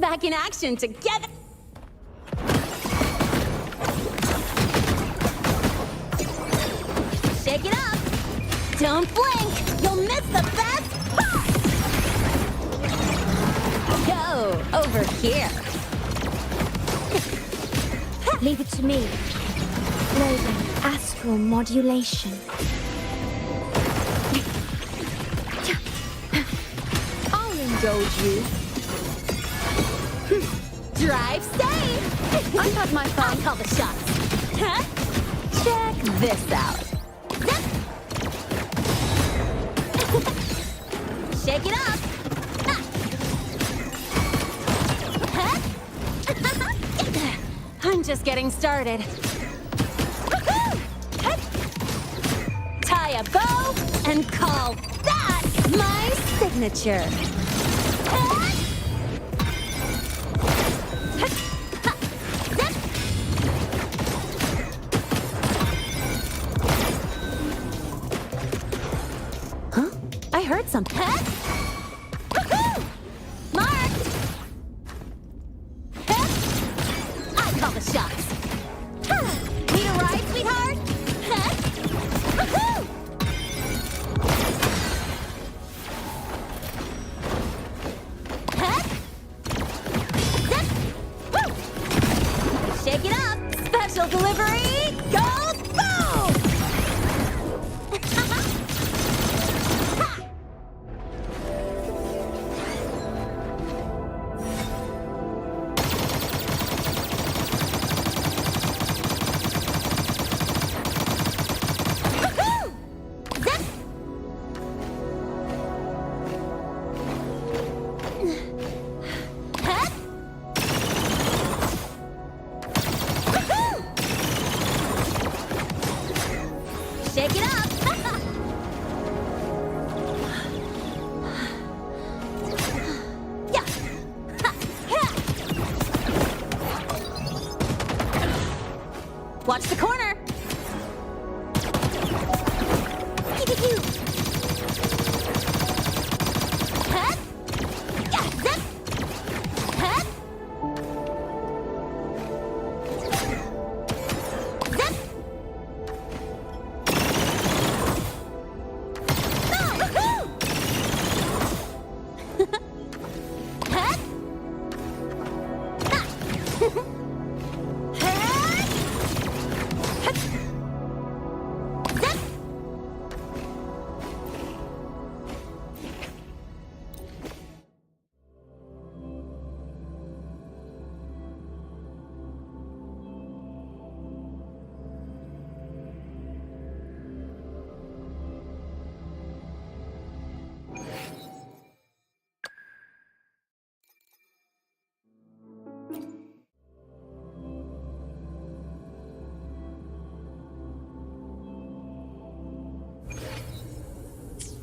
back in action together. Shake it up. Don't blink. You'll miss the best part. Go over here. Leave it to me. Loading astral modulation. I'll indulge you. Drive safe. I've had my fun. I call the shots. Huh? Check this out. Shake it up. I'm just getting started. Tie a bow and call that my signature. Huh? I heard something. Marked. I call the shots. Need a ride, sweetheart? Shake it up. Special delivery. Goes boom. Shake it up! Yeah. Watch the corner!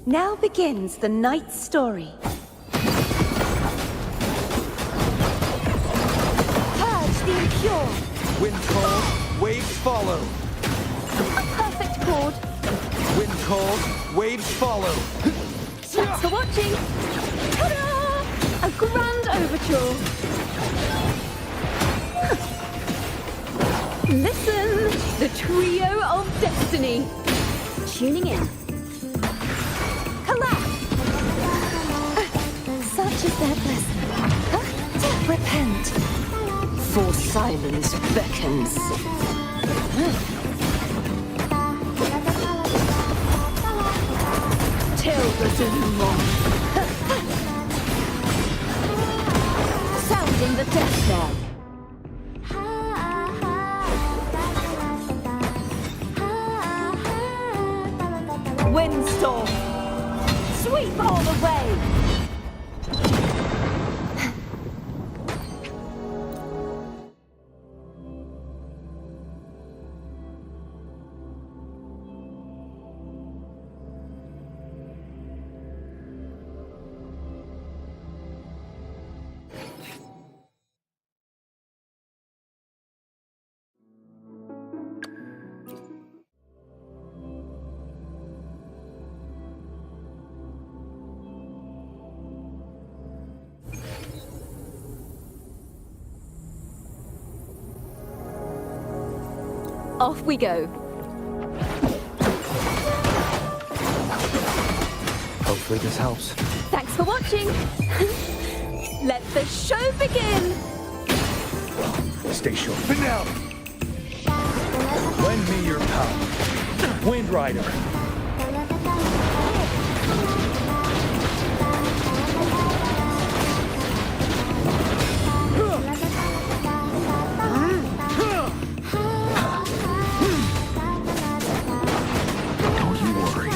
Now begins the night's story. Purge the impure. Wind cold, waves follow. A perfect chord. Wind cold, waves follow. Thanks for watching. Ta-da! A grand overture. Listen, the trio of destiny. Tuning in. Collapse. Such is their blessing. Repent. For silence beckons. Till the denouement. Sounding the death knell. Windstorm. Sweep all the way. Off we go. Hopefully this helps. Thanks for watching. Let the show begin. Stay sharp. Finale! Lend me your power. Wind Rider. Don't you worry.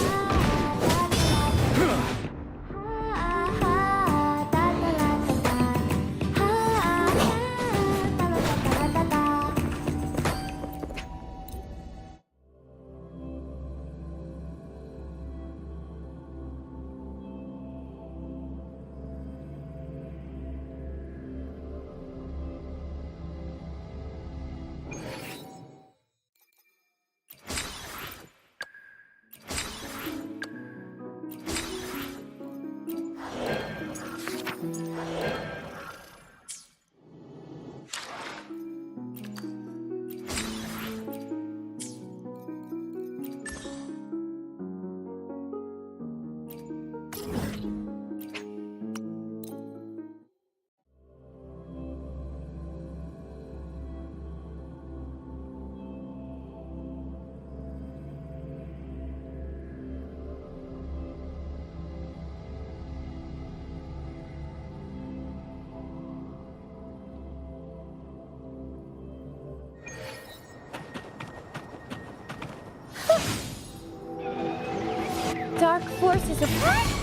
Dark forces of Purify!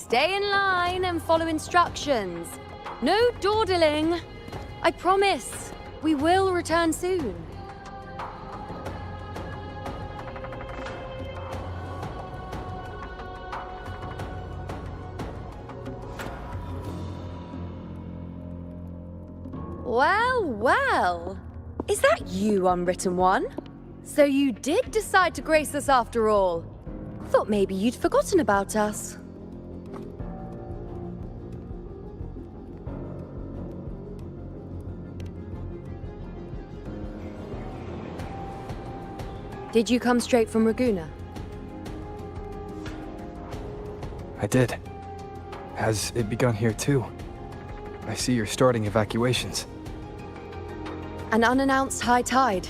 stay in line and follow instructions. No dawdling. I promise, we will return soon. Well, well. Is that you, Unwritten One? So you did decide to grace us after all. Thought maybe you'd forgotten about us. Did you come straight from Ragusa? I did. Has it begun here too? I see you're starting evacuations. An unannounced high tide.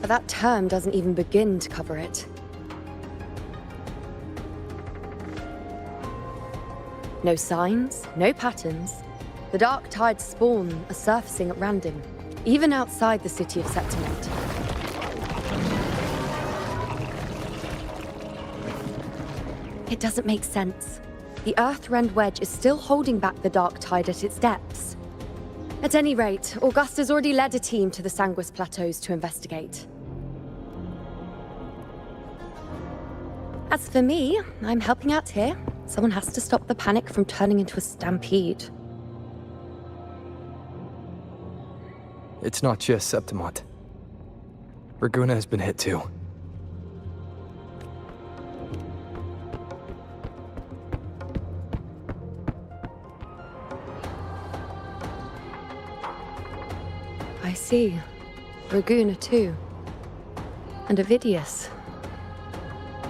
But that term doesn't even begin to cover it. No signs, no patterns. The dark tide's spawn are surfacing at random, even outside the city of Septimont. It doesn't make sense. The Earth-rend wedge is still holding back the dark tide at its depths. At any rate, Augusta's already led a team to the Sanguis Plateaus to investigate. As for me, I'm helping out here. Someone has to stop the panic from turning into a stampede. It's not just Septimont. Ragusa has been hit too. I see. Ragusa too. And Ovidius.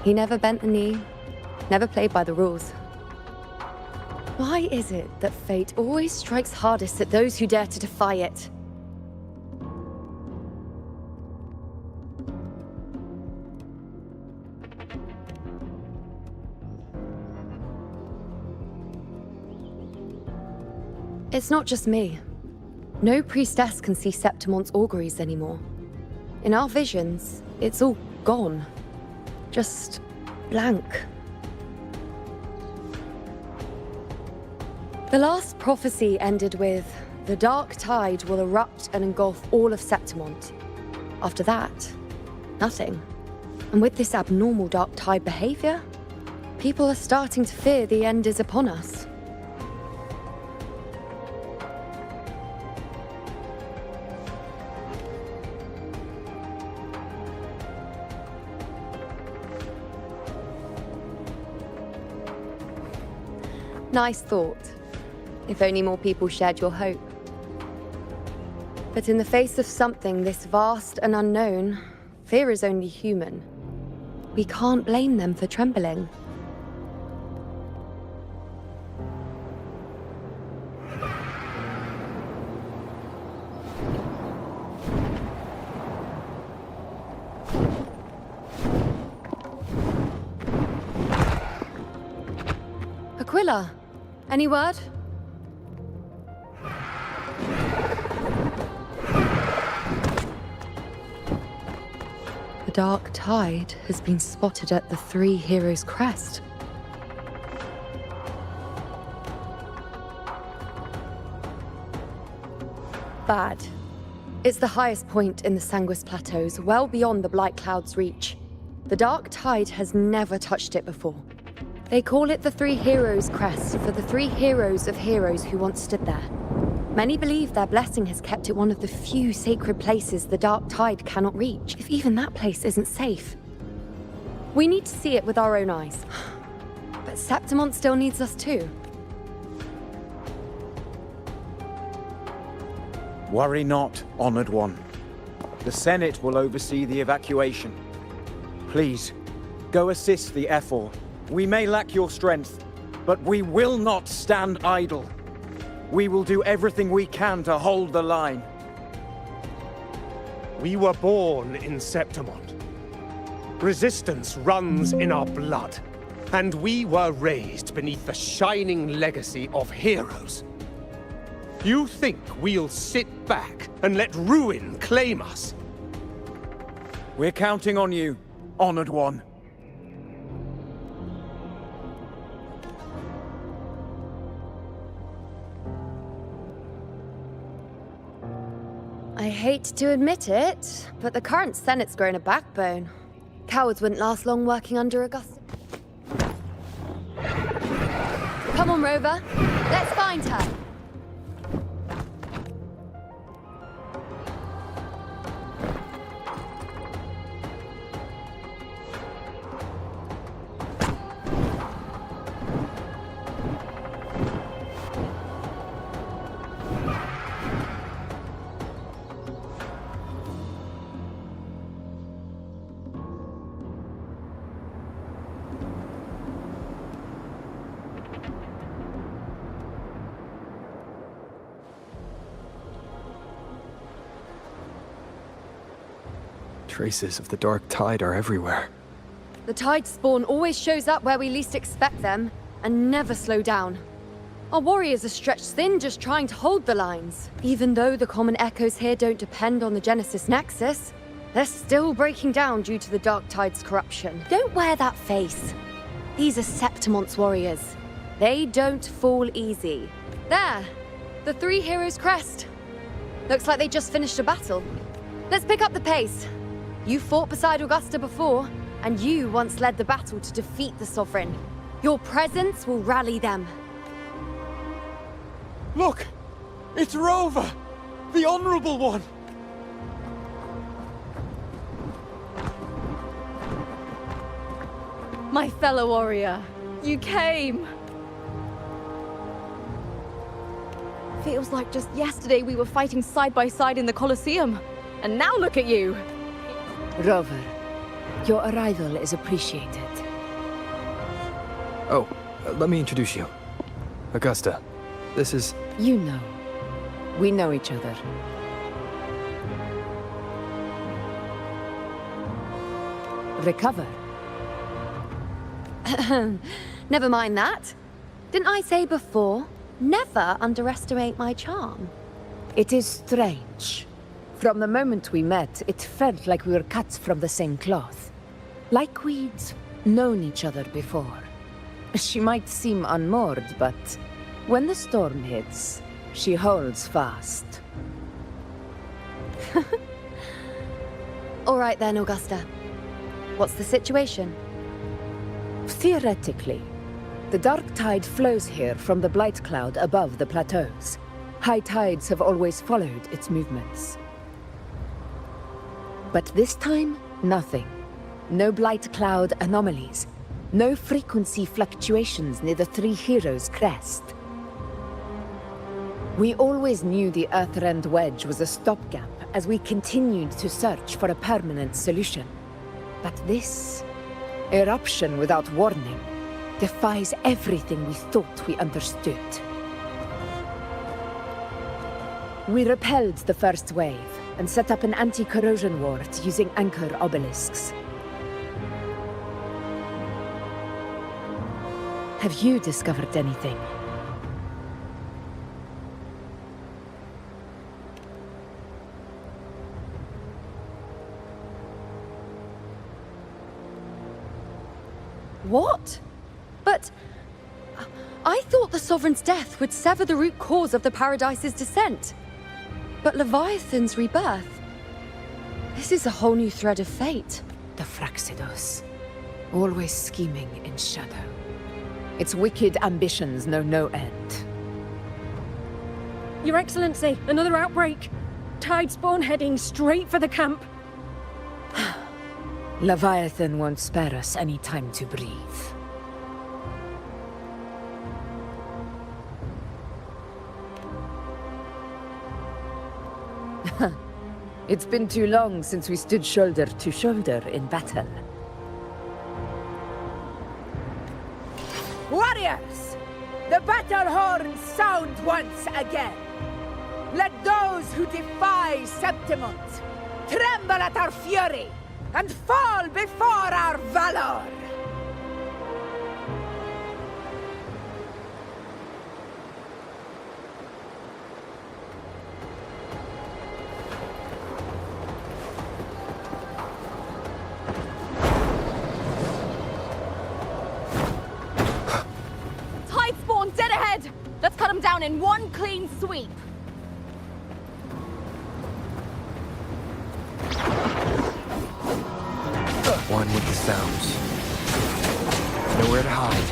He never bent the knee, never played by the rules. Why is it that fate always strikes hardest at those who dare to defy it? It's not just me. No priestess can see Septimont's auguries anymore. In our visions, it's all gone. Just blank. The last prophecy ended with, the dark tide will erupt and engulf all of Septimont. After that, nothing. And with this abnormal dark tide behavior, people are starting to fear the end is upon us. Nice thought. If only more people shared your hope. But in the face of something this vast and unknown, fear is only human. We can't blame them for trembling. Aquila, any word? The dark tide has been spotted at the Three Heroes' Crest. Bad. It's the highest point in the Sanguis Plateaus, well beyond the Blight Cloud's reach. The dark tide has never touched it before. They call it the Three Heroes' Crest for the three heroes of heroes who once stood there. Many believe their blessing has kept it one of the few sacred places the dark tide cannot reach, if even that place isn't safe. We need to see it with our own eyes. But Septimont still needs us too. Worry not, Honored One. The Senate will oversee the evacuation. Please, go assist the Ephor. We may lack your strength, but we will not stand idle. We will do everything we can to hold the line. We were born in Septimont. Resistance runs in our blood, and we were raised beneath the shining legacy of heroes. You think we'll sit back and let ruin claim us? We're counting on you, Honored One. I hate to admit it, but the current Senate's grown a backbone. Cowards wouldn't last long working under Augusta. Come on, Rover. Let's find her. Traces of the Dark Tide are everywhere. The Tide spawn always shows up where we least expect them, and never slow down. Our warriors are stretched thin just trying to hold the lines. Even though the common echoes here don't depend on the Genesis Nexus, they're still breaking down due to the Dark Tide's corruption. Don't wear that face. These are Septimon's warriors. They don't fall easy. There! The Three Heroes crest. Looks like they just finished a battle. Let's pick up the pace. You fought beside Augusta before, and you once led the battle to defeat the Sovereign. Your presence will rally them. Look! It's Rover! The Honorable One! My fellow warrior, you came! Feels like just yesterday we were fighting side by side in the Colosseum. And now look at you! Rover, your arrival is appreciated. Oh, let me introduce you. Augusta, this is... You know. We know each other. Recover. Never mind that. Didn't I say before, never underestimate my charm? It is strange. From the moment we met, it felt like we were cut from the same cloth. Like we'd known each other before. She might seem unmoored, but when the storm hits, she holds fast. All right then, Augusta. What's the situation? Theoretically, the Dark Tide flows here from the Blight Cloud above the plateaus. High tides have always followed its movements. But this time, nothing. No Blight Cloud anomalies. No frequency fluctuations near the Three Heroes crest. We always knew the Earthrend Wedge was a stopgap as we continued to search for a permanent solution. But this eruption without warning defies everything we thought we understood. We repelled the first wave and set up an anti-corrosion ward using anchor obelisks. Have you discovered anything? What? But... I thought the Sovereign's death would sever the root cause of the Paradise's descent. But Leviathan's rebirth... This is a whole new thread of fate. The Fraxidos. Always scheming in shadow. Its wicked ambitions know no end. Your Excellency, another outbreak. Tide spawn heading straight for the camp. Leviathan won't spare us any time to breathe. It's been too long since we stood shoulder to shoulder in battle. Warriors! The battle horns sound once again. Let those who defy Septimont tremble at our fury and fall before our valor! Tide spawn dead ahead! Let's cut them down in one clean sweep! One with the sounds. Nowhere to hide.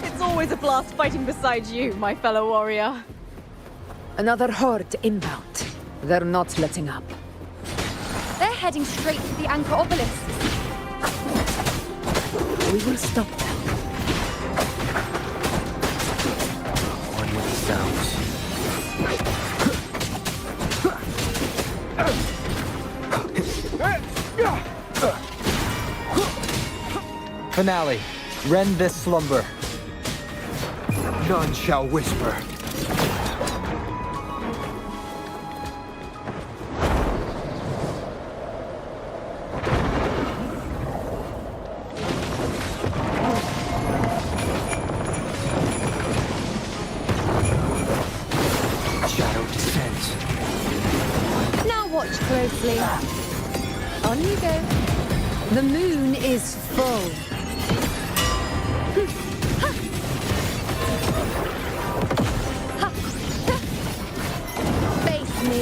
It's always a blast fighting beside you, my fellow warrior. Another horde inbound. They're not letting up. They're heading straight for the anchor obelisks. We will stop them. One with the sounds. Finale. Rend this slumber. None shall whisper. Shadow descends. Now watch closely. On you go. The moon is full. Face me.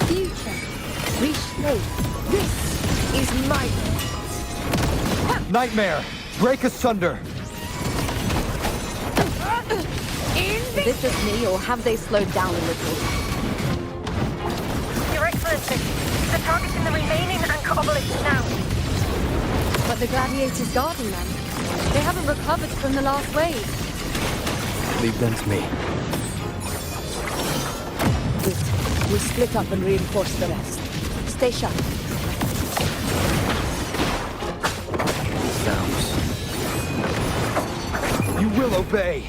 Future. Reshape. This is my Nightmare! Break asunder! Is this just me, or have they slowed down a little? Your Excellency, they're targeting the remaining anchor obelisks now. But the gladiators guarding them. They haven't recovered from the last wave. Leave them to me. Good. We'll split up and reinforce the rest. Stay sharp. Sounds. You will obey.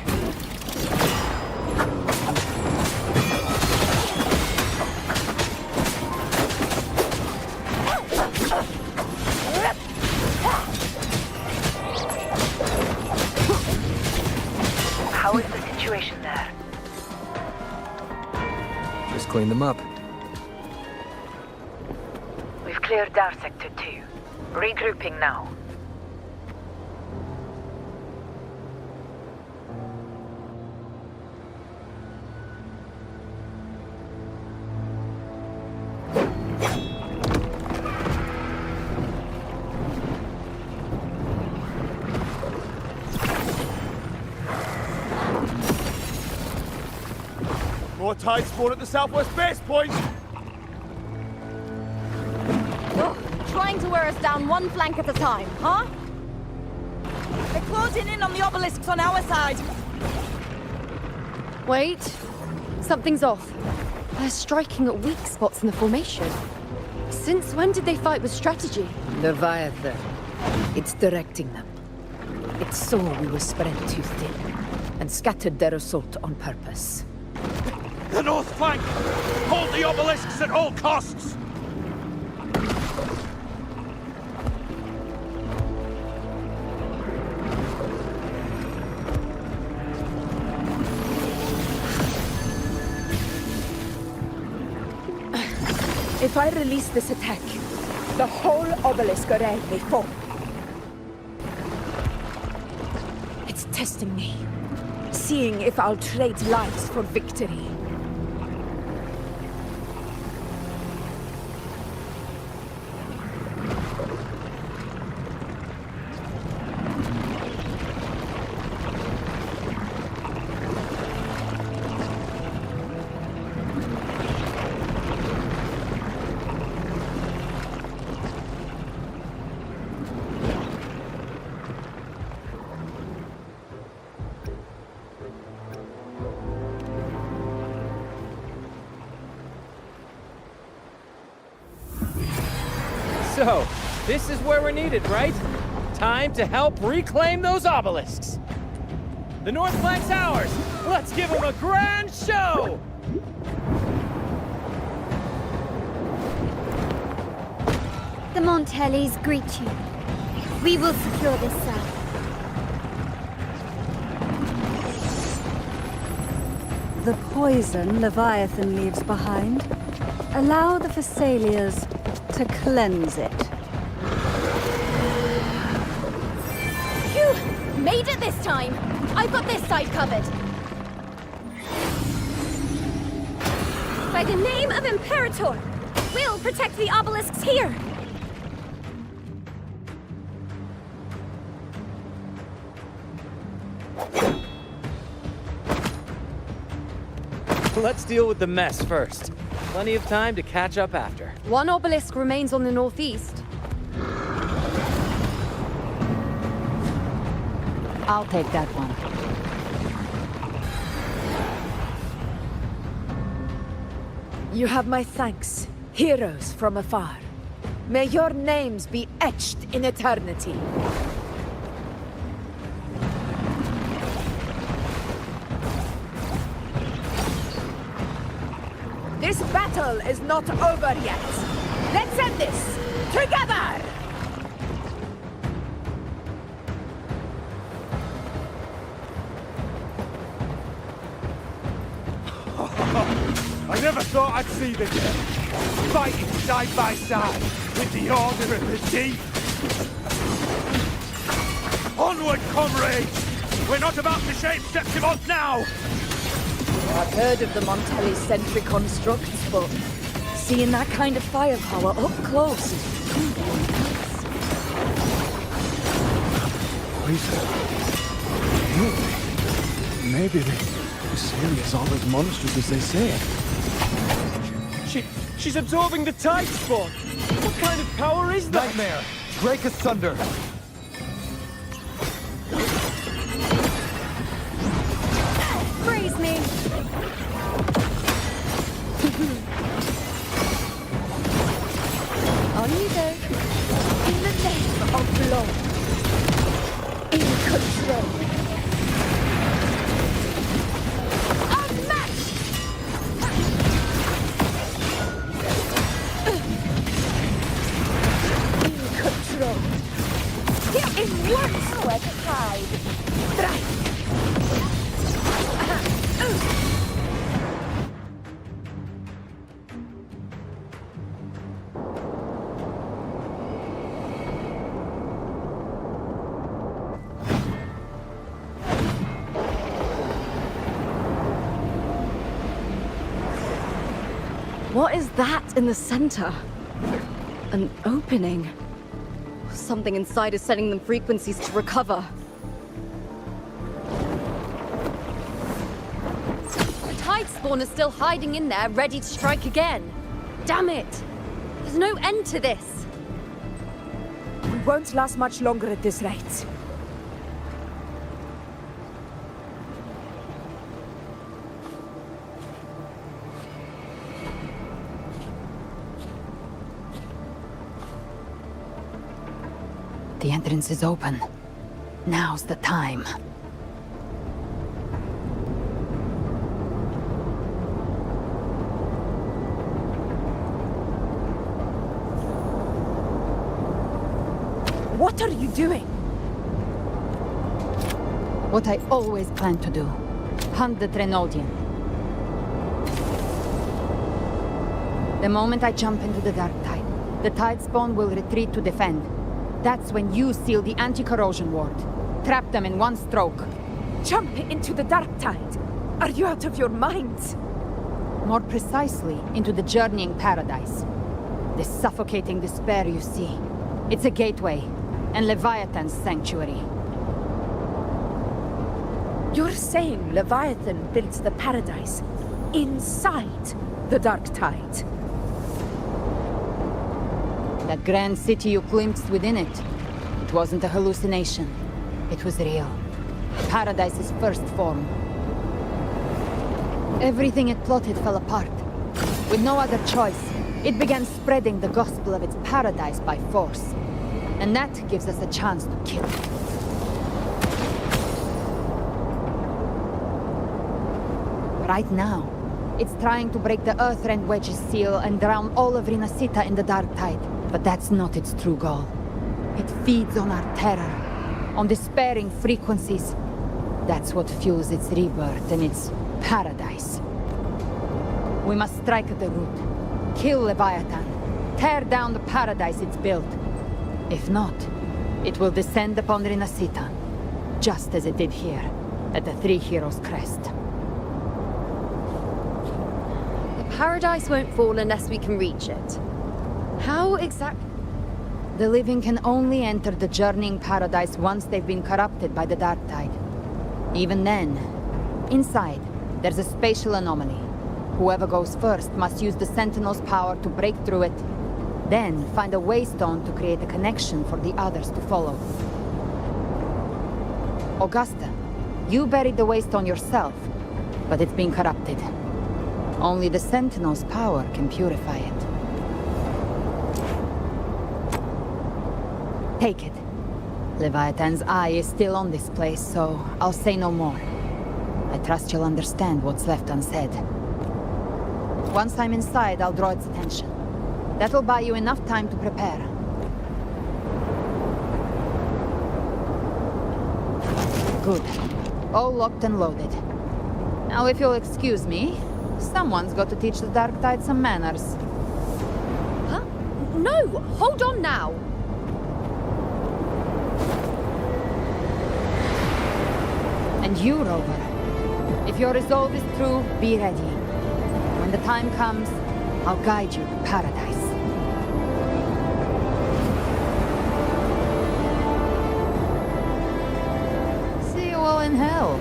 How is the situation there? Just clean them up. We've cleared our Sector 2. Regrouping now. More tide spawn at the southwest base point! Oh, trying to wear us down one flank at a time, huh? They're closing in on the obelisks on our side. Wait. Something's off. They're striking at weak spots in the formation. Since when did they fight with strategy? Leviathan. It's directing them. It saw we were spread too thin, and scattered their assault on purpose. The north flank! Hold the obelisks at all costs! If I release this attack, the whole obelisk array may fall. It's testing me, seeing if I'll trade lives for victory. So, this is where we're needed, right? Time to help reclaim those obelisks. The north flank's ours. Let's give them a grand show! The Montellis greet you. We will secure this south. The poison Leviathan leaves behind, allow the Thessalians to cleanse it. Phew! Made it this time! I've got this side covered. By the name of Imperator, we'll protect the obelisks here. Let's deal with the mess first. Plenty of time to catch up after. One obelisk remains on the northeast. I'll take that one. You have my thanks, heroes from afar. May your names be etched in eternity. This battle is not over yet. Let's end this together! I never thought I'd see the day. Fighting side by side with the Order of the Deep. Onward, comrades! We're not about to shame Septimont now! I've heard of the Montelli-centric constructs, but seeing that kind of firepower up close is truly intense. Poison. Maybe the Celia is all as monstrous as they say. She's absorbing the tide spawn! What kind of power is that? Nightmare! Break asunder! Freeze me! On you go. In the name of law. In control. Unmatched! In control. In one sweat tide. Strike. What is that in the center? An opening. Something inside is sending them frequencies to recover. The tide spawn is still hiding in there, ready to strike again. Damn it! There's no end to this. We won't last much longer at this rate. The entrance is open. Now's the time. What are you doing? What I always planned to do. Hunt the Trenodian. The moment I jump into the dark tide, the tide spawn will retreat to defend. That's when you seal the anti-corrosion ward. Trap them in one stroke. Jump into the dark tide. Are you out of your minds? More precisely, into the journeying paradise. The suffocating despair you see. It's a gateway, and Leviathan's sanctuary. You're saying Leviathan builds the paradise inside the dark tide? That grand city you glimpsed within it, it wasn't a hallucination. It was real. Paradise's first form. Everything it plotted fell apart. With no other choice, it began spreading the gospel of its paradise by force. And that gives us a chance to kill it. Right now, it's trying to break the Earthrend Wedge's seal and drown all of Rinasita in the dark tide. But that's not its true goal. It feeds on our terror, on despairing frequencies. That's what fuels its rebirth and its paradise. We must strike at the root, kill Leviathan, tear down the paradise it's built. If not, it will descend upon Rinasita, just as it did here, at the Three Heroes Crest. The paradise won't fall unless we can reach it. How exactly? The living can only enter the journeying paradise once they've been corrupted by the dark tide. Even then, inside, there's a spatial anomaly. Whoever goes first must use the Sentinel's power to break through it, then find a waystone to create a connection for the others to follow. Augusta, you buried the waystone yourself, but it's been corrupted. Only the Sentinel's power can purify it. Take it. Leviathan's eye is still on this place, so I'll say no more. I trust you'll understand what's left unsaid. Once I'm inside, I'll draw its attention. That'll buy you enough time to prepare. Good. All locked and loaded. Now, if you'll excuse me, someone's got to teach the Dark Tide some manners. Huh? No! Hold on now! And you, Rover. If your resolve is true, be ready. When the time comes, I'll guide you to paradise. See you all in hell.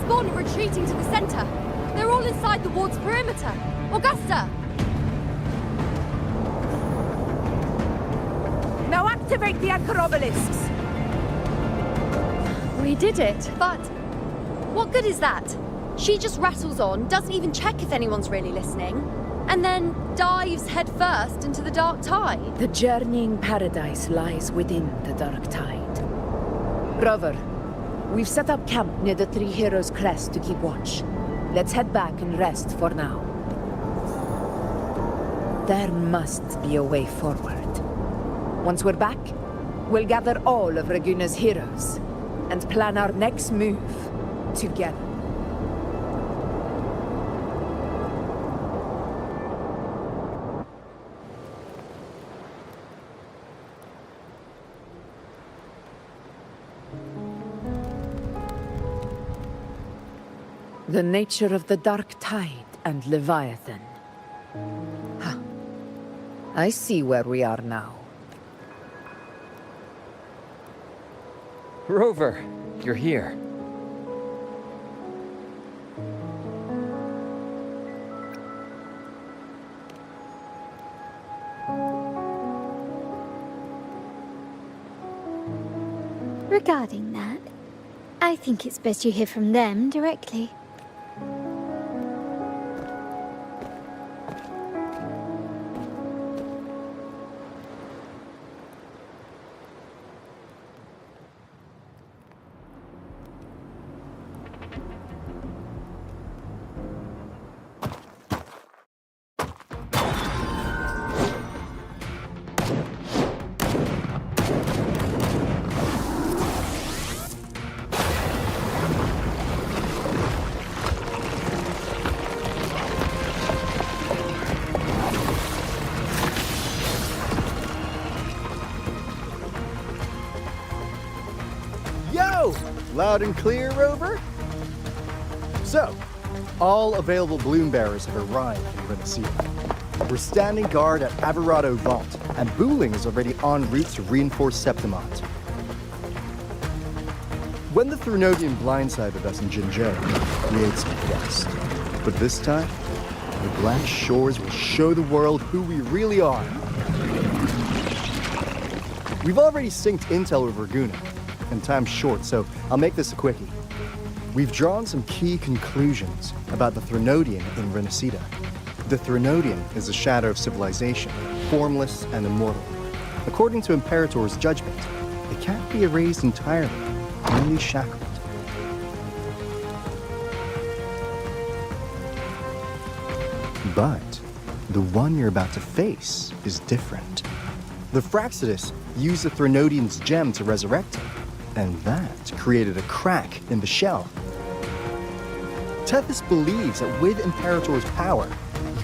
Spawn are retreating to the center. They're all inside the ward's perimeter. Augusta! Now activate the anchor obelisks! We did it, but what good is that? She just rattles on, doesn't even check if anyone's really listening, and then dives headfirst into the dark tide. The journeying paradise lies within the dark tide. Rover, we've set up camp near the Three Heroes crest to keep watch. Let's head back and rest for now. There must be a way forward. Once we're back, we'll gather all of Raguna's heroes and plan our next move together. The nature of the dark tide and Leviathan. Huh. I see where we are now. Rover, you're here. Regarding that, I think it's best you hear from them directly. Loud and clear, Rover? So, all available bloom bearers have arrived in Renacida. We're standing guard at Averado Vault, and Booling is already en route to reinforce Septimont. When the Threnodian blindsided us in Jinzhou, we ate some dust. But this time, the Black Shores will show the world who we really are. We've already synced intel with Raguna, and time's short, so I'll make this a quickie. We've drawn some key conclusions about the Threnodian in Renacida. The Threnodian is a shadow of civilization, formless and immortal. According to Imperator's judgment, it can't be erased entirely, only shackled. But the one you're about to face is different. The Fraxidus used the Threnodian's gem to resurrect him, and that created a crack in the shell. Tethys believes that with Imperator's power,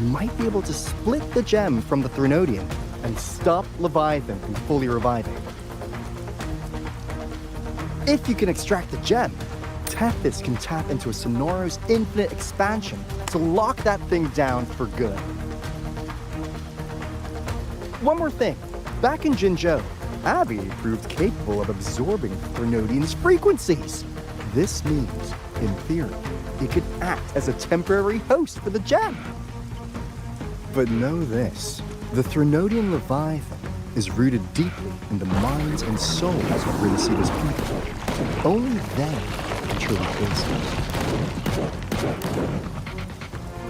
you might be able to split the gem from the Threnodian and stop Leviathan from fully reviving. If you can extract the gem, Tethys can tap into a Sonoros infinite expansion to lock that thing down for good. One more thing. Back in Jinzhou, Abby proved capable of absorbing Threnodian's frequencies. This means, in theory, it could act as a temporary host for the gem. But know this, the Threnodian Leviathan is rooted deeply in the minds and souls of Renacita's people. Only they can truly face it.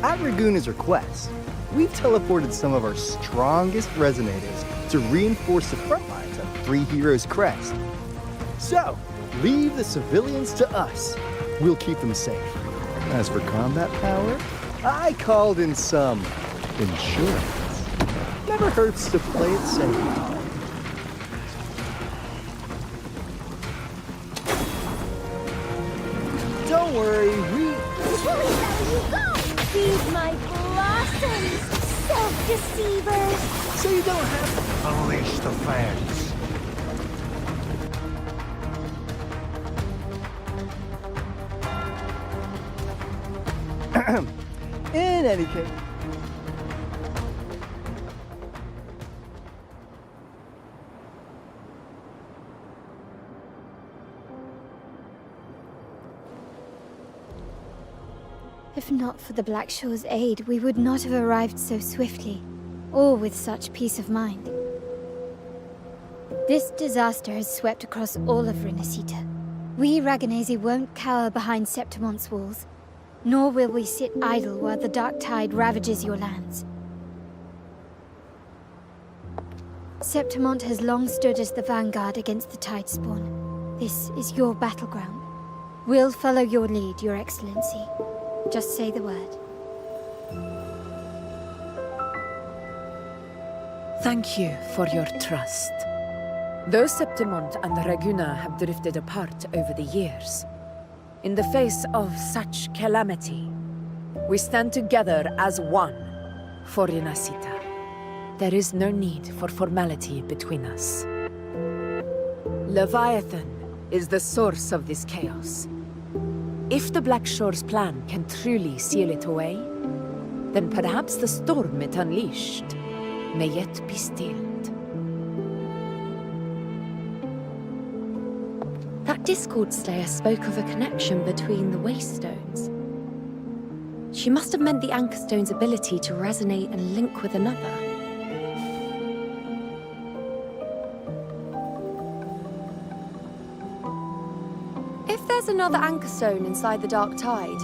At Raguna's request, we've teleported some of our strongest resonators to reinforce the front lines of Three Heroes Crest. So, leave the civilians to us. We'll keep them safe. As for combat power, I called in some insurance. Never hurts to play it safe. Don't worry, we... Feed my blossoms, self-deceivers! So you don't have to... Unleash the fans. In any case... If not for the Black Shore's aid, we would not have arrived so swiftly, or with such peace of mind. This disaster has swept across all of Renacita. We Raganese won't cower behind Septimon's walls, nor will we sit idle while the dark tide ravages your lands. Septimont has long stood as the vanguard against the Tidespawn. This is your battleground. We'll follow your lead, Your Excellency. Just say the word. Thank you for your trust. Though Septimont and Raguna have drifted apart over the years, in the face of such calamity, we stand together as one for Renacita. There is no need for formality between us. Leviathan is the source of this chaos. If the Black Shore's plan can truly seal it away, then perhaps the storm it unleashed may yet be stilled. That Discord Slayer spoke of a connection between the Waystones. She must have meant the Anchor Stone's ability to resonate and link with another. If there's another Anchor Stone inside the Dark Tide,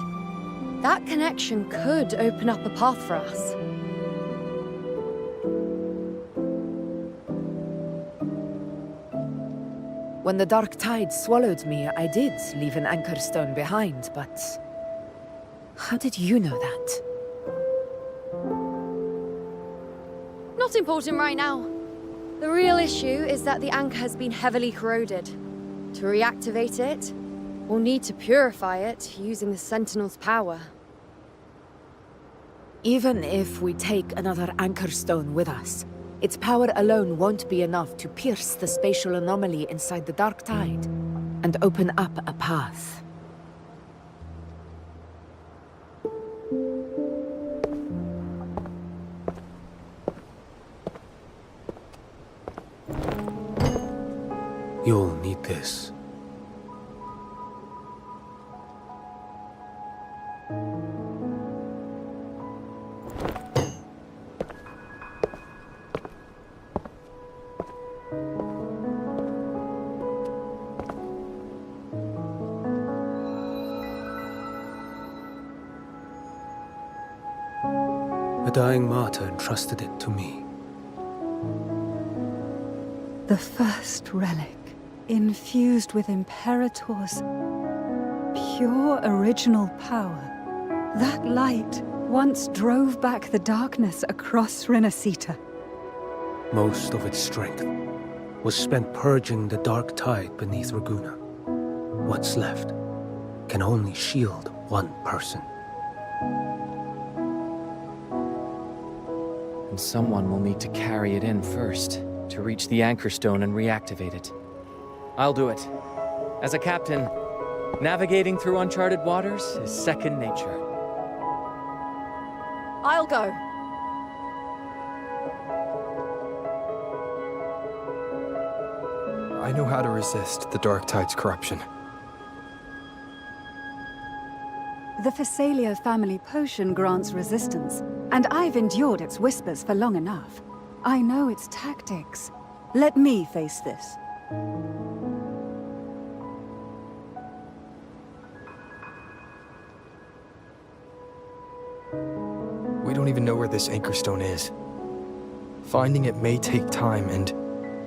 that connection could open up a path for us. When the Dark Tide swallowed me, I did leave an Anchor Stone behind, but... how did you know that? Not important right now. The real issue is that the anchor has been heavily corroded. To reactivate it, we'll need to purify it using the Sentinel's power. Even if we take another Anchor Stone with us, its power alone won't be enough to pierce the spatial anomaly inside the Dark Tide and open up a path. You'll need this. A dying martyr entrusted it to me. The first relic, infused with Imperator's pure original power. That light once drove back the darkness across Renacita. Most of its strength was spent purging the dark tide beneath Raguna. What's left can only shield one person. And someone will need to carry it in first, to reach the anchor stone and reactivate it. I'll do it. As a captain, navigating through uncharted waters is second nature. I'll go. I know how to resist the Dark Tide's corruption. The Phasalia family potion grants resistance, and I've endured its whispers for long enough. I know its tactics. Let me face this. We don't even know where this anchor stone is. Finding it may take time, and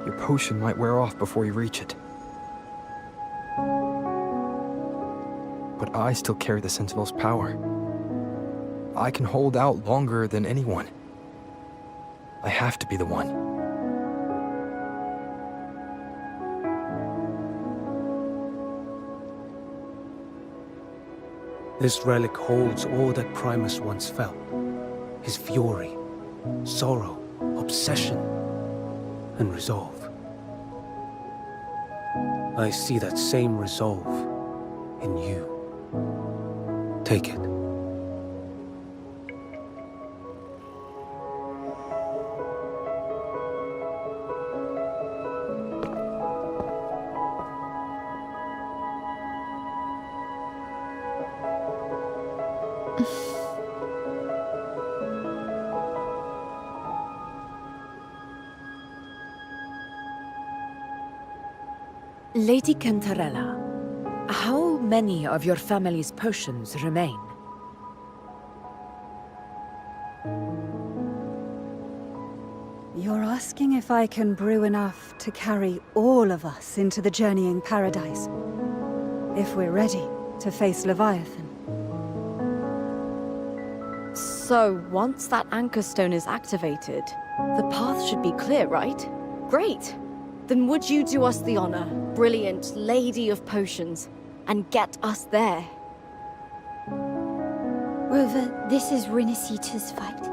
your potion might wear off before you reach it. But I still carry the Sentinel's power. I can hold out longer than anyone. I have to be the one. This relic holds all that Primus once felt. His fury, sorrow, obsession, and resolve. I see that same resolve in you. Take it. Lady Cantarella, how many of your family's potions remain? You're asking if I can brew enough to carry all of us into the journeying paradise. If we're ready to face Leviathan. So, once that anchor stone is activated, the path should be clear, right? Great! Then would you do us the honor, brilliant Lady of Potions, and get us there? Rover, this is Renacita's fight.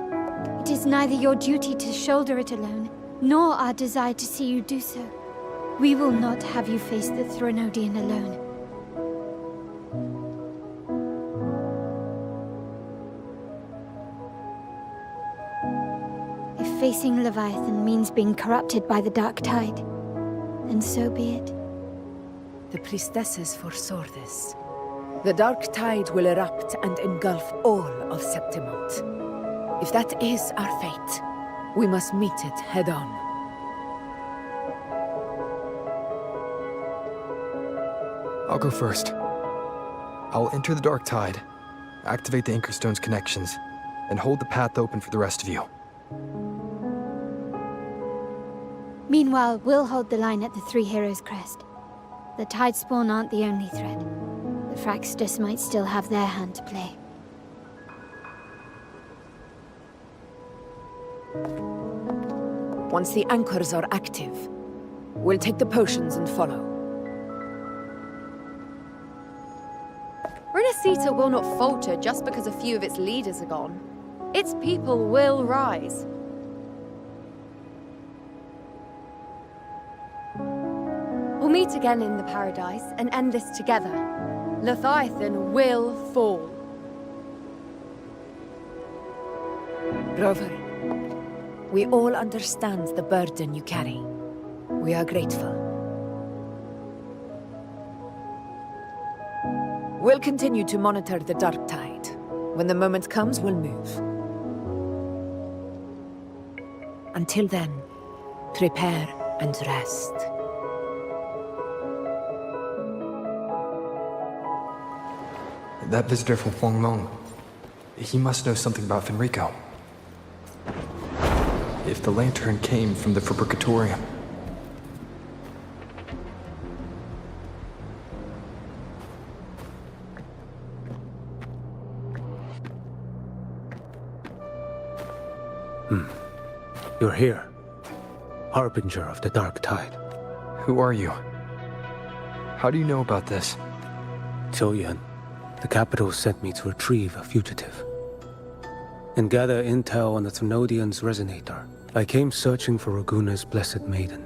It is neither your duty to shoulder it alone, nor our desire to see you do so. We will not have you face the Thronodian alone. If facing Leviathan means being corrupted by the Dark Tide, then so be it. The priestesses foresaw this. The Dark Tide will erupt and engulf all of Septimont. If that is our fate, we must meet it head-on. I'll go first. I'll enter the Dark Tide, activate the Anchor Stone's connections, and hold the path open for the rest of you. Meanwhile, we'll hold the line at the Three Heroes Crest. The Tidespawn aren't the only threat. The Fraxtus might still have their hand to play. Once the anchors are active, we'll take the potions and follow. Renacita will not falter just because a few of its leaders are gone. Its people will rise. We'll meet again in the Paradise and end this together. Leviathan will fall. Rover, we all understand the burden you carry. We are grateful. We'll continue to monitor the Dark Tide. When the moment comes, we'll move. Until then, prepare and rest. That visitor from Huanglong, he must know something about Fenrico. If the lantern came from the Fabricatorium. You're here. Harbinger of the Dark Tide. Who are you? How do you know about this? Choyan, the capital sent me to retrieve a fugitive. and gather intel on the Thrunodian's resonator. I came searching for Raguna's blessed maiden.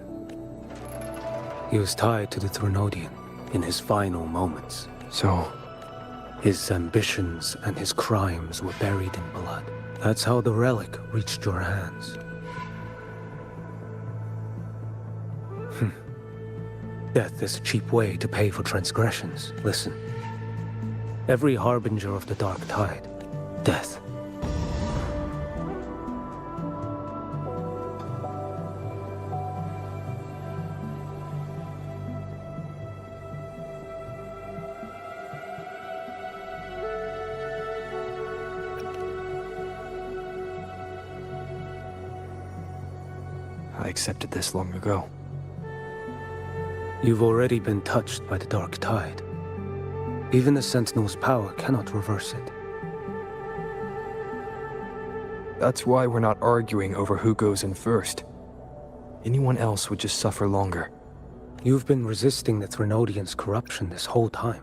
He was tied to the Thrunodian in his final moments. So, his ambitions and his crimes were buried in blood. That's how the relic reached your hands. Death is a cheap way to pay for transgressions. Listen. Every harbinger of the Dark Tide, death. I accepted this long ago. You've already been touched by the Dark Tide. Even the Sentinel's power cannot reverse it. That's why we're not arguing over who goes in first. Anyone else would just suffer longer. You've been resisting the Thrunodian's corruption this whole time.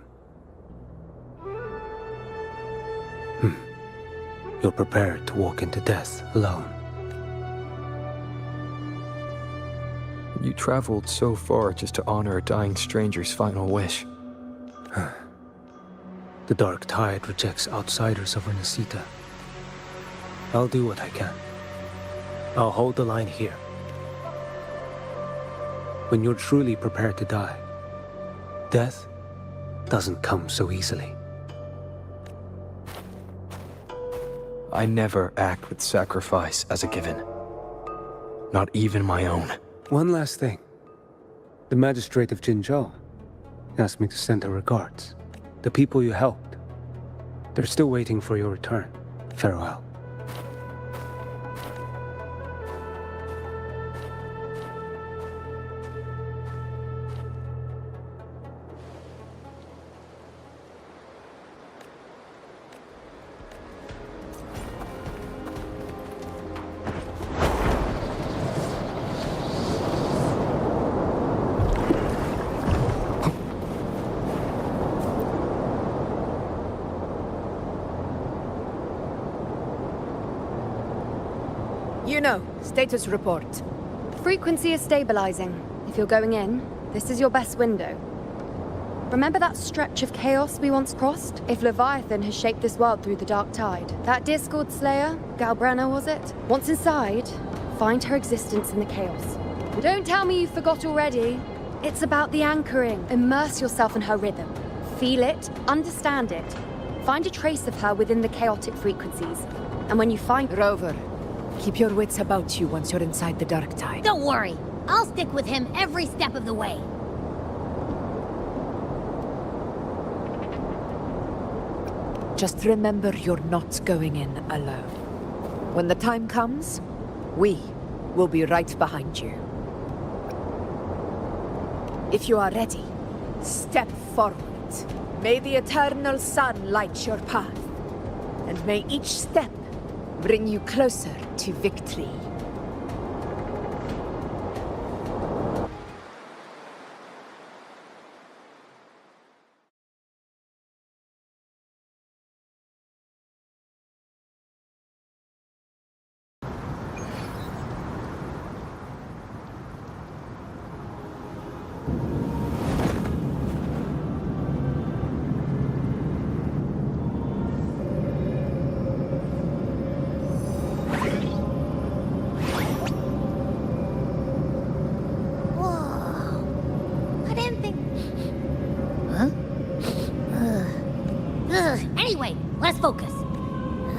You're prepared to walk into death alone. You traveled so far just to honor a dying stranger's final wish. The Dark Tide rejects outsiders of Renesita. I'll do what I can. I'll hold the line here. When you're truly prepared to die, death doesn't come so easily. I never act with sacrifice as a given. Not even my own. One last thing. The magistrate of Jinzhou asked me to send her regards. The people you helped. They're still waiting for your return. Farewell. You know, status report. Frequency is stabilizing. If you're going in, this is your best window. Remember that stretch of chaos we once crossed? If Leviathan has shaped this world through the Dark Tide, that Discord Slayer, Galbrenna was it? Once inside, find her existence in the chaos. Don't tell me you forgot already. It's about the anchoring. Immerse yourself in her rhythm. Feel it, understand it. Find a trace of her within the chaotic frequencies. And when you find Rover, keep your wits about you once you're inside the Dark Tide. Don't worry. I'll stick with him every step of the way. Just remember you're not going in alone. When the time comes, we will be right behind you. If you are ready, step forward. May the eternal sun light your path, and may each step bring you closer to victory. Anyway, let's focus.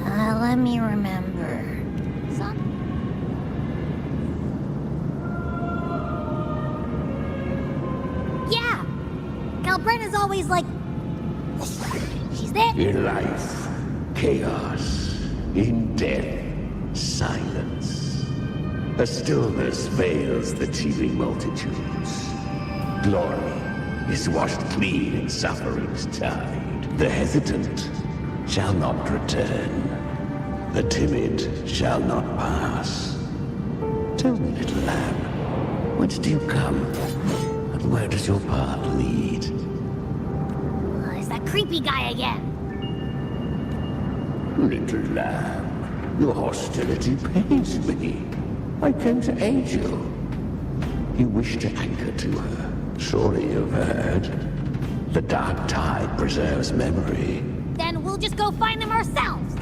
Let me remember. Son? Yeah! Galbrenna's always like... She's there? In life, chaos. In death, silence. A stillness veils the teeming multitudes. Glory is washed clean in suffering's tide. The hesitant shall not return. The timid shall not pass. Tell me, little lamb, whence do you come? And where does your path lead? It's that creepy guy again. Little lamb, Your hostility pains me. I came to aid you. You wish to anchor to her. Surely you've heard. The dark tide preserves memory. Then we'll just go find them ourselves.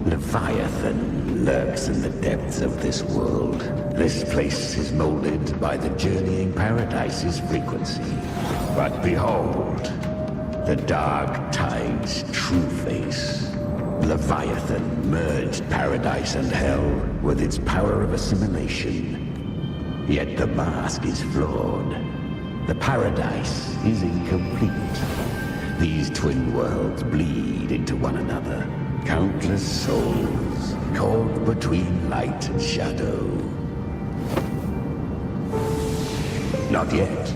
Leviathan lurks in the depths of this world. This place is molded by the journeying paradise's frequency. But behold, the dark tide's true face. Leviathan merged paradise and hell with its power of assimilation. Yet the mask is flawed. The paradise is incomplete. These twin worlds bleed into one another. Countless souls caught between light and shadow. Not yet.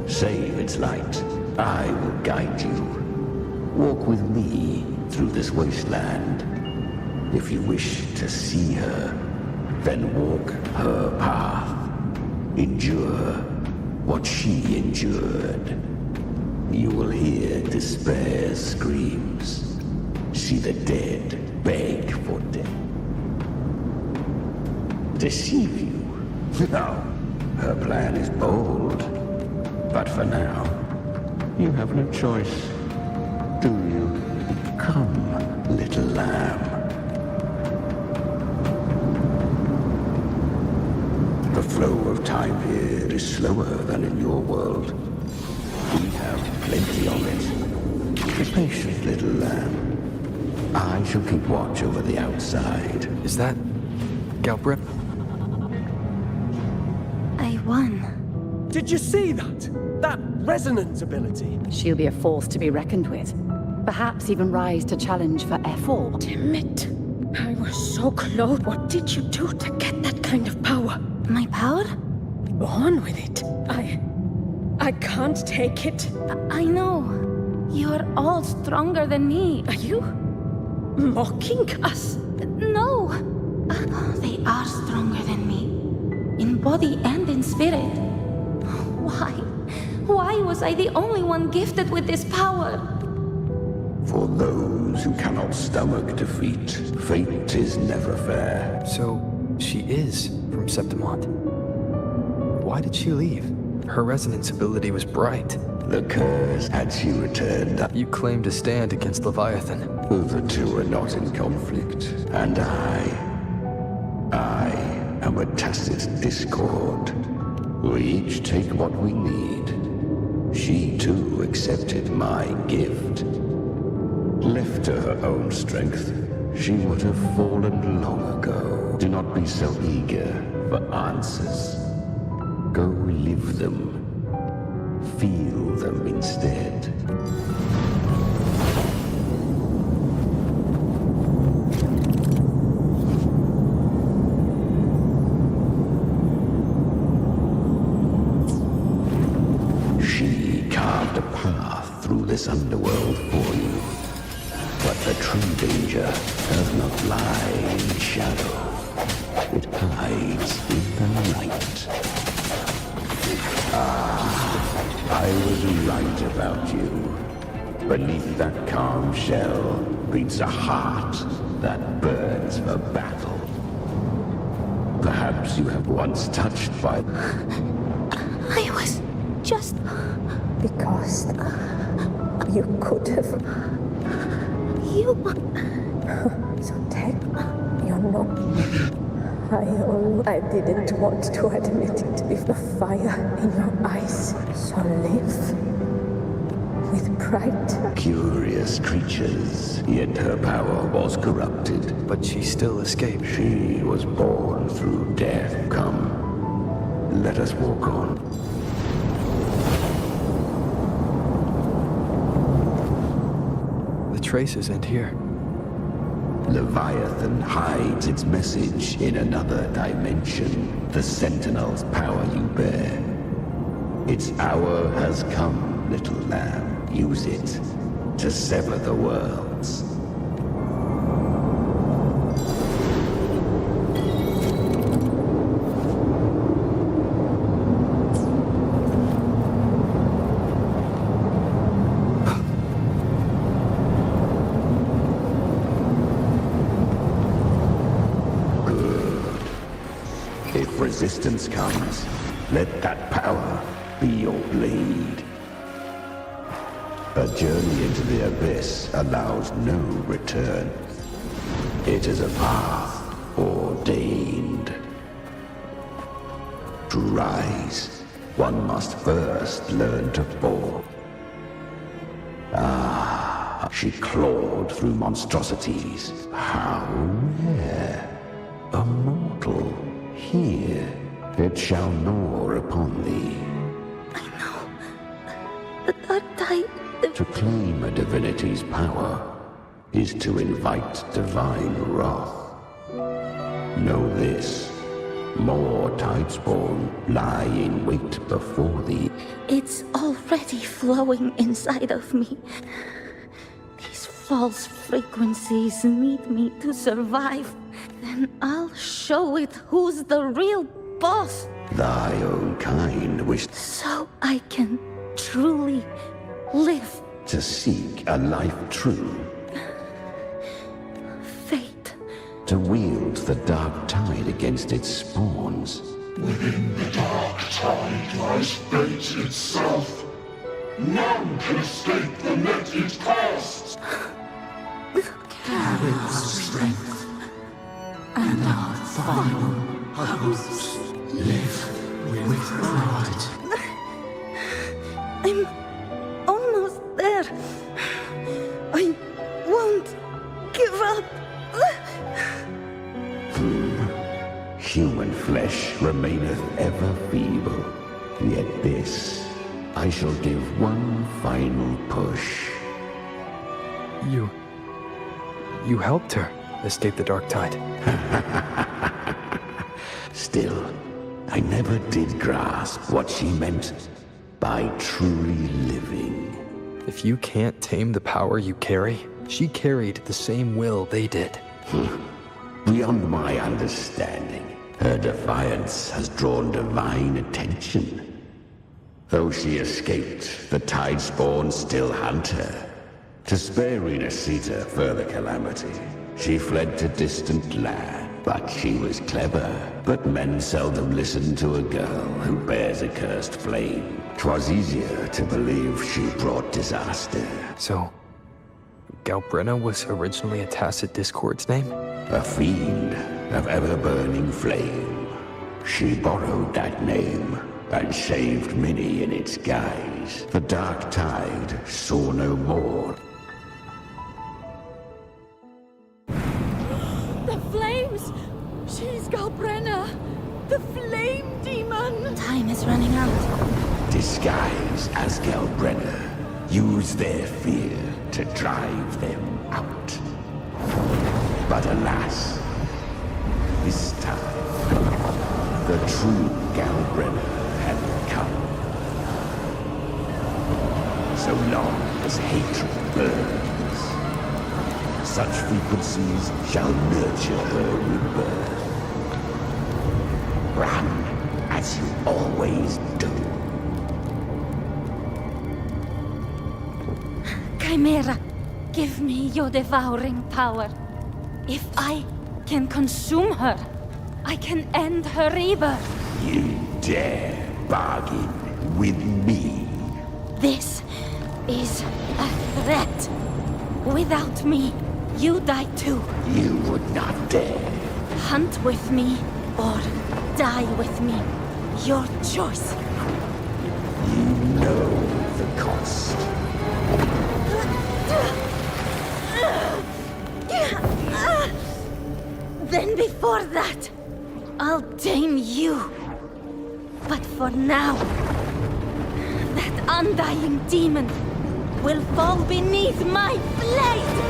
Save its light. I will guide you. Walk with me through this wasteland. If you wish to see her, then walk her path. Endure what she endured. You will hear despair's screams. See the dead beg for death. Deceive you? No. Her plan is bold. But for now, you have no choice. Do you? Come, little lamb. The flow of time here is slower than in your world. We have plenty of it. Be patient, little lamb. I shall keep watch over the outside. Is that Galbrip? I won. Did you see that? That resonance ability? She'll be a force to be reckoned with. Perhaps even rise to challenge for F4. Damn it. I was so close. What did you do to get that kind of power? My power? Born with it. I can't take it. I know. You're all stronger than me. Are you mocking us? No. They are stronger than me. In body and in spirit. Why? Why was I the only one gifted with this power? For those who cannot stomach defeat, fate is never fair. So, she is from Septimont. Why did she leave? Her resonance ability was bright. The curse had she returned. You claim to stand against Leviathan. The two are not in conflict. And I am a tacit discord. We each take what we need. She too accepted my gift. Left to her own strength, she would have fallen long ago. Do not be so eager for answers. Go live them. Feel them instead. She carved a path through this underworld for you. But the true danger does not lie in shadow. It hides in the light. I was right about you. Beneath that calm shell beats a heart that burns for battle. Perhaps you have once touched by... I was just... Because you could have... You... So take your no. I didn't want to admit it with the fire in your eyes. So live with pride. Curious creatures, yet her power was corrupted. But she still escaped. She was born through death. Come, let us walk on. The traces end here. Leviathan hides its message in another dimension. The Sentinel's power you bear. Its hour has come, little lamb. Use it to sever the worlds. resistance comes, let that power be your blade. A journey into the abyss allows no return. It is a path ordained. To rise, one must first learn to fall. Ah, she clawed through monstrosities. How rare. A mortal here. It shall gnaw upon thee. The dark tide. To claim a divinity's power is to invite divine wrath. Know this. More Tidespawn lie in wait before thee. It's already flowing inside of me. These false frequencies need me to survive. Then I'll show it who's the real boss. Thy own kind wish So I can truly live. to seek a life true. Fate. To wield the dark tide against its spawns. Within the dark tide lies fate itself. None can escape the net it casts. Carry our strength and our final hopes. Live with pride. I'm almost there. I won't give up. Human flesh remaineth ever feeble. Yet this, I shall give one final push. You helped her escape the dark tide. Still, I never did grasp what she meant by truly living. If you can't tame the power you carry, she carried the same will they did. Beyond my understanding, her defiance has drawn divine attention. Though she escaped, the Tidespawn still hunt her. To spare Renacita further calamity, she fled to distant land. But she was clever. But men seldom listen to a girl who bears a cursed flame. 'Twas easier to believe she brought disaster. So, Galbrenna was originally a Tacit Discord's name? A fiend of ever-burning flame. She borrowed that name and saved many in its guise. The dark tide saw no more. The flames! She's Galbrenna! The flame demon! Time is running out. Disguise as Galbrenna. Use their fear to drive them out. But alas, this time, the true Galbrenna had come. So long as hatred burns, such frequencies shall nurture her rebirth. Run as you always do. Chimera, give me your devouring power. If I can consume her, I can end her rebirth. You dare bargain with me? This is a threat. Without me, you die too. You would not dare. Hunt with me or die with me. Your choice. You know the cost. Then before that, I'll tame you. But for now, that undying demon will fall beneath my blade!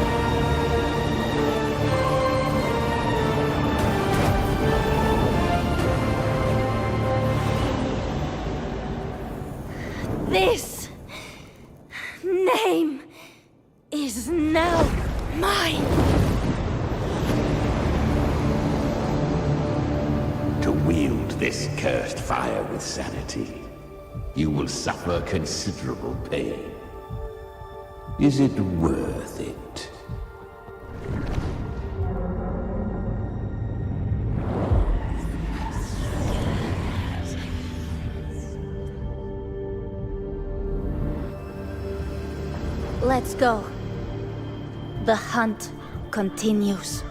This name is now mine. To wield this cursed fire with sanity, you will suffer considerable pain. Is it worth it? Let's go. The hunt continues.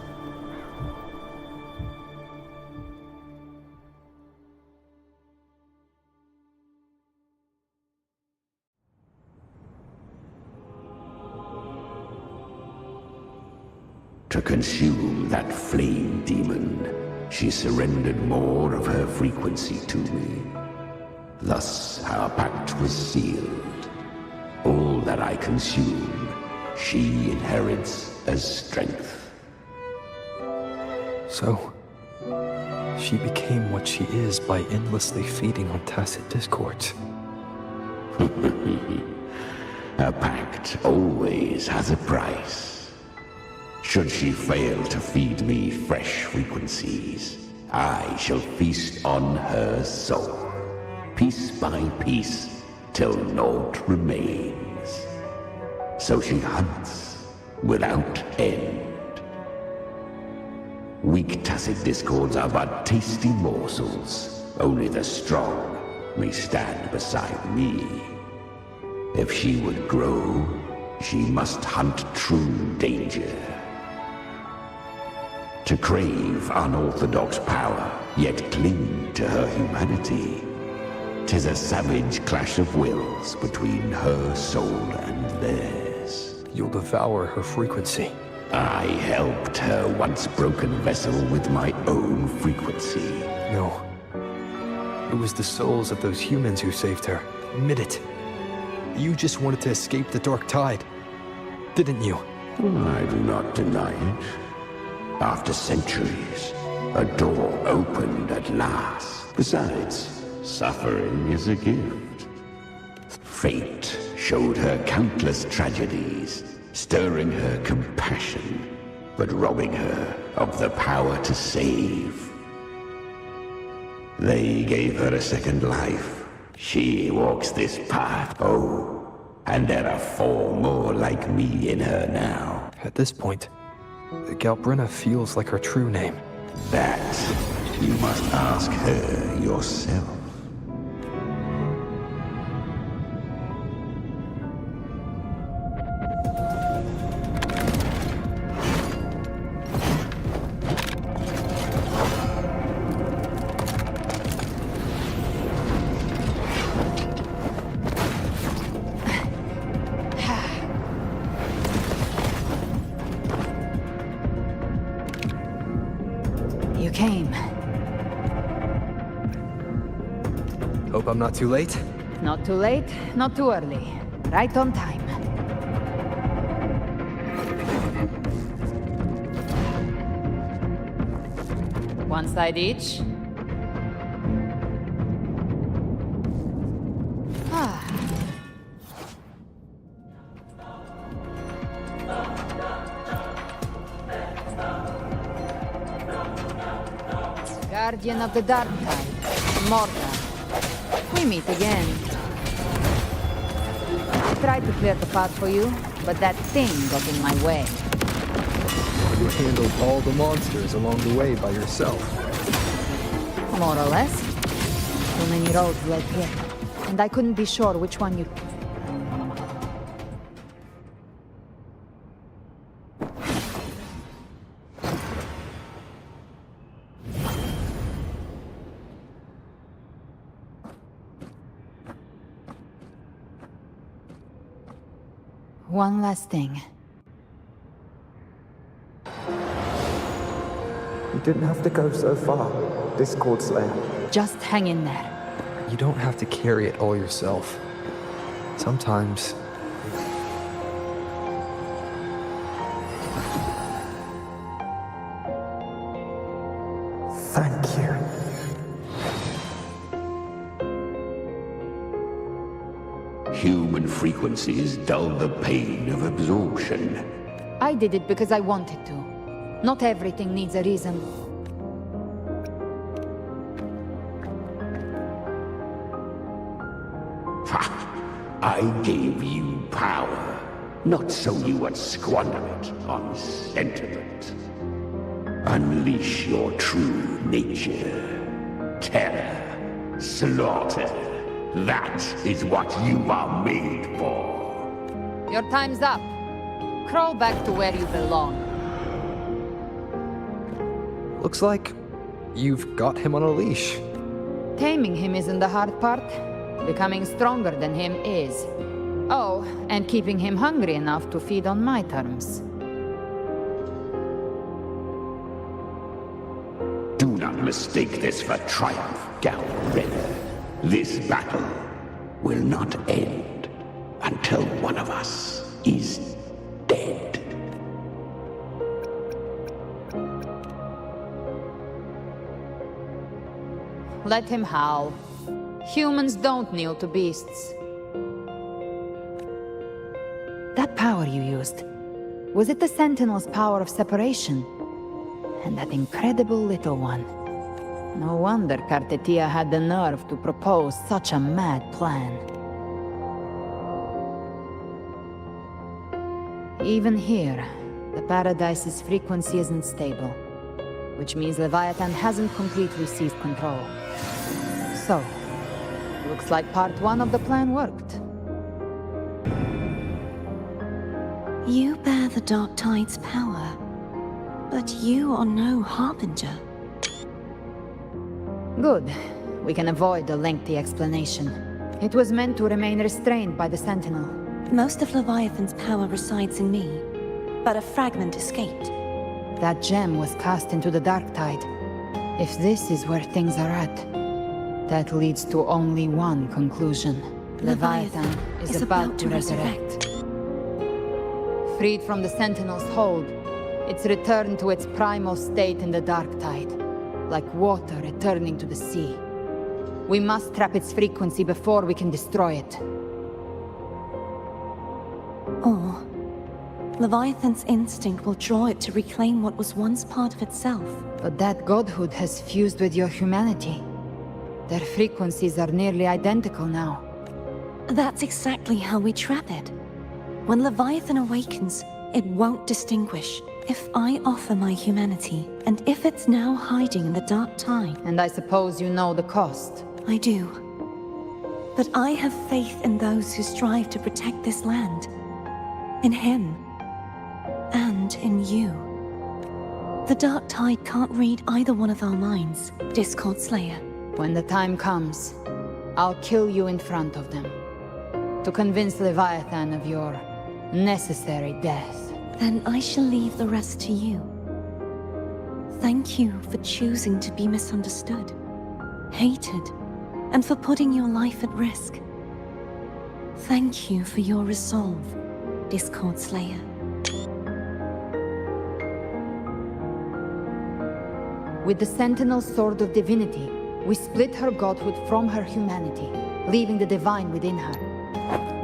To consume that flame demon, she surrendered more of her frequency to me. Thus, our pact was sealed. All that I consume, she inherits as strength. So, she became what she is by endlessly feeding on tacit discords. A pact always has a price. Should she fail to feed me fresh frequencies, I shall feast on her soul, piece by piece, till naught remains. So she hunts without end. Weak tacit discords are but tasty morsels. Only the strong may stand beside me. If she would grow, she must hunt true danger. To crave unorthodox power, yet cling to her humanity. 'Tis a savage clash of wills between her soul and theirs. You'll devour her frequency. I helped her once broken vessel with my own frequency. No. It was the souls of those humans who saved her. Admit it. You just wanted to escape the dark tide, didn't you? I do not deny it. After centuries, a door opened at last. Besides, suffering is a gift. Fate showed her countless tragedies, stirring her compassion, but robbing her of the power to save. They gave her a second life. She walks this path. Oh, and there are 4 more like me in her now. At this point, Galbrina feels like her true name. That you must ask her yourself. You came. Hope I'm not too late? Not too late, not too early. Right on time. One side each. Guardian of the Dark Tide, Morta. We meet again. I tried to clear the path for you, but that thing got in my way. You handled all the monsters along the way by yourself. More or less. Too many roads led here, and I couldn't be sure which one you... One last thing. You didn't have to go so far, Discord Slayer. Just hang in there. You don't have to carry it all yourself. Sometimes... Thank you. Human frequencies dull the pain of absorption. I did it because I wanted to. Not everything needs a reason. I gave you power, not so you would squander it on sentiment. Unleash your true nature. Terror, slaughter. That is what you are made for. Your time's up. Crawl back to where you belong. Looks like you've got him on a leash. Taming him isn't the hard part. Becoming stronger than him is. Oh, and keeping him hungry enough to feed on my terms. Do not mistake this for triumph, Galred. This battle will not end until one of us is dead. Let him howl. Humans don't kneel to beasts. That power you used, was it the Sentinel's power of separation? And that incredible little one. No wonder Kartetia had the nerve to propose such a mad plan. Even here, the Paradise's frequency isn't stable, which means Leviathan hasn't completely seized control. So, looks like part 1 of the plan worked. You bear the Dark Tide's power, but you are no Harbinger. Good. We can avoid a lengthy explanation. It was meant to remain restrained by the Sentinel. Most of Leviathan's power resides in me, but a fragment escaped. That gem was cast into the Dark Tide. If this is where things are at, that leads to only one conclusion. Leviathan is about to resurrect. Freed from the Sentinel's hold, it's returned to its primal state in the Dark Tide, like water returning to the sea. We must trap its frequency before we can destroy it. Or Leviathan's instinct will draw it to reclaim what was once part of itself. But that godhood has fused with your humanity. Their frequencies are nearly identical now. That's exactly how we trap it. When Leviathan awakens, it won't distinguish. If I offer my humanity, and if it's now hiding in the Dark Tide... And I suppose you know the cost. I do. But I have faith in those who strive to protect this land. In him. And in you. The Dark Tide can't read either one of our minds, Discord Slayer. When the time comes, I'll kill you in front of them. To convince Leviathan of your necessary death. Then I shall leave the rest to you. Thank you for choosing to be misunderstood, hated, and for putting your life at risk. Thank you for your resolve, Discord Slayer. With the Sentinel's Sword of Divinity, we split her godhood from her humanity, leaving the divine within her.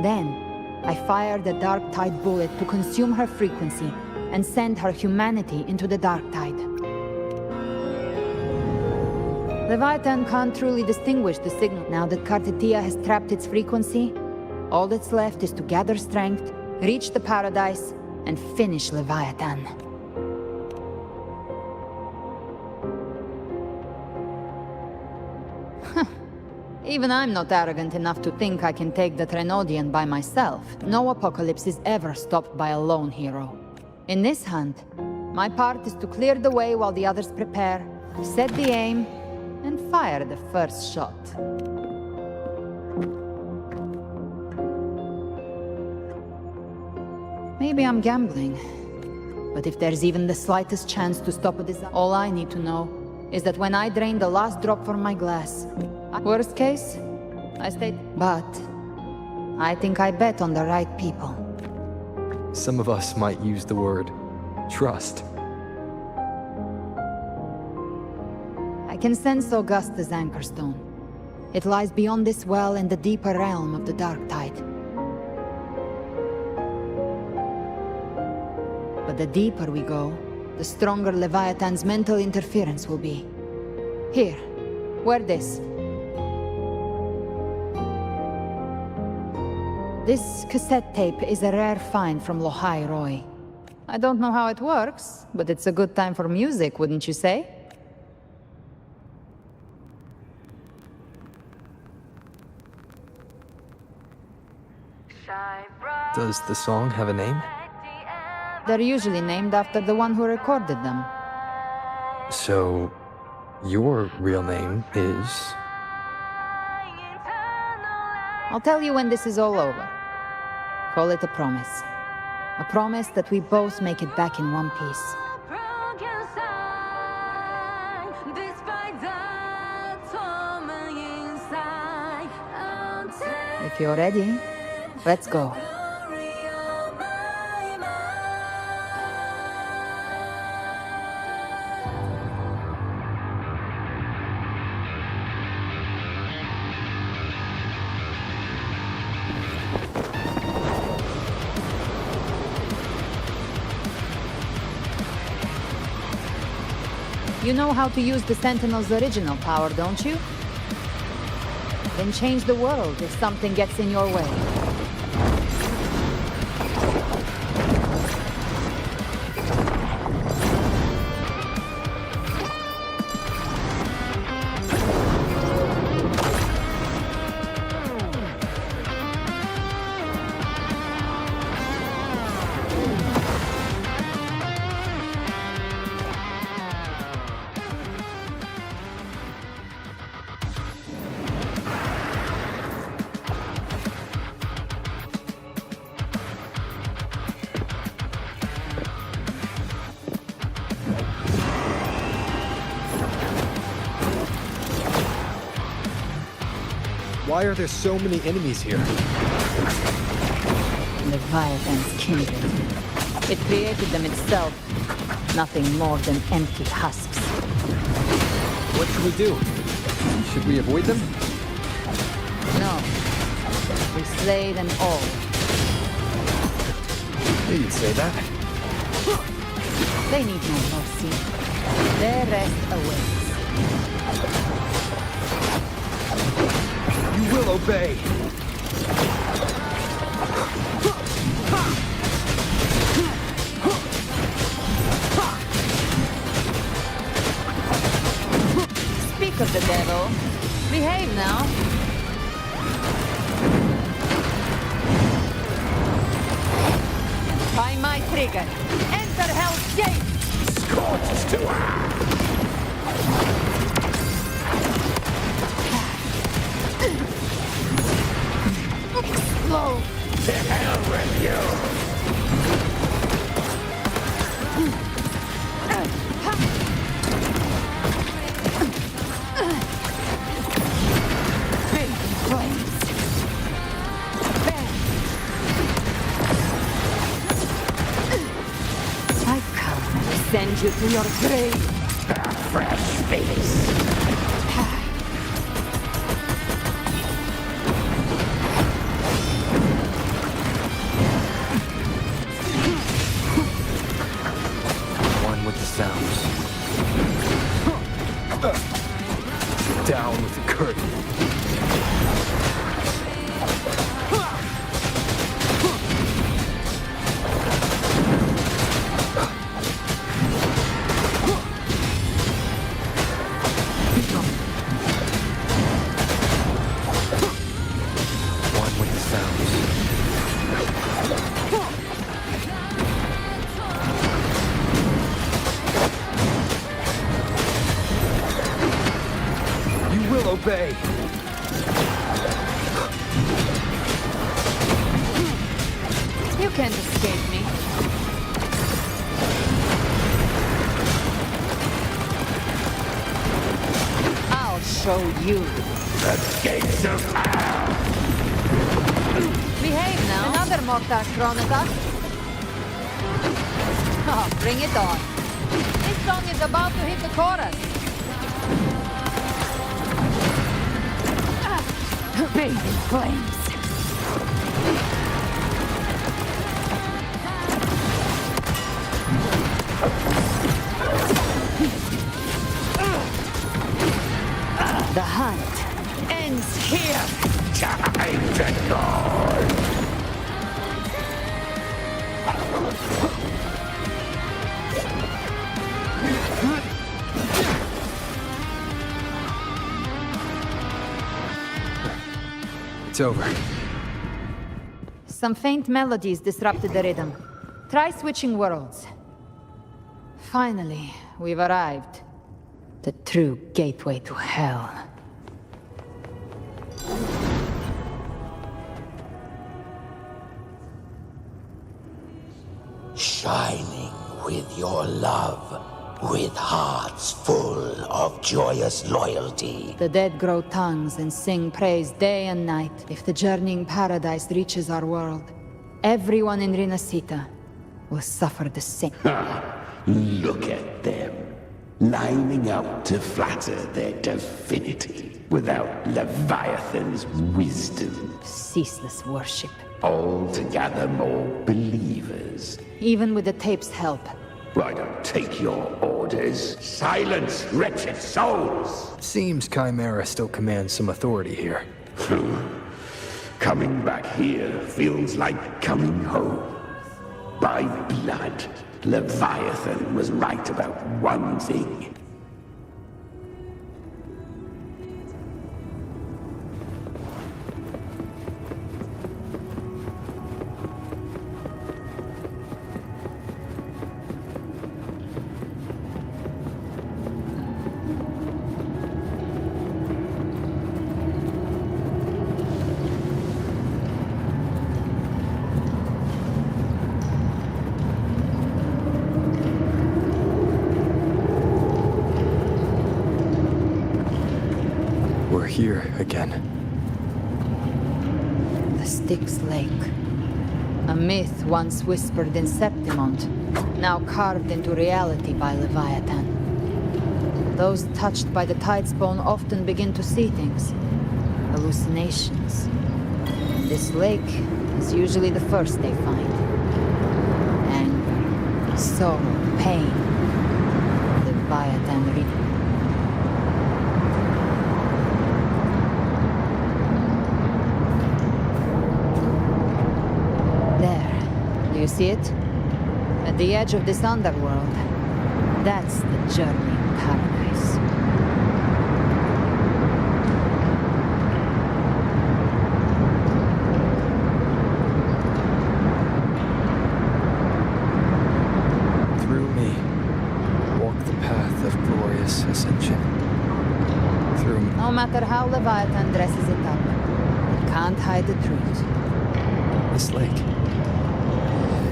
Then, I fired the Dark Tide bullet to consume her frequency and send her humanity into the Dark Tide. Leviathan can't truly distinguish the signal. Now that Kartetia has trapped its frequency, all that's left is to gather strength, reach the Paradise, and finish Leviathan. Even I'm not arrogant enough to think I can take the Trenodian by myself. No apocalypse is ever stopped by a lone hero. In this hunt, my part is to clear the way while the others prepare, set the aim, and fire the first shot. Maybe I'm gambling, but if there's even the slightest chance to stop a disaster, all I need to know is that when I drain the last drop from my glass, worst case, I stay. But I think I bet on the right people. Some of us might use the word trust. I can sense Augusta's Anchorstone. It lies beyond this well in the deeper realm of the Dark Tide. But the deeper we go, the stronger Leviathan's mental interference will be. Here, wear this. This cassette tape is a rare find from Lohai Roy. I don't know how it works, but it's a good time for music, wouldn't you say? Does the song have a name? They're usually named after the one who recorded them. So, your real name is... I'll tell you when this is all over. Call it a promise. A promise that we both make it back in one piece. If you're ready, let's go. You know how to use the Sentinel's original power, don't you? Then change the world if something gets in your way. Why are there so many enemies here? Leviathan's kindred. It created them itself. Nothing more than empty husks. What should we do? Should we avoid them? No. We slay them all. You'd say that. They need no mercy. Their rest awaits. You will obey! Speak of the devil. Behave now. Try my trigger. Enter Hell's Gate! Scorches to Explode! To hell with you! Big flames! Bang! I come to send you to your grave! Fresh space! Sounds. Down with the curtain. One with the sounds. Obey. You can't escape me. I'll show you. The gates of hell! Behave now. Another Mortar Chronica. Oh, bring it on. This song is about to hit the chorus. Bathe in flames. The hunt ends here. Time to go! It's over. Some faint melodies disrupted the rhythm. Try switching worlds. Finally, we've arrived. The true gateway to hell. Shining with your love, with hearts full of joyous loyalty. The dead grow tongues and sing praise day and night. If the journeying paradise reaches our world, everyone in Renacita will suffer the same. Look at them, lining up to flatter their divinity without Leviathan's wisdom. Ceaseless worship. All to gather more believers. Even with the tape's help. I don't take your orders. Silence, wretched souls! Seems Chimera still commands some authority here. Coming back here feels like coming home. By blood, Leviathan was right about one thing. Here again. The Styx Lake. A myth once whispered in Septimont, now carved into reality by Leviathan. Those touched by the Tidespawn often begin to see things. Hallucinations. And this lake is usually the first they find. Anger, sorrow, pain. Leviathan read. Do you see it? At the edge of this underworld. That's the journeying paradise. Through me, walk the path of glorious ascension. Through me. No matter how Leviathan dresses it up, it can't hide the truth. This lake.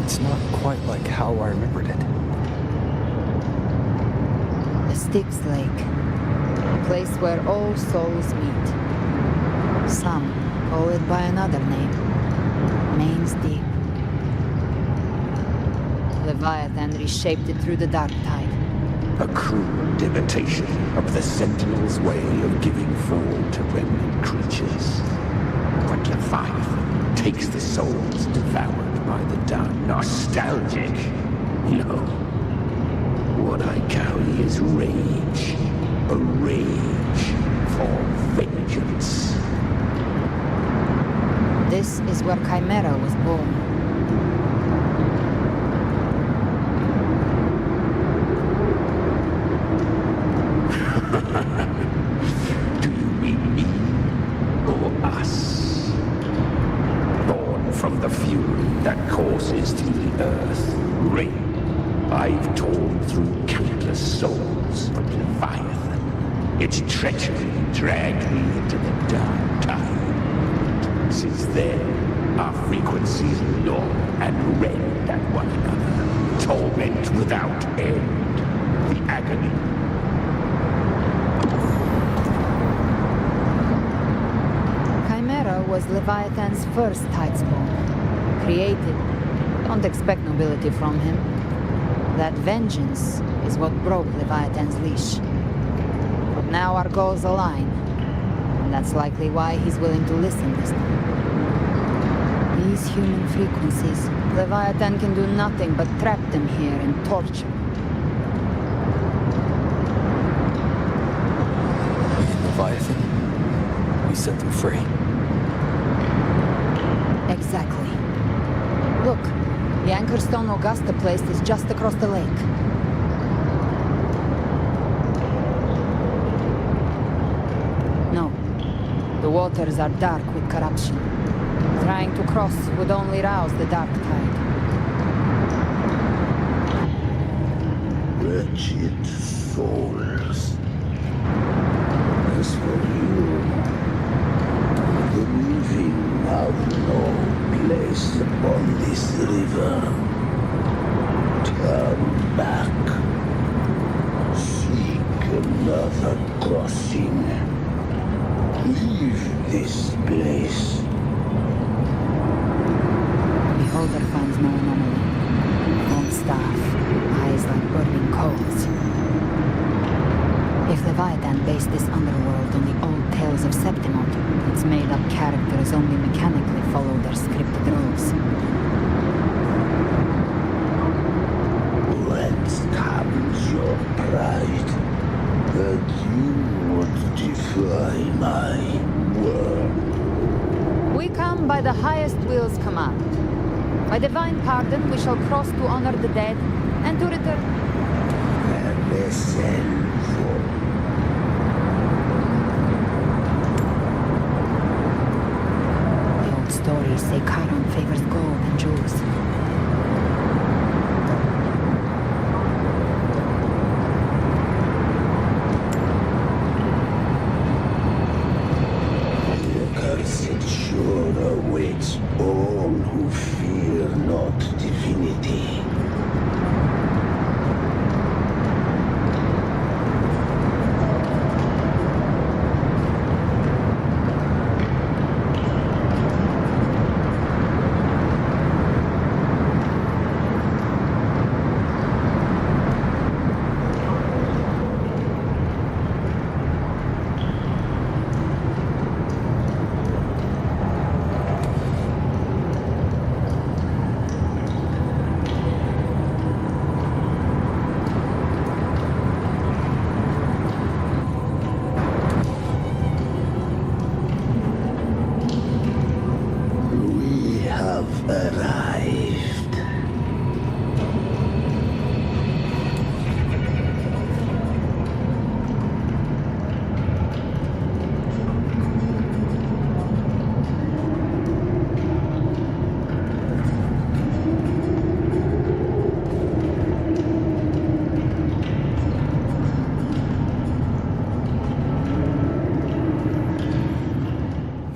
It's not quite like how I remembered it. The Styx Lake. A place where all souls meet. Some call it by another name. Main's Deep. Leviathan reshaped it through the dark tide. A crude imitation of the Sentinel's way of giving form to remnant creatures. But Leviathan takes the souls devoured by the dark. Nostalgic? No. What I carry is rage. A rage for vengeance. This is where Chimera was born. Do you mean me or us? Born from the fury that courses through the earth. Rain. I've torn through countless souls from Leviathan. Its treachery dragged me into the dark tide. Since then, our frequencies gnaw and rend at one another. Torment without end. The agony. Chimera was Leviathan's first Tidespawn. Created. Don't expect nobility from him. That vengeance is what broke Leviathan's leash. But now our goals align. And that's likely why he's willing to listen this time. These human frequencies, Leviathan can do nothing but trap them here and torture. In Leviathan, we set them free. Exactly. Look, the Anchorstone Augusta place is just across the lake. No. The waters are dark with corruption. Trying to cross would only rouse the dark tide. Wretched souls. As for you, the living have no place upon this river. Turn back. Seek another crossing. Leave this place. Beholder finds no anomaly. Own staff, eyes like burning coals. If Leviathan based this underworld on the old tales of Septimont, its made-up characters only mechanically follow their scripted roles. Whence comes your pride that you would defy my word? We come by the highest will's command. By divine pardon, we shall cross to honor the dead, and to return. The old stories say Charon favors gold and jewels. Cursed shore awaits all who fear not divinity. Arrived.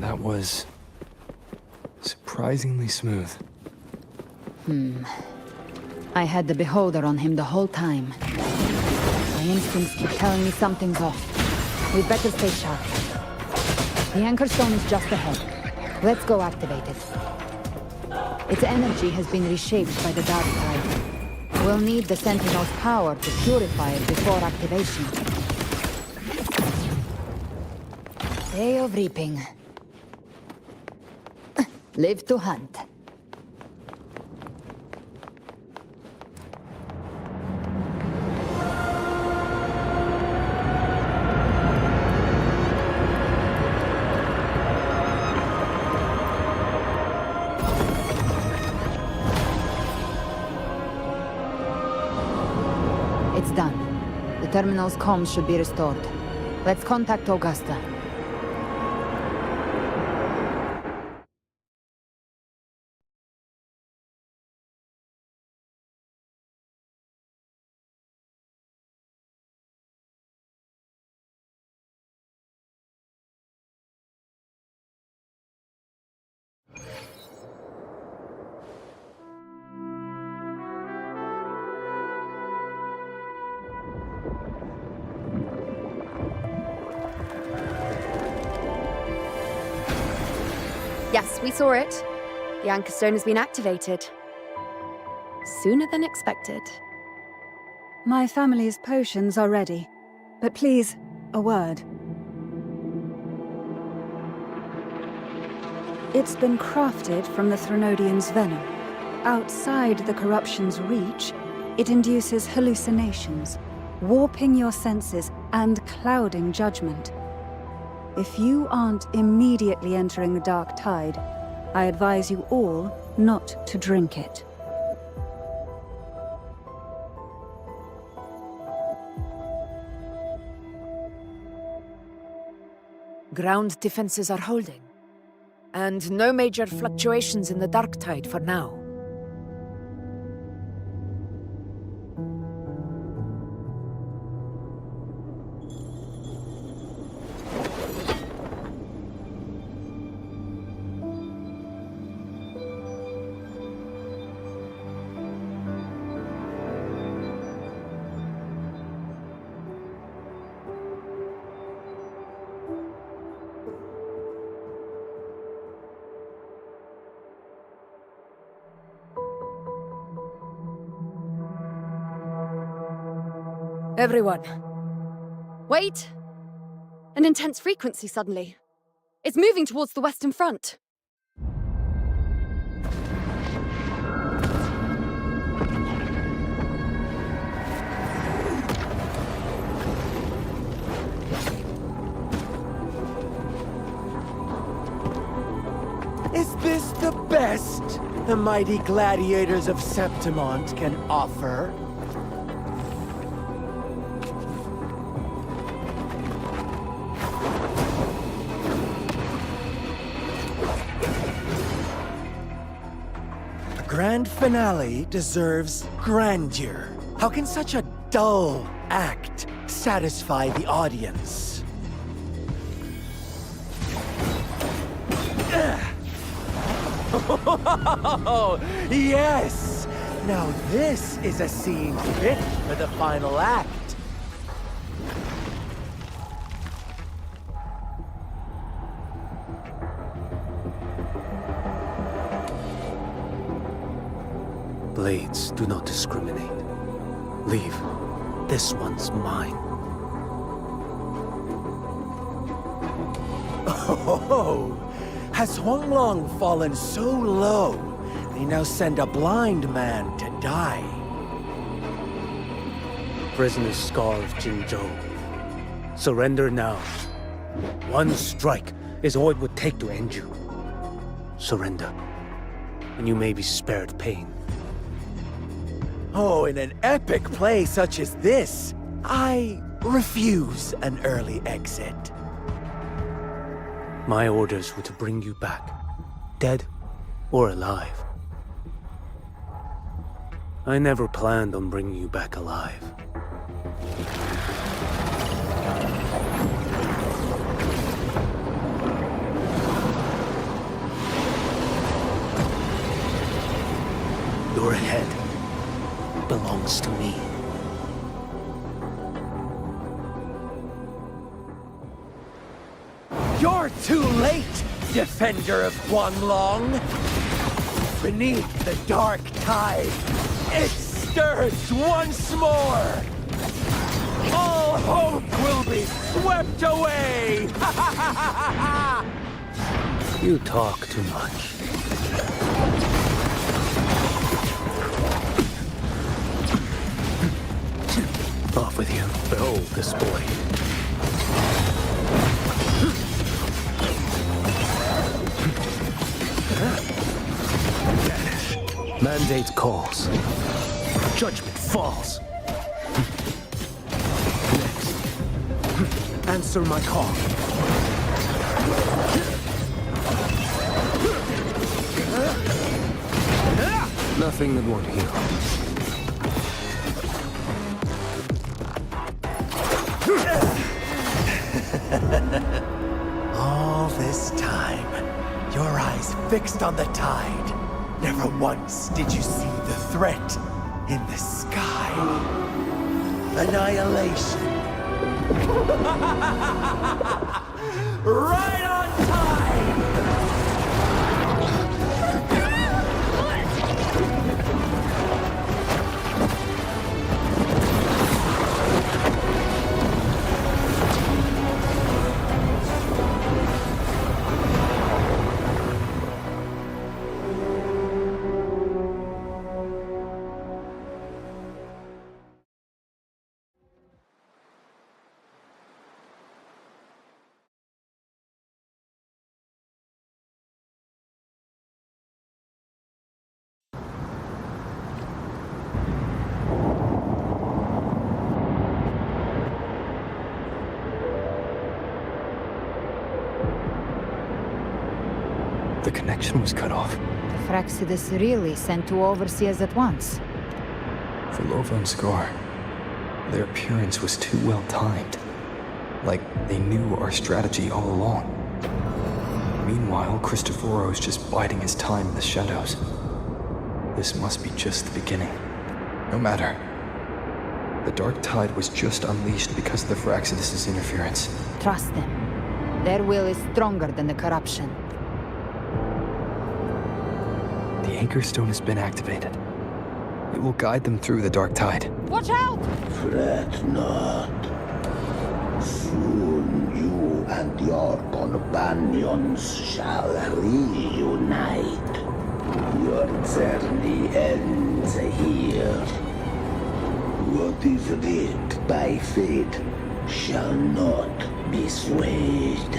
That was surprisingly smooth. I had the beholder on him the whole time. My instincts keep telling me something's off. We'd better stay sharp. The anchor stone is just ahead. Let's go activate it. Its energy has been reshaped by the dark tide. We'll need the Sentinel's power to purify it before activation. Day of reaping. Live to hunt. It's done. The terminal's comms should be restored. Let's contact Augusta. Yes, we saw it. The anchor stone has been activated. Sooner than expected. My family's potions are ready. But please, a word. It's been crafted from the Threnodian's venom. Outside the corruption's reach, it induces hallucinations, warping your senses and clouding judgment. If you aren't immediately entering the dark tide, I advise you all not to drink it. Ground defenses are holding. And no major fluctuations in the dark tide for now. Everyone. Wait! An intense frequency suddenly. It's moving towards the Western Front. Is this the best the mighty gladiators of Septimont can offer? A grand finale deserves grandeur. How can such a dull act satisfy the audience? Oh, yes! Now this is a scene fit for the final act. Blades do not discriminate. Leave. This one's mine. Oh, has Huanglong fallen so low, they now send a blind man to die? Prisoner Scar of Jinzhou. Surrender now. One strike is all it would take to end you. Surrender, and you may be spared pain. Oh, in an epic play such as this, I refuse an early exit. My orders were to bring you back, dead or alive. I never planned on bringing you back alive. Your head belongs to me. You're too late, defender of Huanglong! Beneath the dark tide, it stirs once more! All hope will be swept away! You talk too much. Off with you. Behold this boy. Mandate calls. Judgment falls. Next. Answer my call. Nothing that won't heal. All this time, your eyes fixed on the tide. Never once did you see the threat in the sky. Annihilation. Right on time! The connection was cut off. The Fraxidus really sent two overseers at once. For Lova and Scar, their appearance was too well timed. Like they knew our strategy all along. Meanwhile, Christoforo's just biding his time in the shadows. This must be just the beginning. No matter. The Dark Tide was just unleashed because of the Fraxidus' interference. Trust them. Their will is stronger than the corruption. The Anchor Stone has been activated. It will guide them through the Dark Tide. Watch out! Fret not. Soon you and your companions shall reunite. Your journey ends here. What is writ by fate shall not be swayed.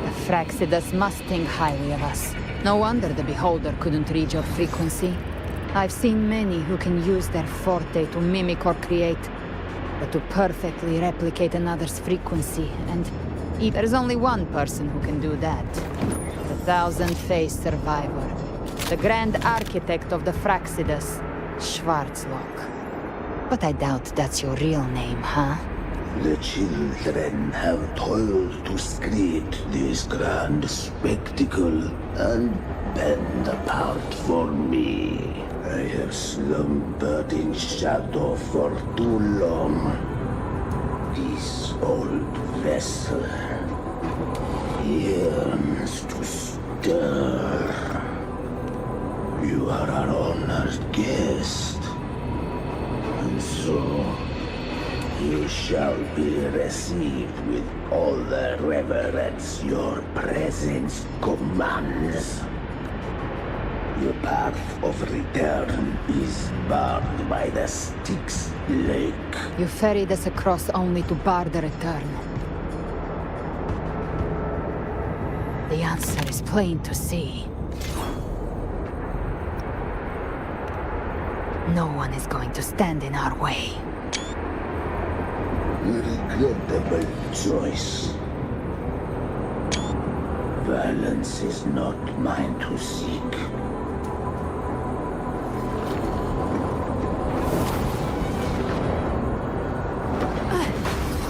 The Fraxidus must think highly of us. No wonder the Beholder couldn't reach your frequency. I've seen many who can use their forte to mimic or create, but to perfectly replicate another's frequency, and there's only one person who can do that. The thousand-faced survivor. The grand architect of the Fraxidus, Schwarzlock. But I doubt that's your real name, huh? The children have toiled to create this grand spectacle and bend apart for me. I have slumbered in shadow for too long. This old vessel yearns to stir. You are our honored guest, and so you shall be received with all the reverence your presence commands. Your path of return is barred by the Styx Lake. You ferried us across only to bar the return. The answer is plain to see. No one is going to stand in our way. Regrettable choice. Violence is not mine to seek.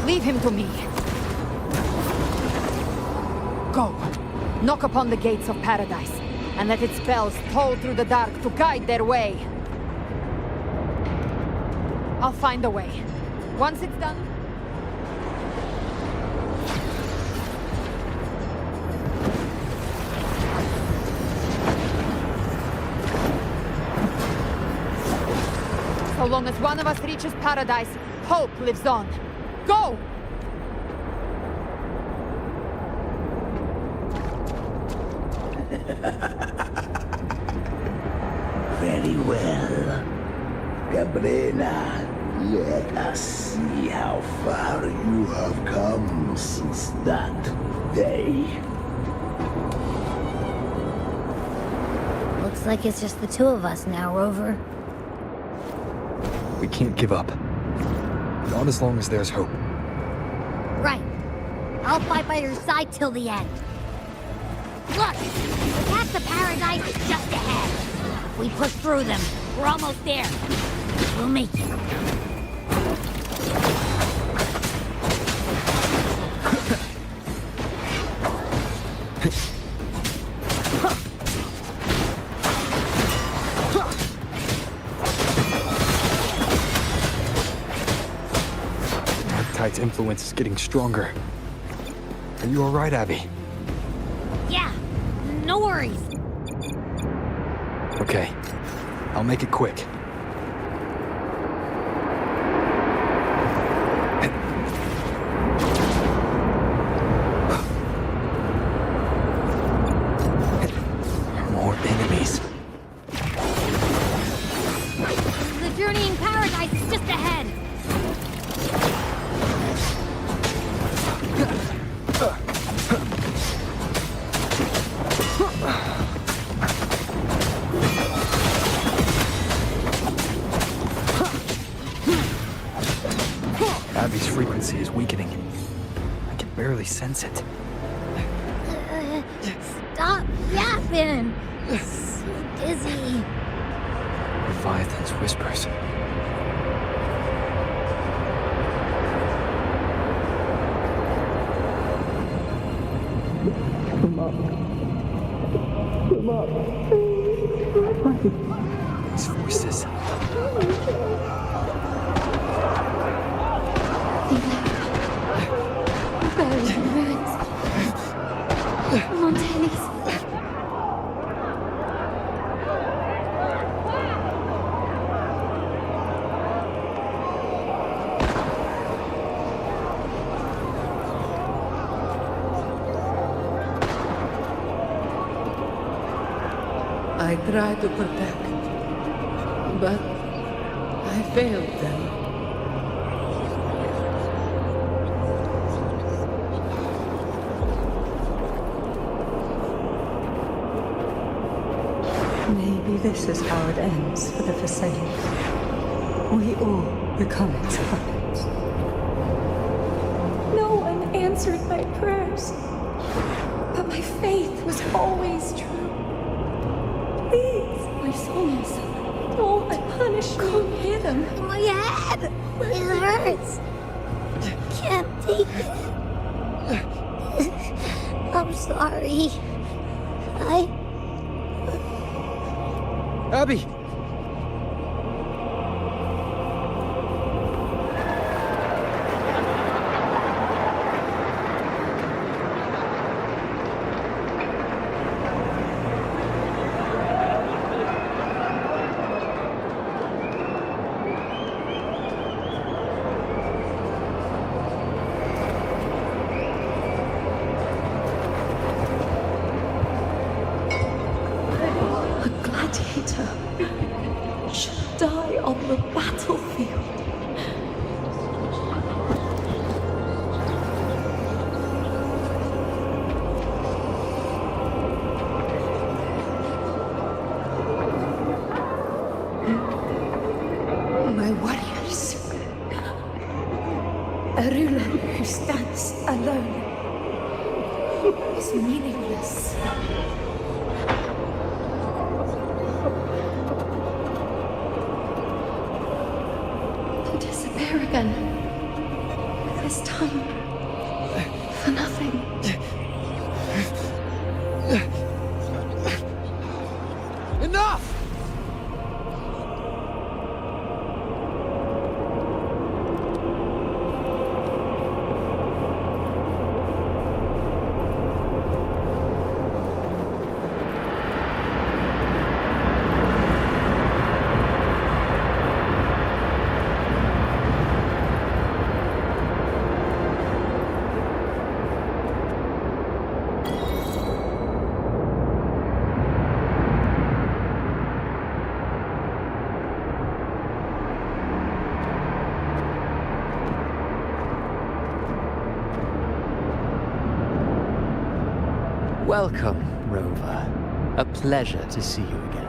Leave him to me. Go. Knock upon the gates of paradise, and let its bells toll through the dark to guide their way. I'll find a way. Once it's done... So long as one of us reaches paradise, hope lives on. Go! Very well. Gabrina, let us see how far you have come since that day. Looks like it's just the two of us now, Rover. We can't give up. Not as long as there's hope. Right. I'll fight by your side till the end. Look! The path to paradise is just ahead. If we push through them, we're almost there. We'll make it. Tide's influence is getting stronger. Are you all right, Abby? Yeah, no worries. Okay, I'll make it quick. More enemies. The journey in paradise is just ahead. Abby's frequency is weakening. I can barely sense it. Stop yapping! So dizzy. Leviathan's whispers. Come up. Come up. These voices. Buried in ruins. Montanis. I tried to protect, but I failed them. Maybe this is how it ends for the Forsaken. We all become its puppets. No one answered my prayers, but my faith was always true. Please, my souls, don't punish me. Can't hear them. My head! It hurts. Can't take it. I'm sorry. Abby! Should die on the battlefield. My warriors. A ruler who stands alone is meaningless. Again. This time, for nothing. Enough! Welcome, Rover. A pleasure to see you again.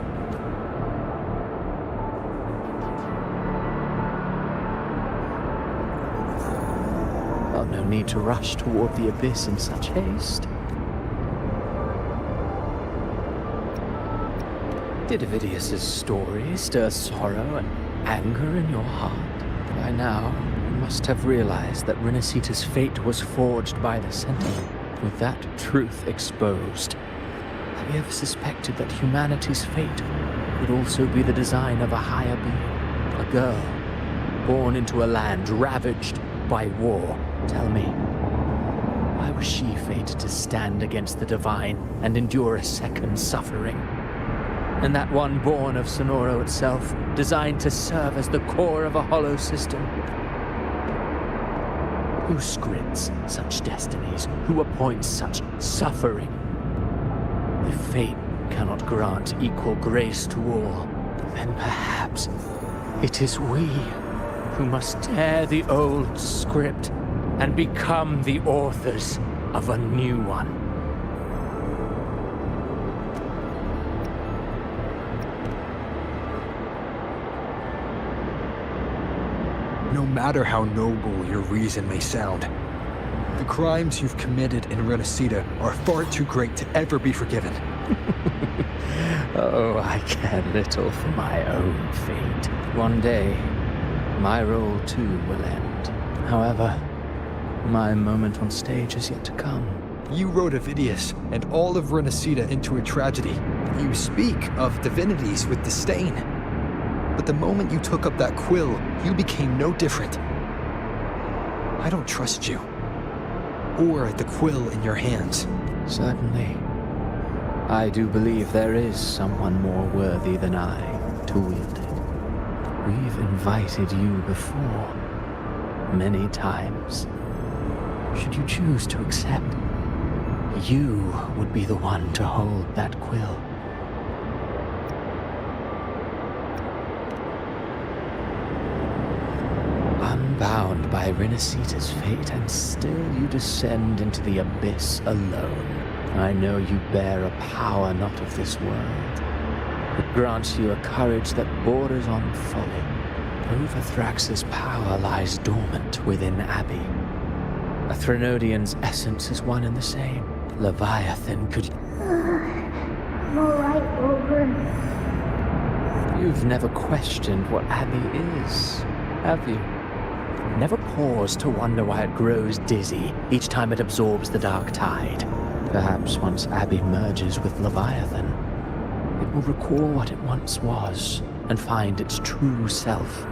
Oh, no need to rush toward the abyss in such haste. Did Avidius's story stir sorrow and anger in your heart? By now, you must have realized that Renacita's fate was forged by the Sentinel. With that truth exposed, have you ever suspected that humanity's fate could also be the design of a higher being? A girl, born into a land ravaged by war. Tell me, why was she fated to stand against the divine and endure a second suffering? And that one born of Sonoro itself, designed to serve as the core of a hollow system? Who scripts such destinies? Who appoints such suffering? If fate cannot grant equal grace to all, then perhaps it is we who must tear the old script and become the authors of a new one. No matter how noble your reason may sound, The crimes you've committed in Renacida are far too great to ever be forgiven. Oh, I care little for my own fate. One day, my role too will end. However, my moment on stage is yet to come. You wrote Avidius and all of Renacida into a tragedy. You speak of divinities with disdain. But the moment you took up that quill, you became no different. I don't trust you. Or the quill in your hands. Certainly. I do believe there is someone more worthy than I to wield it. We've invited you before, many times. Should you choose to accept, you would be the one to hold that quill. Unbound by Renacida's fate, and still you descend into the abyss alone. I know you bear a power not of this world. It grants you a courage that borders on folly. Overthrax's power lies dormant within Abbey. A Threnodian's essence is one and the same. Leviathan could... I'm alright, Over. You've never questioned what Abbey is, have you? Never paused to wonder why it grows dizzy each time it absorbs the dark tide. Perhaps once Abbey merges with Leviathan, it will recall what it once was and find its true self.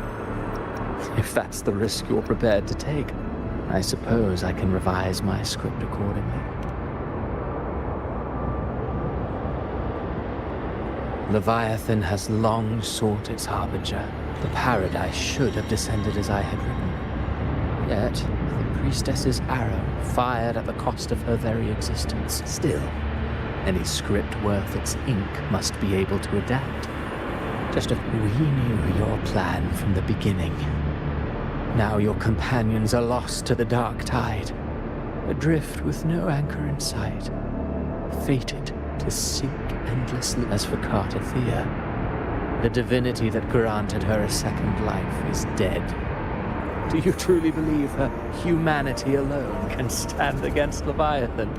If that's the risk you're prepared to take, I suppose I can revise my script accordingly. Leviathan has long sought its harbinger. The paradise should have descended as I had written. Yet, the priestess's arrow fired at the cost of her very existence. Still, any script worth its ink must be able to adapt. Just as we knew your plan from the beginning. Now your companions are lost to the dark tide, adrift with no anchor in sight, fated to sink endlessly. As for Cartathea, the divinity that granted her a second life is dead. Do you truly believe her humanity alone can stand against Leviathan?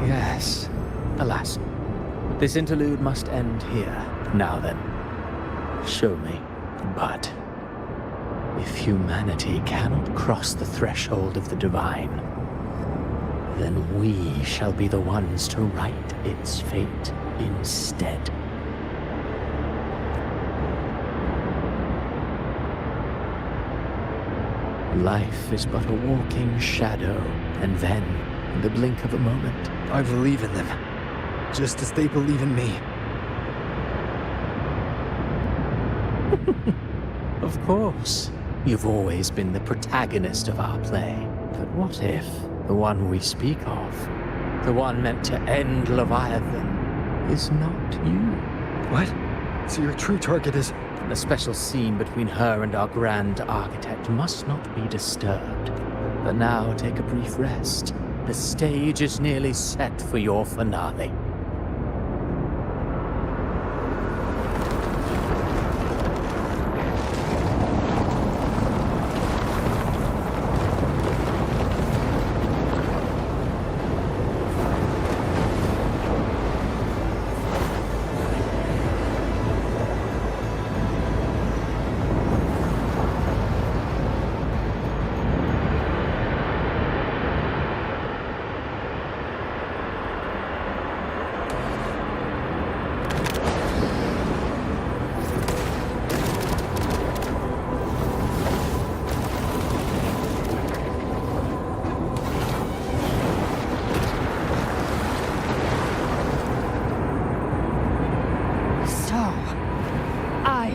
Yes. Alas. This interlude must end here. Now then, show me. But if humanity cannot cross the threshold of the divine, then we shall be the ones to right its fate instead. Life is but a walking shadow, and then, in the blink of a moment... I believe in them, just as they believe in me. Of course. You've always been the protagonist of our play. But what if the one we speak of, the one meant to end Leviathan, is not you? What? So your true target is... The special scene between her and our grand architect must not be disturbed. But now take a brief rest. The stage is nearly set for your finale.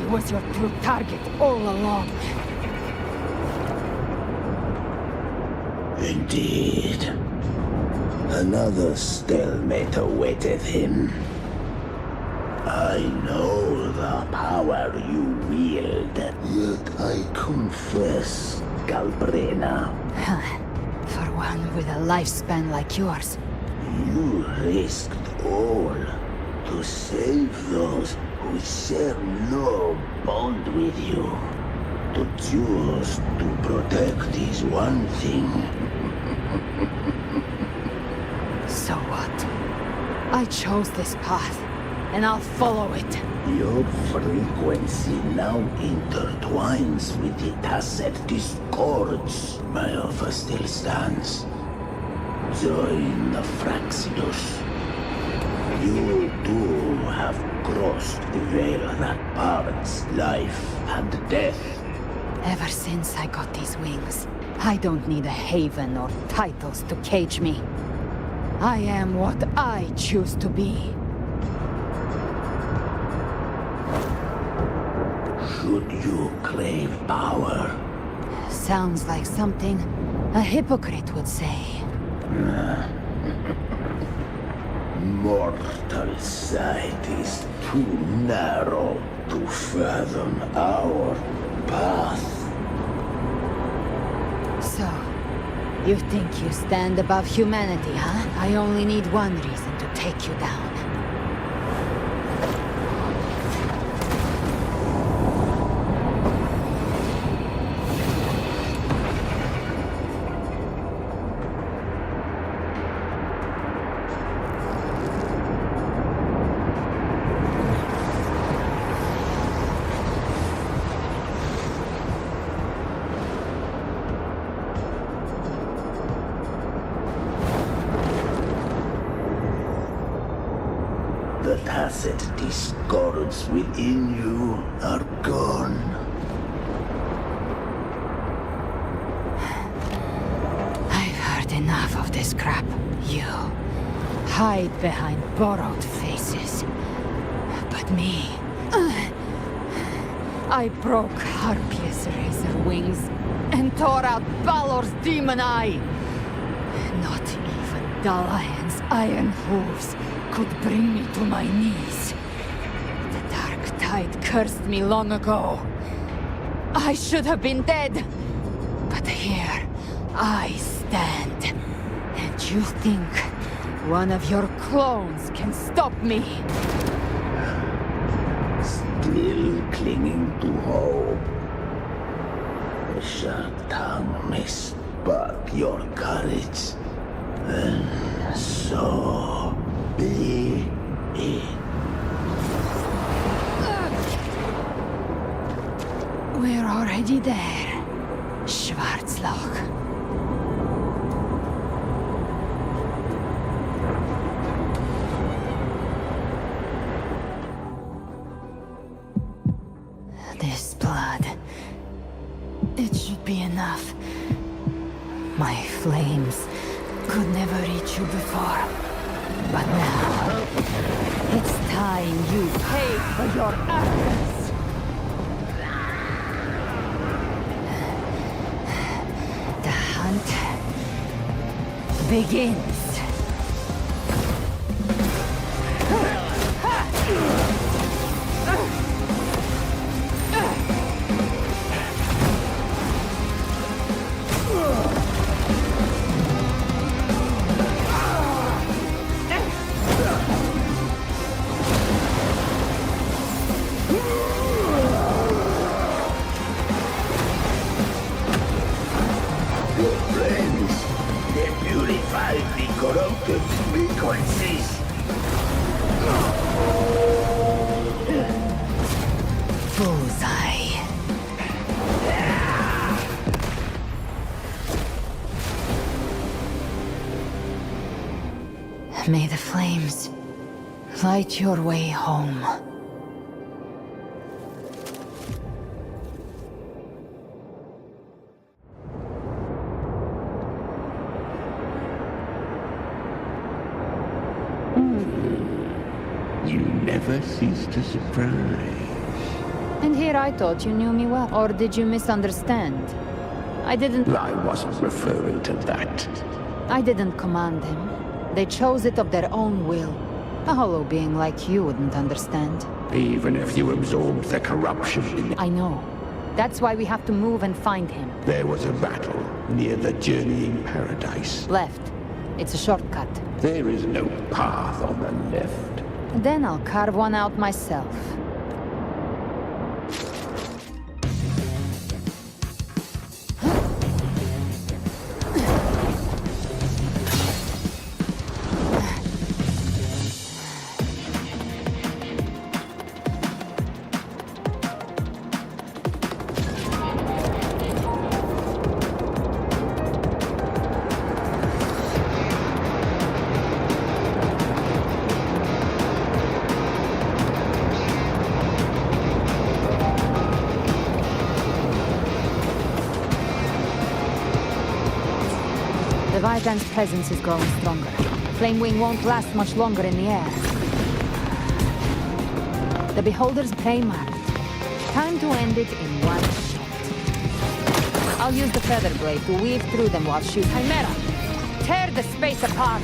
Was your true target all along. Indeed. Another stalemate awaited him. I know the power you wield, yet I confess, Galbrena. For one with a lifespan like yours. You risked all to save those who share no bond with you. To choose to protect is one thing. So what? I chose this path, and I'll follow it. Your frequency now intertwines with the tacet discords. My offer still stands. Join the Fraxidus. You too have crossed the veil that parts life and death. Ever since I got these wings, I don't need a haven or titles to cage me. I am what I choose to be. Should you crave power? Sounds like something a hypocrite would say. Mortal sight is too narrow to fathom our path. So, you think you stand above humanity, huh? I only need one reason to take you down. The tacit discords within you are gone. I've heard enough of this crap. You hide behind borrowed faces. But me... I broke Harpia's razor wings and tore out Balor's demon eye. Not even Dalahan's iron hooves could bring me to my knees. The dark tide cursed me long ago. I should have been dead. But here I stand. And you think one of your clones can stop me? Still clinging to hope. The sharp tongue may spark your courage. Then so be it. We're already there, Schwarzloch. This blood... it should be enough. My flames could never reach you before. But now, it's time you pay for your arrogance. The hunt begins. Corrupted frequencies. Bullseye. May the flames light your way home. You never cease to surprise. And here I thought you knew me well. Or did you misunderstand? I didn't... I wasn't referring to that. I didn't command them. They chose it of their own will. A hollow being like you wouldn't understand. Even if you absorbed the corruption in... I know. That's why we have to move and find him. There was a battle near the journeying paradise. Left. It's a shortcut. There is no path on the left. Then I'll carve one out myself. Leviathan's presence is growing stronger. Flamewing won't last much longer in the air. The Beholder's prey marked. Time to end it in one shot. I'll use the feather blade to weave through them while shooting. Chimera! Tear the space apart!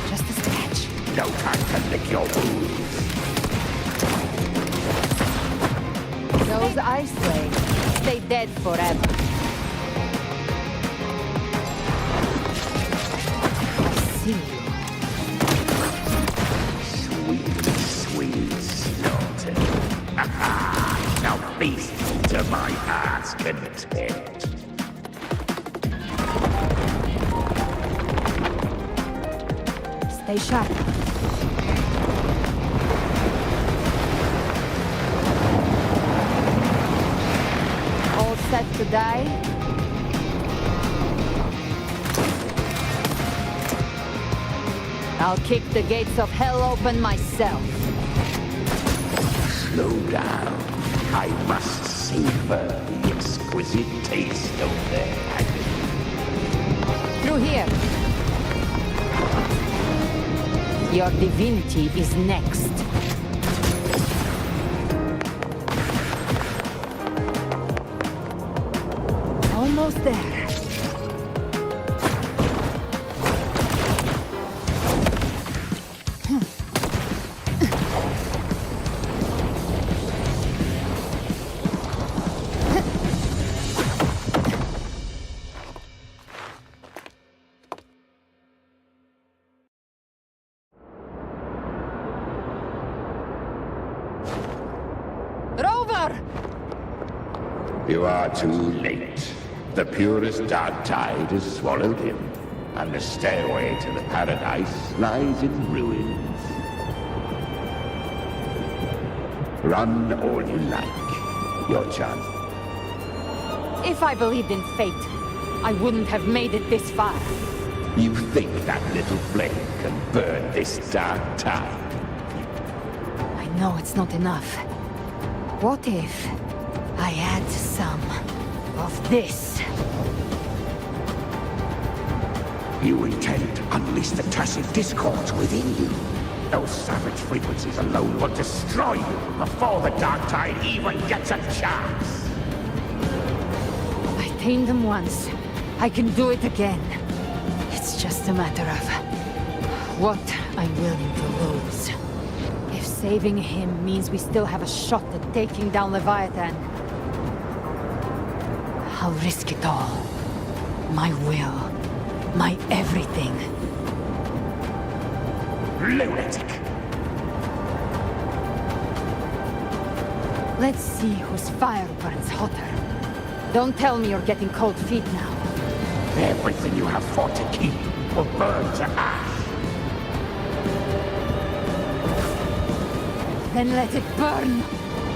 Just a scratch. No time to lick your wounds. Those ice slaves stay dead forever. Sweet slaughter. Now feast to my heart's content. Stay sharp. All set to die? I'll kick the gates of hell open myself. Slow down. I must savor the exquisite taste of their agony. Through here. Your divinity is next. Almost there. You are too late. The purest dark tide has swallowed him, and the stairway to the paradise lies in ruins. Run all you like. Your chance. If I believed in fate, I wouldn't have made it this far. You think that little flame can burn this dark tide? I know it's not enough. What if I add some of this? You intend to unleash the tacit discords within you. Those savage frequencies alone will destroy you before the dark tide even gets a chance. I tamed them once. I can do it again. It's just a matter of what I'm willing to lose. If saving him means we still have a shot at taking down Leviathan, I'll risk it all. My will. My everything. Lunatic! Let's see whose fire burns hotter. Don't tell me you're getting cold feet now. Everything you have fought to keep will burn to ash. Then let it burn.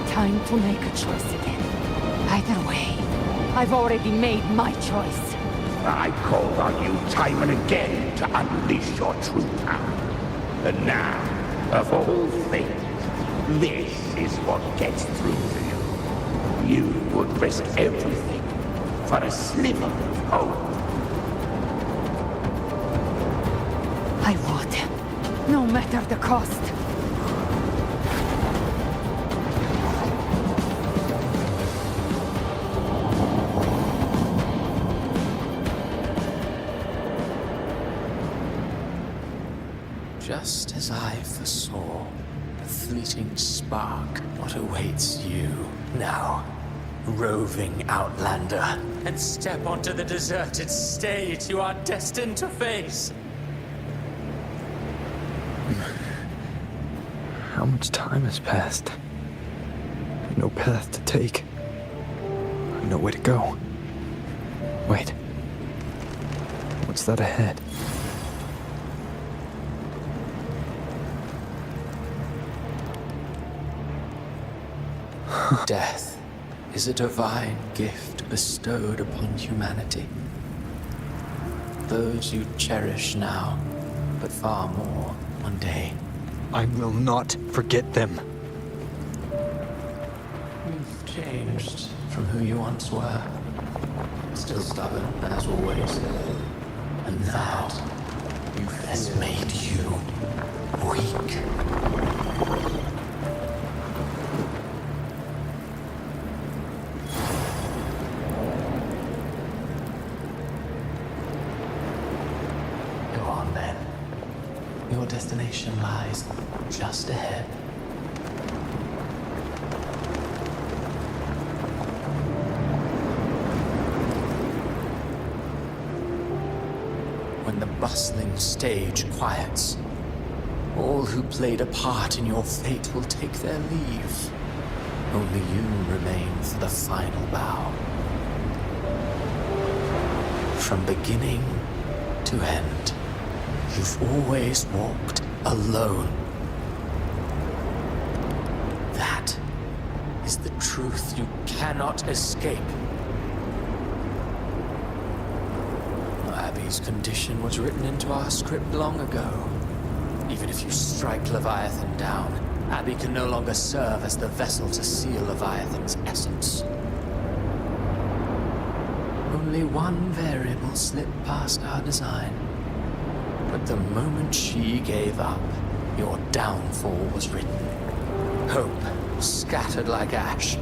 Time to make a choice again. Either way, I've already made my choice. I called on you time and again to unleash your true power. And now, of all things, this is what gets through to you. You would risk everything for a sliver of hope. I would. No matter the cost. Just as I foresaw, a fleeting spark what awaits you now, roving outlander. And step onto the deserted stage you are destined to face. How much time has passed? No path to take. Nowhere to go. Wait. What's that ahead? Death is a divine gift bestowed upon humanity. Those you cherish now, but far more one day. I will not forget them. You've changed from who you once were. Still stubborn, as always. And that has made you weak. Go on then. Your destination lies just ahead. When the bustling stage quiets, all who played a part in your fate will take their leave. Only you remain for the final bow. From beginning to end, you've always walked alone. That is the truth you cannot escape. Abby's condition was written into our script long ago. Even if you strike Leviathan down, Abby can no longer serve as the vessel to seal Leviathan's essence. Only one variable slipped past our design. But the moment she gave up, your downfall was written. Hope scattered like ash.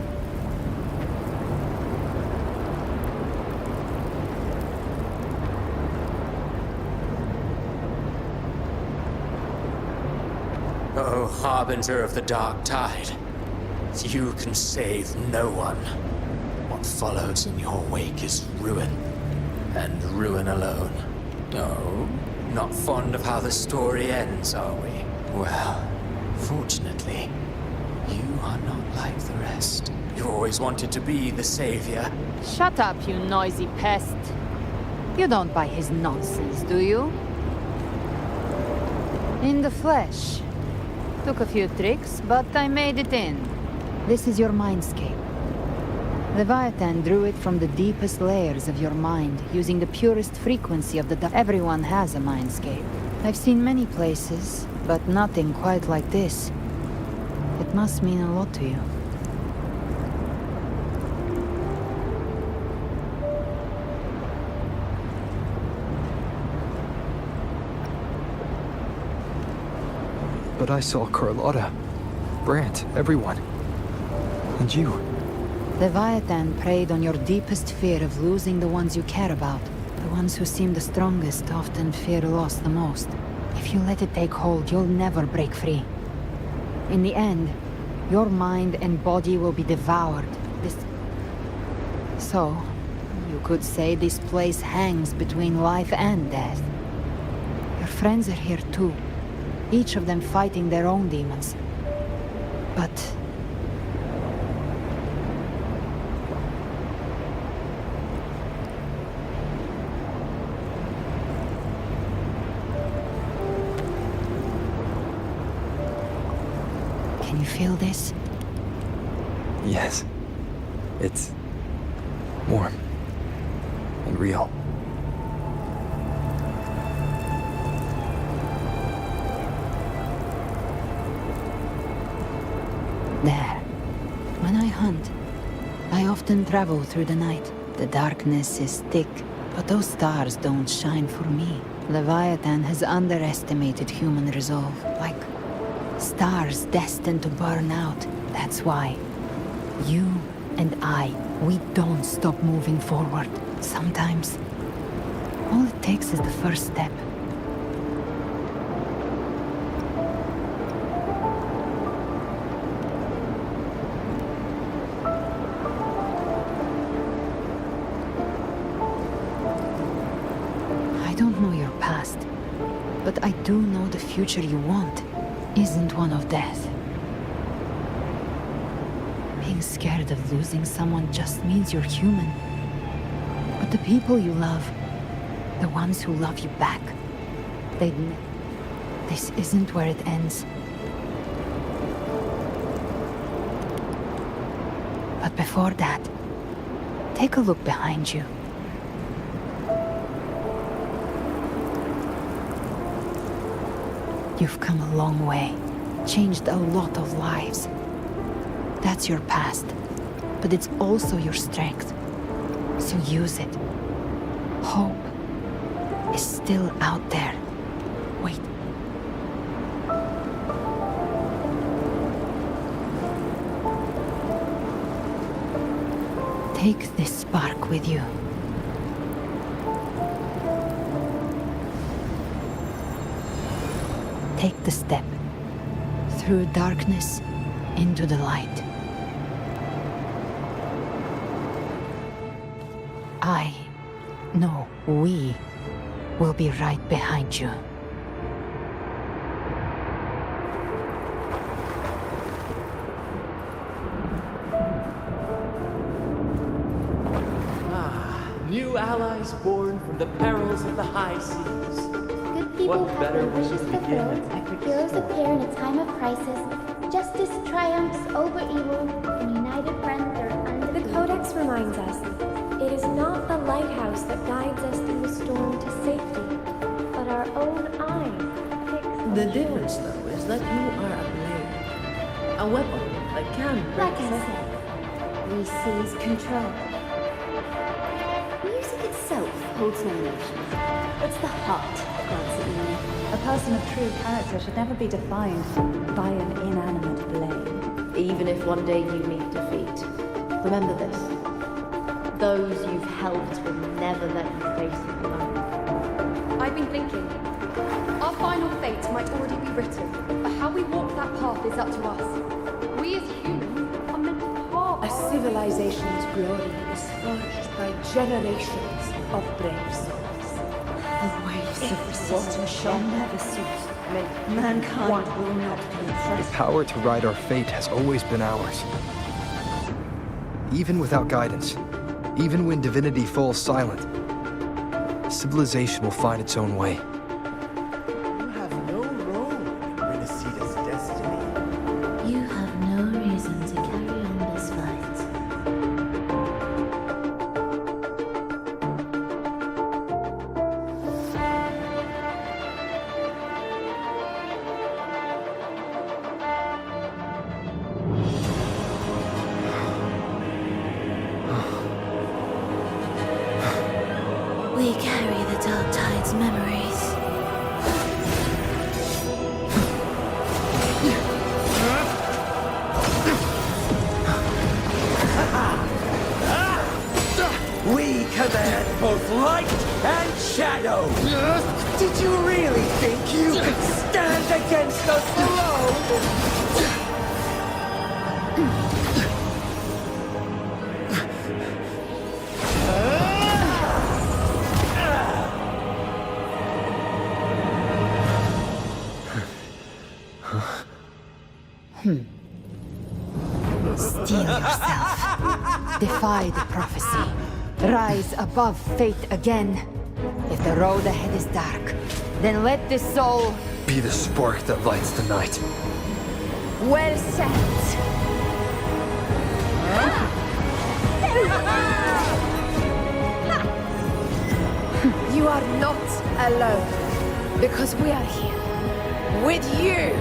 Oh, harbinger of the dark tide, you can save no one. What follows in your wake is ruin, and ruin alone. Oh, not fond of how the story ends, are we? Well, fortunately, you are not like the rest. You always wanted to be the savior. Shut up, you noisy pest. You don't buy his nonsense, do you? In the flesh. Took a few tricks, but I made it in. This is your mindscape. Leviathan drew it from the deepest layers of your mind, using the purest frequency of the dark. Everyone has a mindscape. I've seen many places, but nothing quite like this. It must mean a lot to you. But I saw Carlotta, Brant, everyone. And you. Leviathan preyed on your deepest fear of losing the ones you care about. The ones who seem the strongest often fear loss the most. If you let it take hold, you'll never break free. In the end, your mind and body will be devoured. So, you could say this place hangs between life and death. Your friends are here too. Each of them fighting their own demons. But... can you feel this? Yes. It's warm and real. There. When I hunt, I often travel through the night. The darkness is thick, but those stars don't shine for me. Leviathan has underestimated human resolve, like stars destined to burn out. That's why you and I, we don't stop moving forward. Sometimes, all it takes is the first step. But I do know the future you want isn't one of death. Being scared of losing someone just means you're human. But the people you love, the ones who love you back, this isn't where it ends. But before that, take a look behind you. You've come a long way, changed a lot of lives. That's your past, but it's also your strength. So use it. Hope is still out there. Wait. Take this spark with you. Take the step. Through darkness, into the light. We will be right behind you. New allies born from the perils of the high seas. Good people What better have way wishes to begin an fulfilled. epic Heroes story? appear in a time of crisis. Justice triumphs over evil, and united friends are undefeated. The Codex reminds us, it is not the lighthouse that guides us through the storm to safety, but our own eyes fixed on The shore. difference, though, is that you are a blade. A weapon that can break Like I said, we seize control. Music itself holds no emotion. It's the heart that grants it meaning. A person of true character should never be defined by an inanimate blade. Even if one day you meet defeat, remember this. Those you've helped will never let you face it alone. I've been thinking. Our final fate might already be written, but how we walk that path is up to us. We as humans are meant to carve A civilization's glory is forged by generations of brave souls. The waves of resistance shall never cease. Mankind will not be The oppressed. power to ride our fate has always been ours. Even without guidance, even when divinity falls silent, civilization will find its own way. You have no role in Renacita's destiny. You have no reason to carry on this fight. We carry the Dark Tide's memories. We command both light and shadow! Did you really think you could stand against us alone? Steel yourself. Defy the prophecy. Rise above fate again. If the road ahead is dark, then let this soul Be the spark that lights the night. Well said. You are not alone, because we are here with you.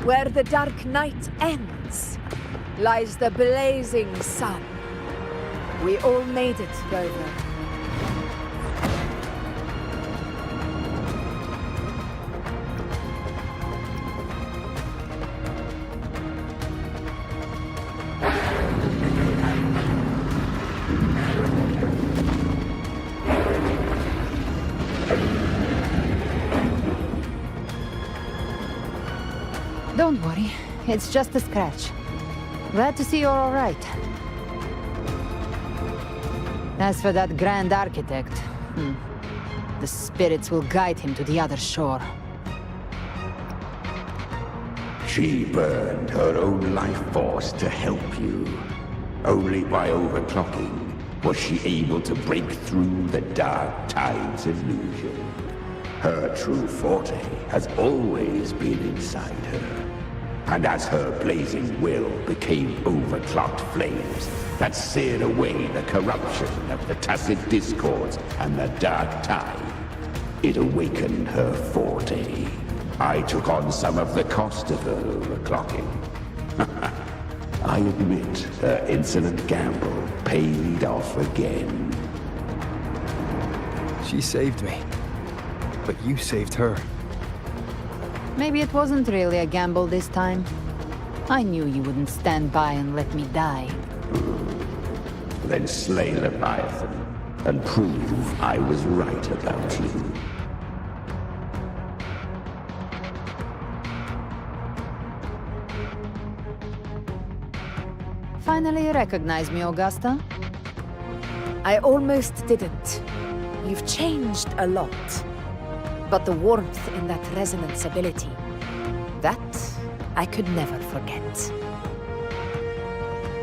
Where the dark night ends, lies the blazing sun. We all made it, Rover. Don't worry, it's just a scratch. Glad to see you're all right. As for that Grand Architect, The spirits will guide him to the other shore. She burned her own life force to help you. Only by overclocking was she able to break through the Dark Tide's illusion. Her true forte has always been inside her. And as her blazing will became overclocked flames that seared away the corruption of the tacit discords and the Dark Tide, it awakened her forte. I took on some of the cost of her overclocking. I admit her insolent gamble paid off again. She saved me. But you saved her. Maybe it wasn't really a gamble this time. I knew you wouldn't stand by and let me die. Then slay Leviathan and prove I was right about you. Finally recognize me, Augusta? I almost didn't. You've changed a lot. But the warmth in that resonance ability, that I could never forget.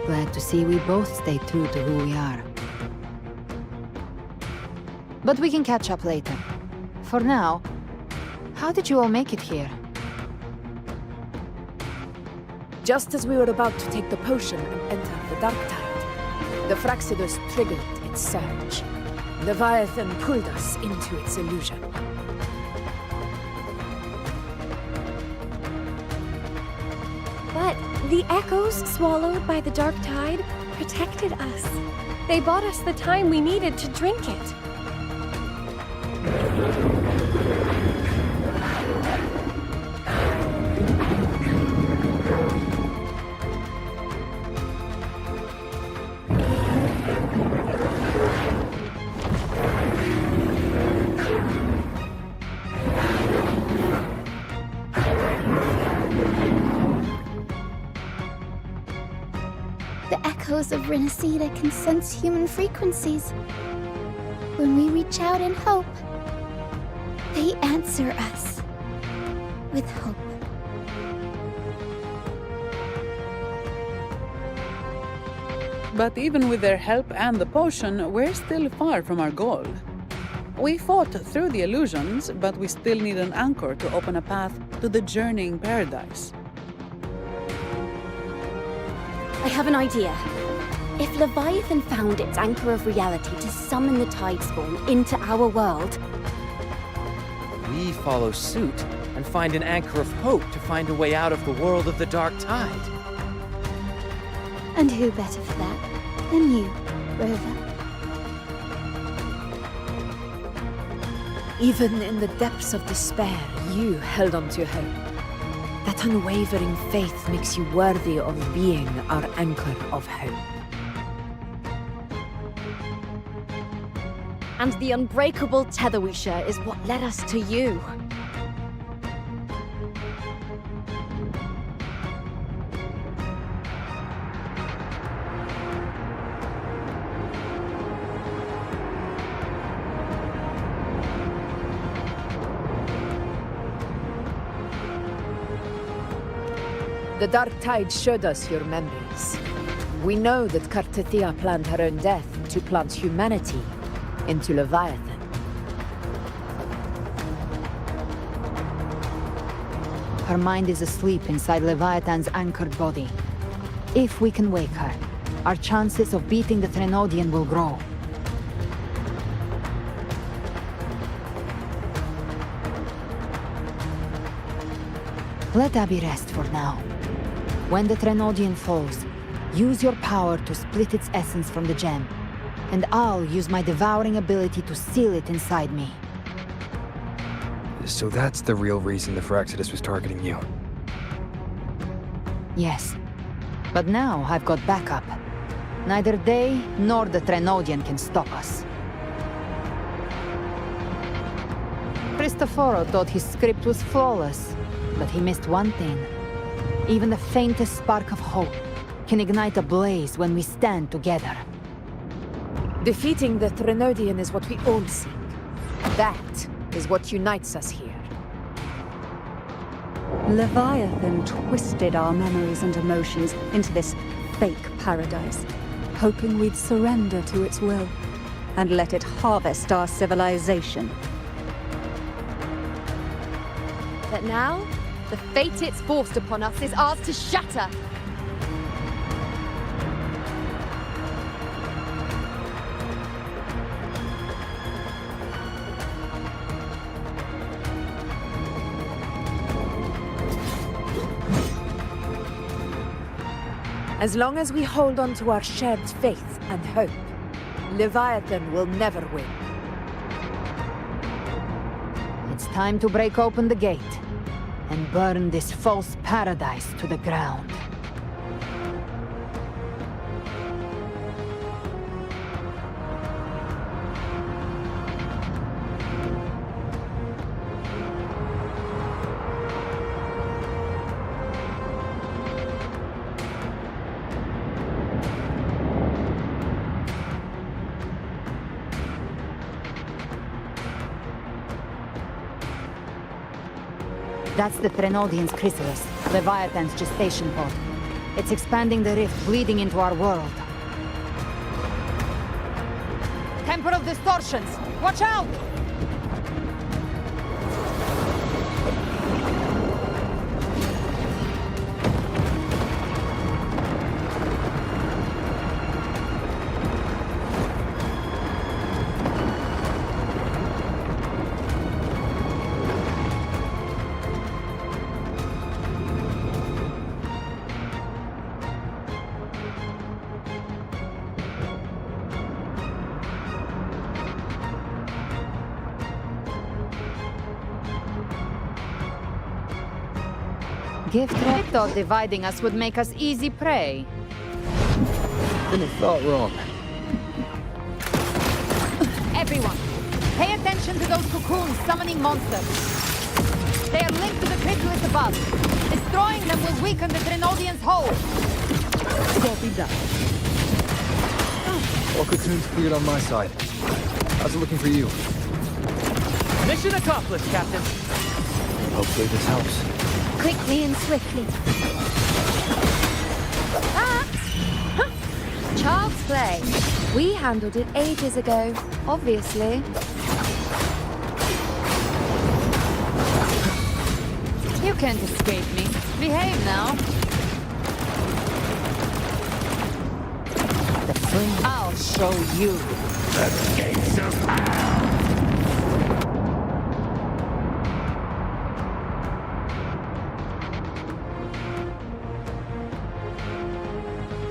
Glad to see we both stay true to who we are. But we can catch up later. For now, how did you all make it here? Just as we were about to take the potion and enter the Dark Tide, the Fraxidus triggered its surge. Leviathan pulled us into its illusion. But the echoes swallowed by the Dark Tide protected us. They bought us the time we needed to drink it. Of Renacida can sense human frequencies. When we reach out in hope, they answer us with hope. But even with their help and the potion, we're still far from our goal. We fought through the illusions, but we still need an anchor to open a path to the journeying paradise. I have an idea. If Leviathan found its anchor of reality to summon the Tidespawn into our world, we follow suit and find an anchor of hope to find a way out of the world of the Dark Tide. And who better for that than you, Rover? Even in the depths of despair, you held on to hope. That unwavering faith makes you worthy of being our anchor of hope. and the unbreakable tether we share is what led us to you. The Dark Tide showed us your memories. We know that Kartathea planned her own death to plant humanity into Leviathan. Her mind is asleep inside Leviathan's anchored body. If we can wake her, our chances of beating the Threnodian will grow. Let Abby rest for now. When the Threnodian falls, use your power to split its essence from the gem, and I'll use my devouring ability to seal it inside me. So that's the real reason the Fraxidus was targeting you. Yes, but now I've got backup. Neither they nor the Threnodian can stop us. Cristoforo thought his script was flawless, but he missed one thing. Even the faintest spark of hope can ignite a blaze when we stand together. Defeating the Threnodian is what we all seek. That is what unites us here. Leviathan twisted our memories and emotions into this fake paradise, hoping we'd surrender to its will and let it harvest our civilization. But now, the fate it's forced upon us is ours to shatter. As long as we hold on to our shared faith and hope, Leviathan will never win. It's time to break open the gate and burn this false paradise to the ground. That's the Threnodian's chrysalis, Leviathan's gestation pod. It's expanding the rift, bleeding into our world. Temper of distortions! Watch out! Gift thought dividing us would make us easy prey. Then it felt wrong. Everyone, pay attention to those cocoons summoning monsters. They are linked to the chrysalis above. Destroying them will weaken the Threnodian's hold. Copy that. All cocoons cleared on my side. How's it looking for you? Mission accomplished, Captain. Hopefully this helps. Quickly and swiftly. Ah! Huh. Child's play. We handled it ages ago, obviously. You can't escape me. Behave now. I'll show you. The gates of hell!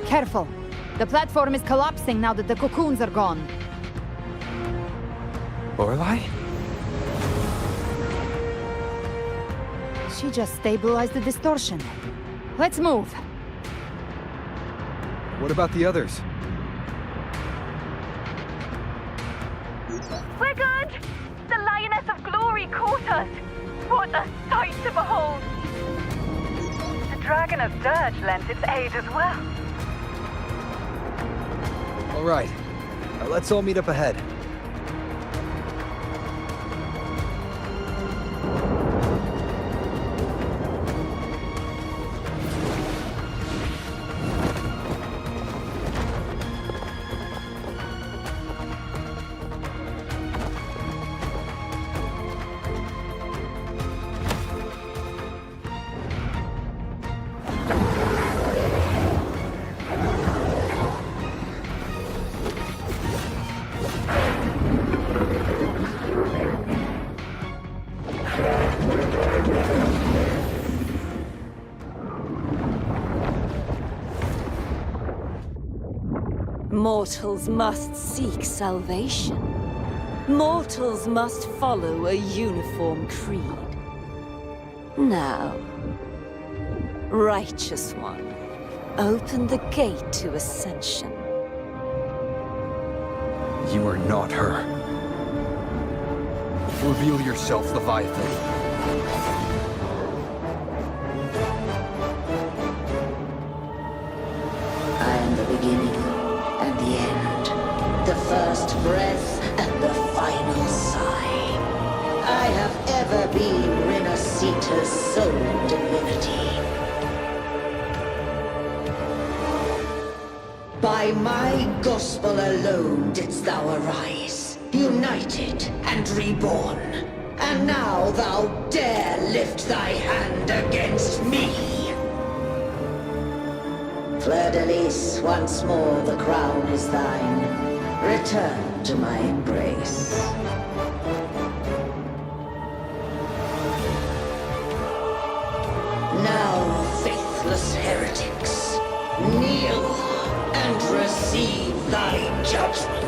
Careful. The platform is collapsing now that the cocoons are gone. Lorelei? She just stabilized the distortion. Let's move. What about the others? We're good! The Lioness of Glory caught us! What a sight to behold! The Dragon of Dirge lent its aid as well. All right. Let's all meet up ahead. Mortals must seek salvation. Mortals must follow a uniform creed. Now, Righteous One, open the gate to ascension. You are not her. Reveal yourself, Leviathan. I am the beginning and the end, the first breath and the final sigh. soul divinity. By my gospel alone didst thou arise, united and reborn. And now thou dare lift thy hand against me. Fleur-de-Lis, once more the crown is thine. Return to my embrace. Now, faithless heretics, kneel and receive thy judgment.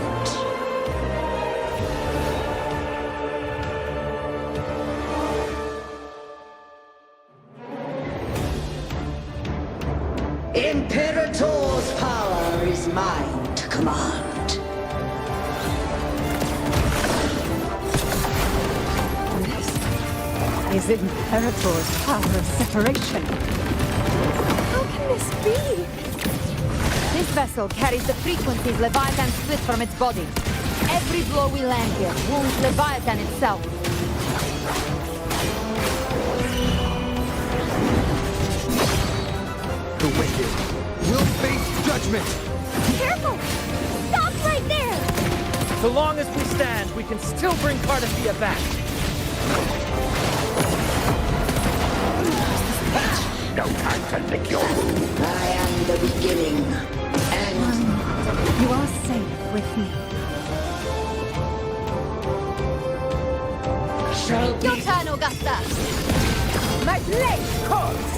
Imperator's power is mine to command. This is Imperator's power of separation. How can this be? This vessel carries the frequencies Leviathan split from its body. Every blow we land here wounds Leviathan itself. The wicked will face judgment! Careful! Stop right there! So long as we stand, we can still bring Cardassia back. No time to lick your wound. I am the beginning, and You are safe with me. shall be Your turn, Augusta! My blade calls!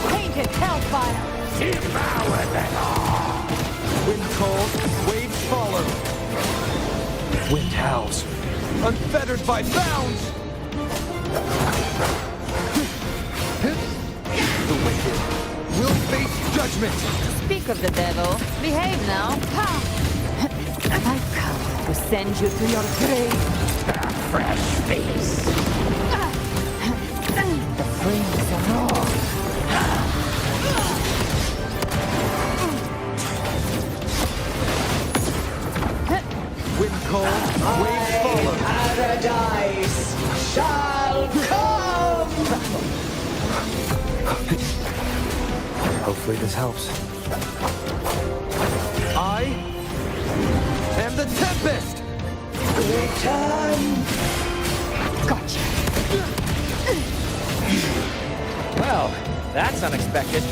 Painted hellfire! Devour them all! Wind calls, waves follow. Wind howls, unfettered by bounds! The wicked will face judgment! Speak of the devil. Behave now. I've come to send you to your grave. A fresh face! The flames are wrong. Wind calls, waves follow. paradise shall come! Hopefully this helps. I am the Tempest! Return! Gotcha. Well, that's unexpected.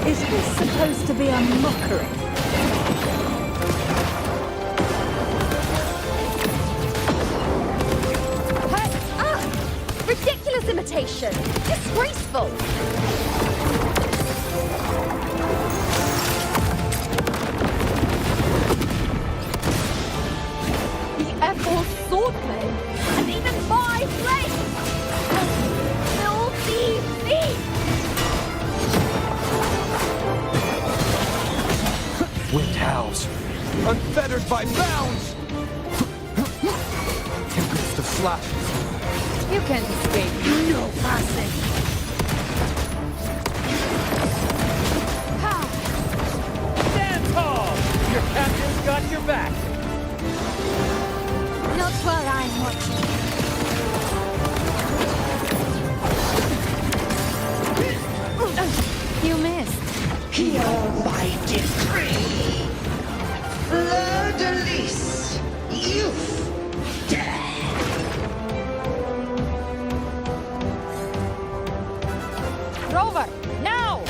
Is this supposed to be a mockery? Ridiculous imitation! Disgraceful! The F-4 swordplay! And even my blade! Filthy thief! Wind howls, unfettered by bounds! Tempest of slashes. You can't escape. No passing! Stand tall! Your captain's got your back. Not while I'm watching. You missed. Hear my decree! Fleur-de-Lis, youth, dead! Rover, now!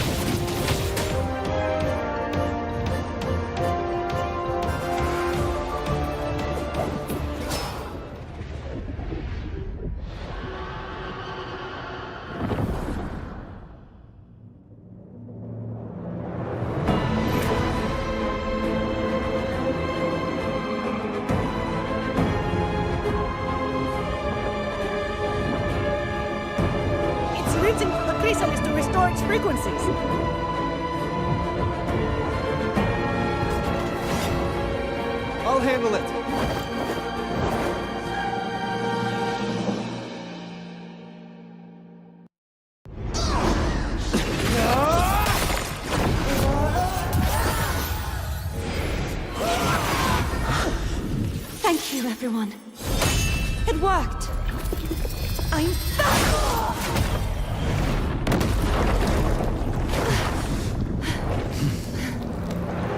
Its reason for the crystal is to restore its frequencies. I'll handle it. everyone. It worked. I'm back!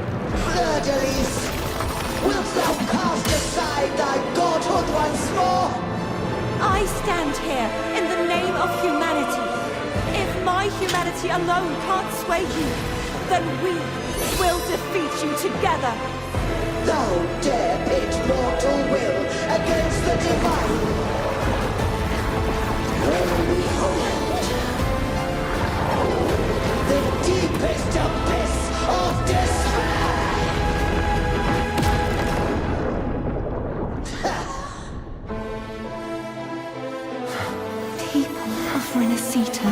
Verdalis, wilt thou cast aside thy godhood once more? I stand here in the name of humanity. If my humanity alone can't sway you, then we will defeat you together. Thou dare pit mortal will against the divine. When we hold the deepest abyss of despair. People of Renacita,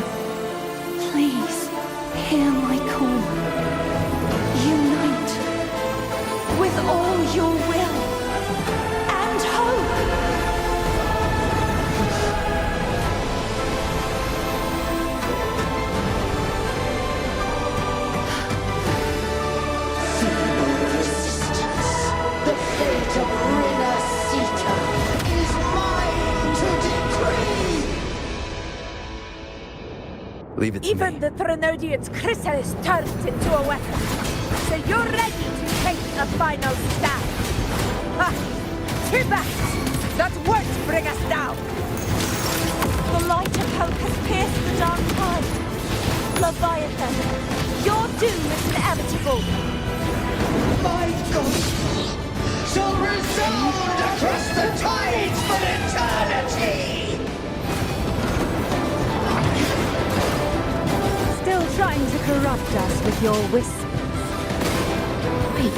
please hear my call. Unite with all your will and hope. Feeble resistance, the fate of Renacita is mine to decree. Leave it to Even me. the Trinodian's chrysalis turned into a weapon. So you're ready to take a final stand. Ha! Too bad! That won't bring us down! The light of hope has pierced the dark tide. Leviathan, your doom is inevitable. My gospel shall resound across the tides for eternity! Still trying to corrupt us with your whispers. Wait.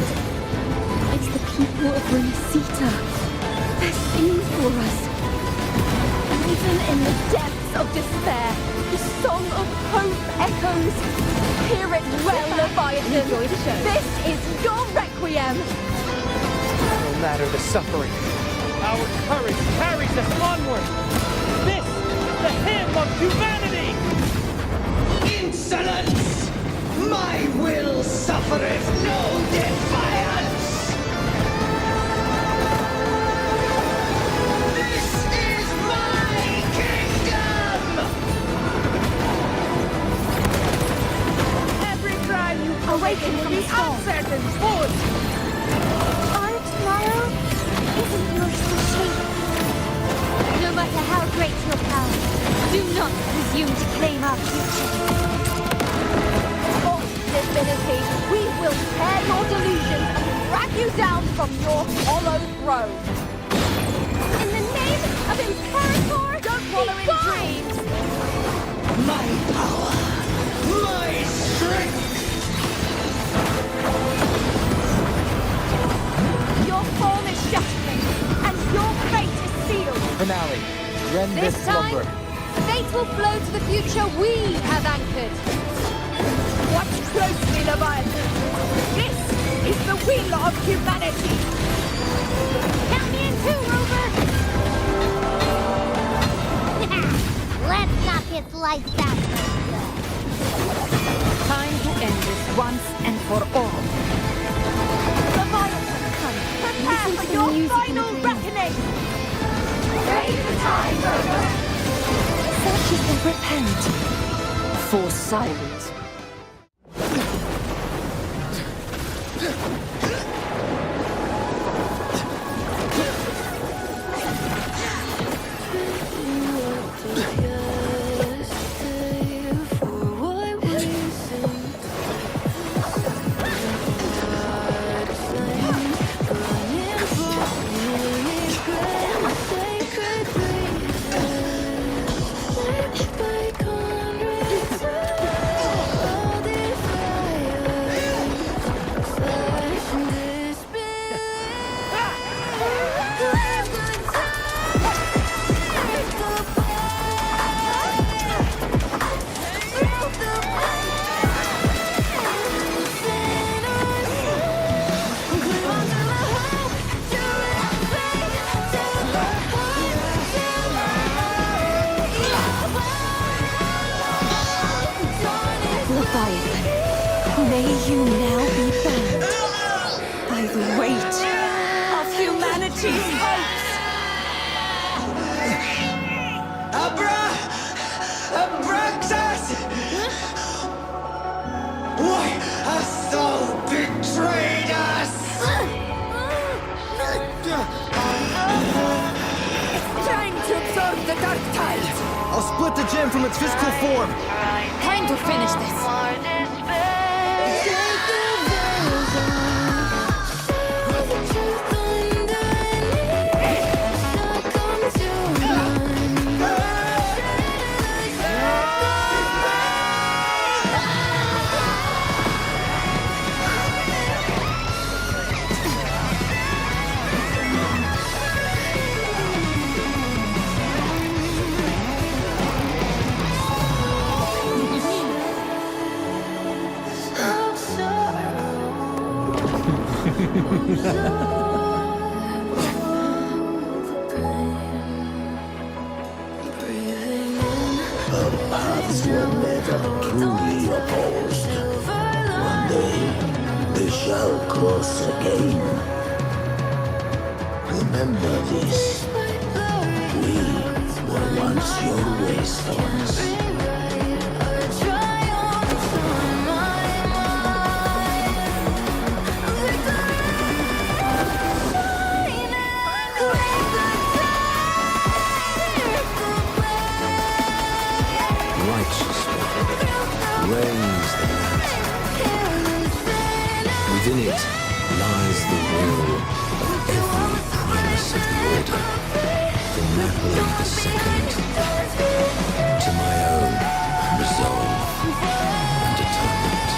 It's the people of Renacita. They're singing for us. Even in the depths of despair, the song of hope echoes. Hear it well, Leviathan. Enjoy the show. This is your requiem. No matter the suffering, our courage carries us onward. This is the hymn of humanity! Insolence! My will suffereth no defiance! This is my kingdom! Every crime you awaken will be answered in full! Our tomorrow isn't yours to shape. No matter how great your power, do not presume to claim our future. Divinity, we will tear your delusions and drag you down from your hollow throne. In the name of Imperator, don't wallow in dreams. My power, my strength! Your form is shattering, and your fate is sealed. Finale. Rend this This time, slumber. fate will flow to the future we have anchored. Watch closely, Leviathan! This is the wheel of humanity! Count me in too, Rover! Let's knock his lights out. Time to end this once and for all. Leviathan, prepare Listen for to the your music in final the dream. reckoning. Take the time, Rover! Such is the repent for silence. May you now be bound by the weight of humanity. humanity's hopes! Abraxas! Why has Sol betrayed us? Trying to absorb the dark tide! I'll split the gem from its physical form! Time to finish this! Our paths were never truly opposed. One day, they shall cross again. Remember this. We were once your wastelands. Reigns the land. Within it lies the will of every primus of the Order, from Napoli the Second to my own resolve and atonement.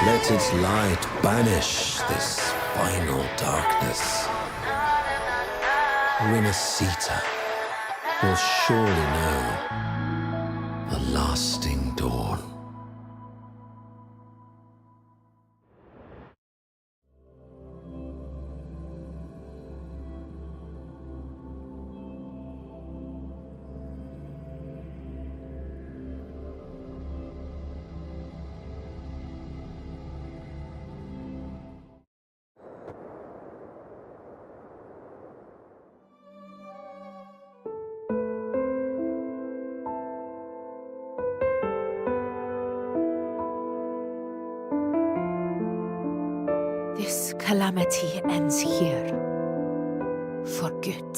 Let its light banish this final darkness. Rinascita will surely know a lasting dawn. This calamity ends here. For good.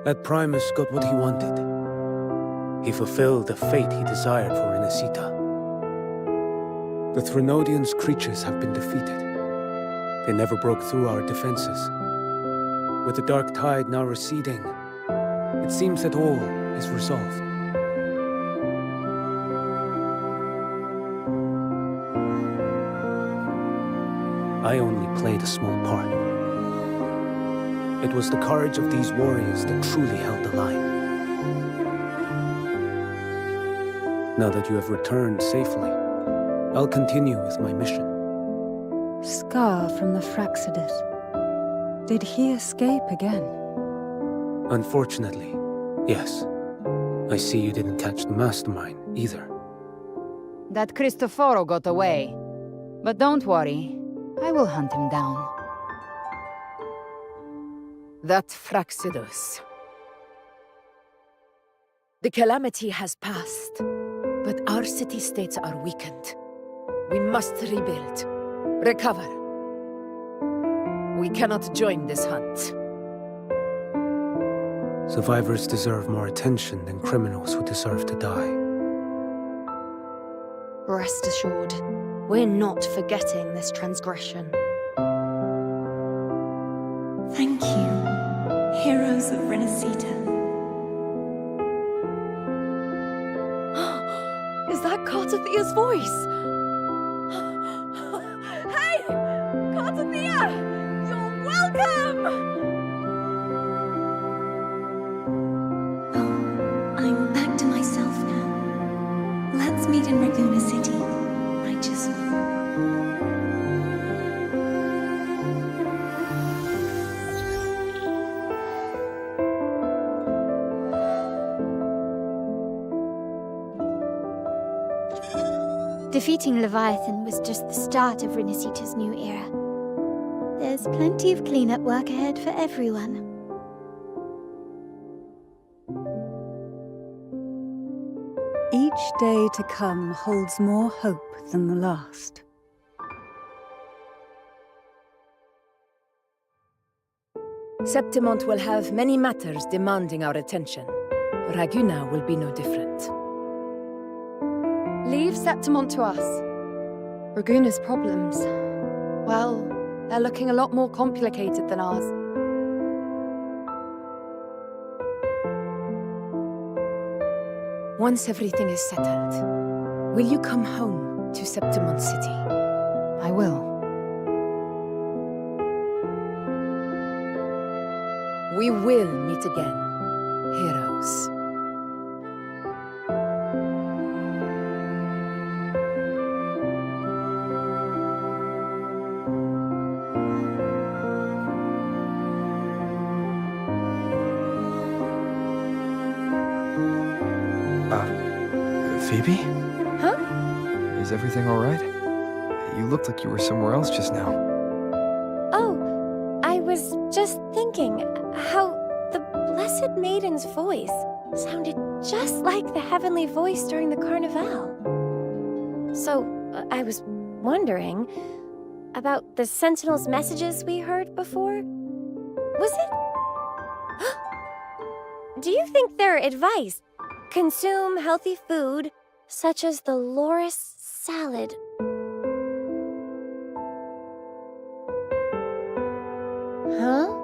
That Primus got what he wanted. He fulfilled the fate he desired for Rinascita. The Threnodians' creatures have been defeated. They never broke through our defenses. With the dark tide now receding, it seems that all is resolved. I only played a small part. It was the courage of these warriors that truly held the line. Now that you have returned safely, I'll continue with my mission. Scar from the Fraxidus. Did he escape again? Unfortunately, yes. I see you didn't catch the mastermind either. That Cristoforo got away. But don't worry, I will hunt him down. That Fraxidus. The calamity has passed, but our city-states are weakened. We must rebuild, recover. We cannot join this hunt. Survivors deserve more attention than criminals who deserve to die. Rest assured, we're not forgetting this transgression. Thank you, heroes of Rinascita. Is that Cartathia's voice? Hey! Cartathia! You're welcome! I'm back to myself now. Let's meet in Ragusa City, righteous one. Defeating Leviathan was just the start of Rinasita's new era. There's plenty of cleanup work ahead for everyone. Each day to come holds more hope than the last. Septimont will have many matters demanding our attention. Raguna will be no different. Leave Septimont to us. Raguna's problems, well, they're looking a lot more complicated than ours. Once everything is settled, will you come home to Septimont City? I will. We will meet again, heroes. Phoebe? Huh? Is everything all right? You looked like you were somewhere else just now. Oh, I was just thinking how the Blessed Maiden's voice sounded just like the heavenly voice during the Carnival. So, I was wondering about the Sentinel's messages we heard before. Was it? Do you think their advice? Consume healthy food, such as the loris salad. Huh?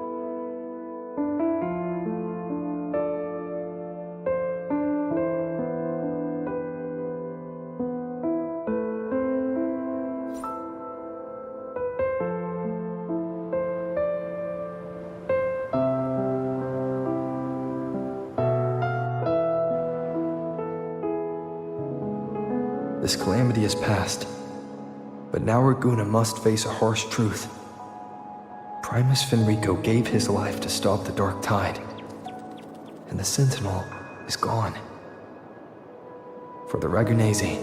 This calamity has passed, but now Raguna must face a harsh truth. Primus Fenrico gave his life to stop the Dark Tide, and the Sentinel is gone. For the Ragunesi,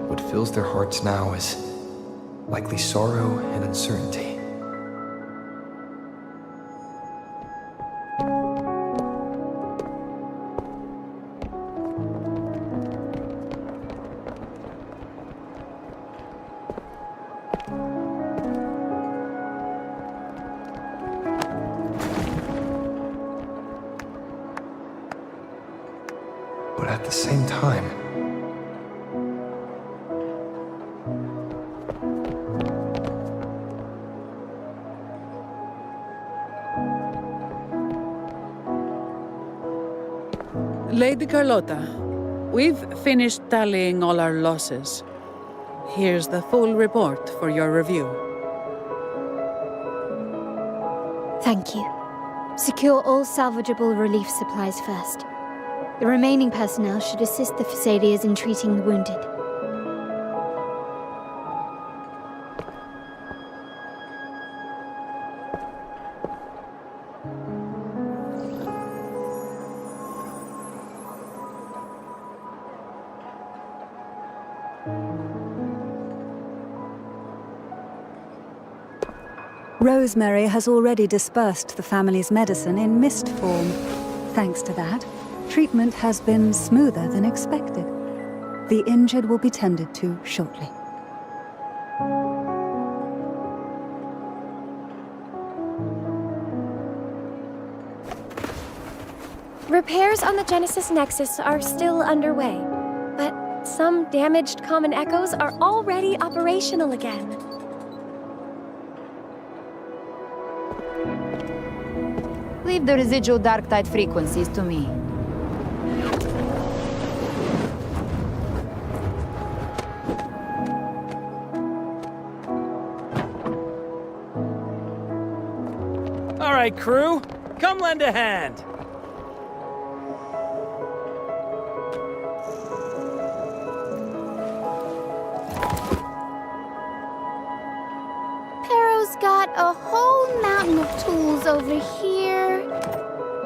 what fills their hearts now is likely sorrow and uncertainty. But at the same time, Lady Carlotta, we've finished tallying all our losses. Here's the full report for your review. Thank you. Secure all salvageable relief supplies first. The remaining personnel should assist the Phasadeas in treating the wounded. Rosemary has already dispersed the family's medicine in mist form. Thanks to that, treatment has been smoother than expected. The injured will be tended to shortly. Repairs on the Genesis Nexus are still underway, but some damaged common echoes are already operational again. Leave the residual dark tide frequencies to me. All right, crew, come lend a hand. Pero's got a whole mountain of tools over here.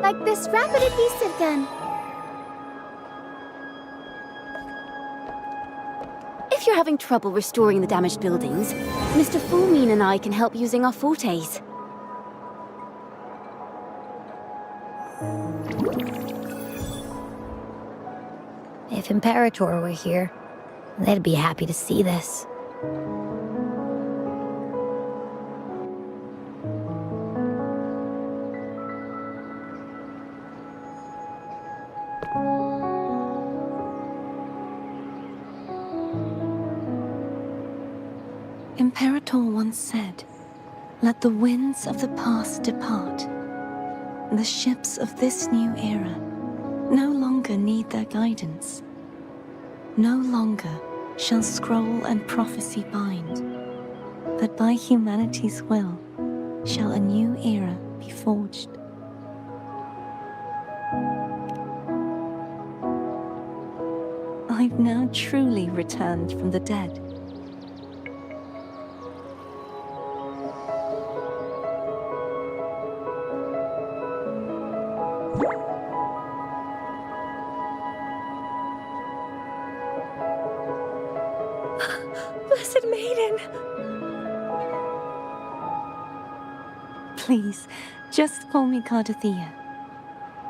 Like this rapid adhesive gun. If you're you're having trouble restoring the damaged buildings, Mr. Fulmin and I can help using our fortes. If Imperator were here, they'd be happy to see this. Imperator once said, "Let the winds of the past depart. The ships of this new era no longer need their guidance. No longer shall scroll and prophecy bind, but by humanity's will shall a new era be forged." I've now truly returned from the dead. Blessed Maiden! Please, just call me Cardathea.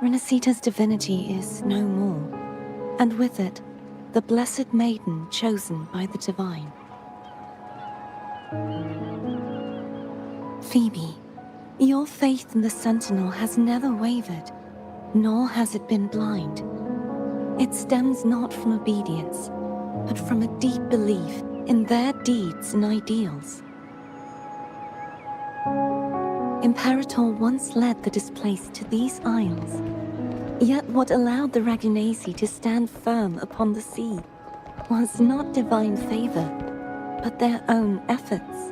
Renacita's divinity is no more, and with it, the Blessed Maiden chosen by the Divine. Phoebe, your faith in the Sentinel has never wavered, nor has it been blind. It stems not from obedience, but from a deep belief in their deeds and ideals. Imperator once led the displaced to these isles, yet what allowed the Ragunasi to stand firm upon the sea was not divine favor, but their own efforts.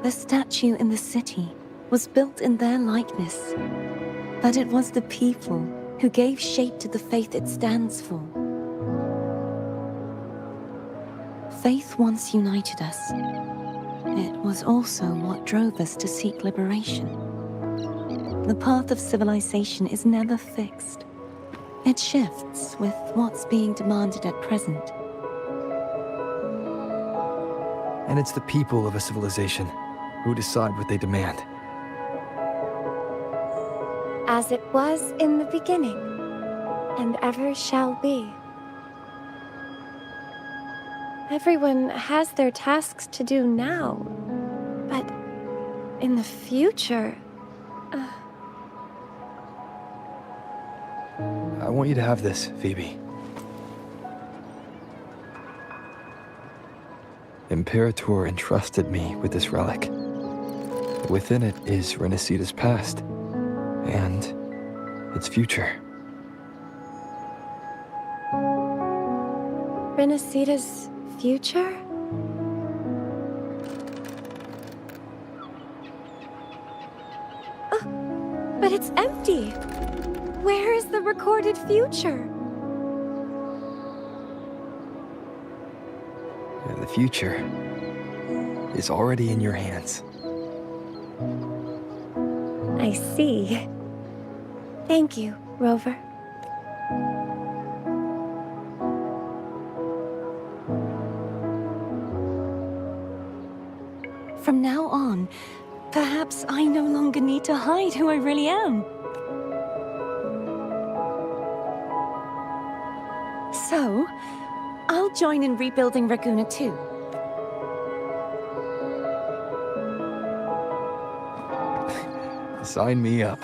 The statue in the city was built in their likeness, but it was the people who gave shape to the faith it stands for. Faith once united us. It was also what drove us to seek liberation. The path of civilization is never fixed. It shifts with what's being demanded at present. And it's the people of a civilization who decide what they demand. As it was in the beginning, and ever shall be. Everyone has their tasks to do now, but in the future... I want you to have this, Phoebe. Imperator entrusted me with this relic. Within it is Renacita's past, and its future. Renacita's future? Oh, but it's empty. Where is the recorded future? And the future is already in your hands. I see. Thank you, Rover. From now on, perhaps I no longer need to hide who I really am. So, I'll join in rebuilding Raguna too. Sign me up.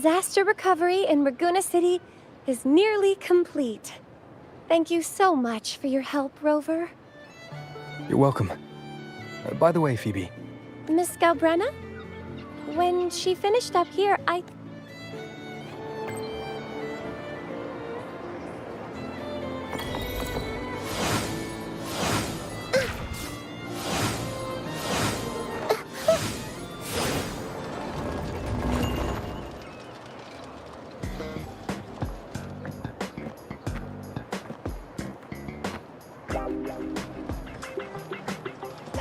disaster recovery in Raguna City is nearly complete. Thank you so much for your help, Rover. You're welcome. By the way, Phoebe. Miss Galbrenna? When she finished up here,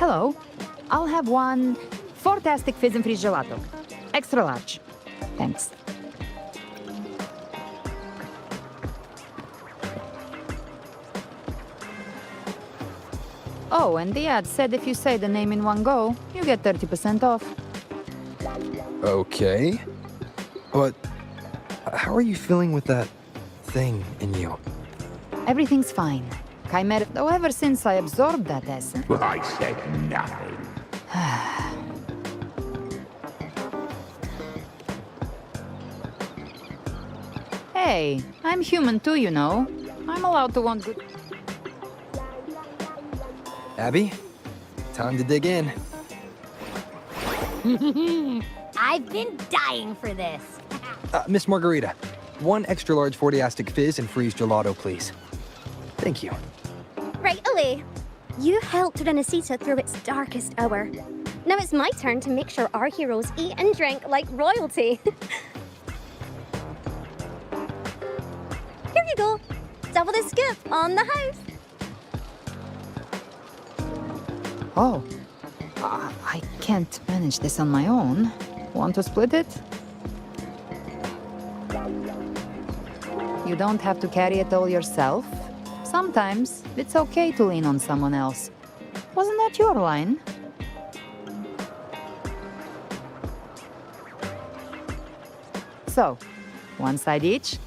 Hello. I'll have one fantastic fizz and freeze gelato. Extra large. Thanks. Oh, and the ad said if you say the name in one go, you get 30% off. Okay. But how are you feeling with that thing in you? Everything's fine. Chimera, though ever since I absorbed that essence... I said nothing. Hey, I'm human too, you know. I'm allowed to want good... Abby, time to dig in. I've been dying for this. Miss Margarita, one extra large 40-astic fizz and freeze gelato, please. Thank you. Right away. You helped Renesita through its darkest hour. Now it's my turn to make sure our heroes eat and drink like royalty. Here you go. Double the scoop on the house. Oh. I can't manage this on my own. Want to split it? You don't have to carry it all yourself. Sometimes it's okay to lean on someone else. Wasn't that your line? So, one side each.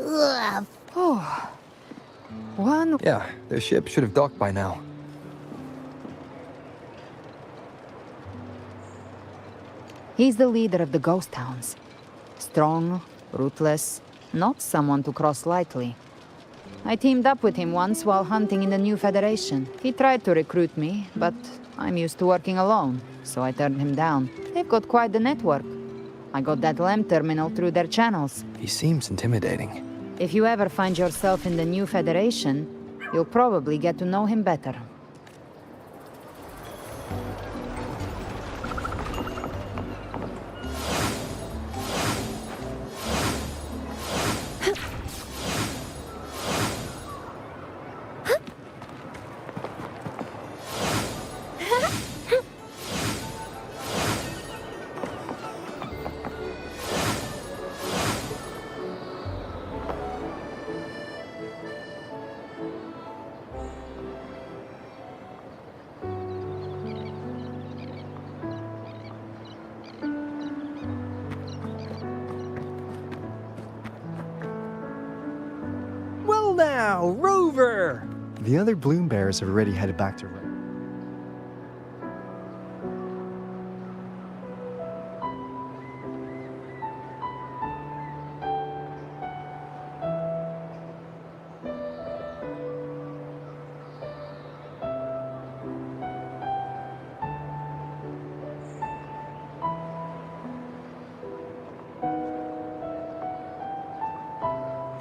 Ugh. Oh. One... Yeah, their ship should have docked by now. He's the leader of the ghost towns. Strong, ruthless, not someone to cross lightly. I teamed up with him once while hunting in the new Federation. He tried to recruit me, but I'm used to working alone, so I turned him down. They've got quite the network. I got that LEM terminal through their channels. He seems intimidating. If you ever find yourself in the new Federation, you'll probably get to know him better. Well now, Rover! The other Bloom Bears have already headed back to...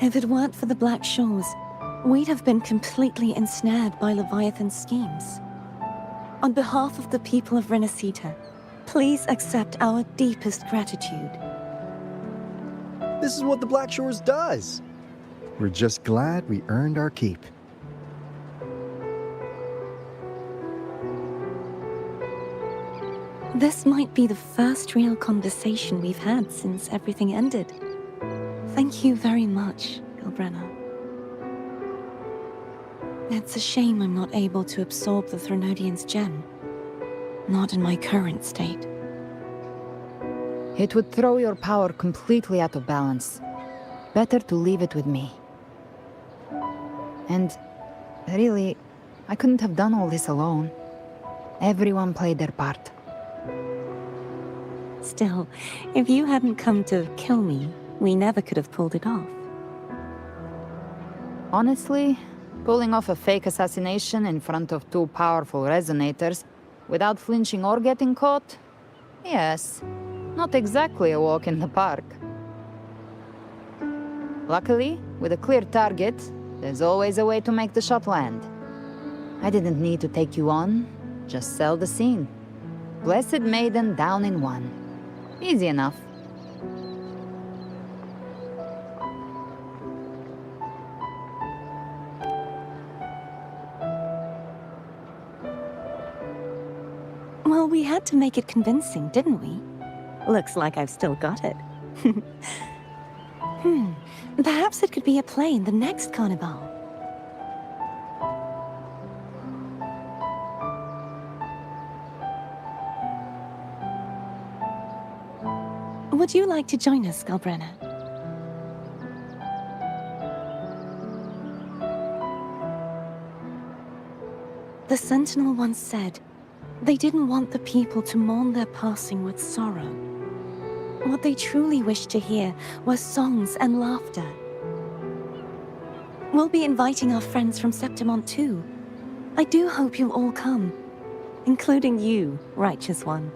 If it weren't for the Black Shores, we'd have been completely ensnared by Leviathan's schemes. On behalf of the people of Renesita, please accept our deepest gratitude. This is what the Black Shores does. We're just glad we earned our keep. This might be the first real conversation we've had since everything ended. Thank you very much, Galbrenna. It's a shame I'm not able to absorb the Threnodian's gem. Not in my current state. It would throw your power completely out of balance. Better to leave it with me. And really, I couldn't have done all this alone. Everyone played their part. Still, if you hadn't come to kill me, we never could have pulled it off. Honestly, pulling off a fake assassination in front of two powerful resonators without flinching or getting caught? Yes, not exactly a walk in the park. Luckily, with a clear target, there's always a way to make the shot land. I didn't need to take you on, just sell the scene. Blessed Maiden down in one. Easy enough. Well, we had to make it convincing, didn't we? Looks like I've still got it. Perhaps it could be a play in the next carnival. Would you like to join us, Galbrenna? The Sentinel once said, they didn't want the people to mourn their passing with sorrow. What they truly wished to hear were songs and laughter. We'll be inviting our friends from Septimont too. I do hope you'll all come, including you, Righteous One.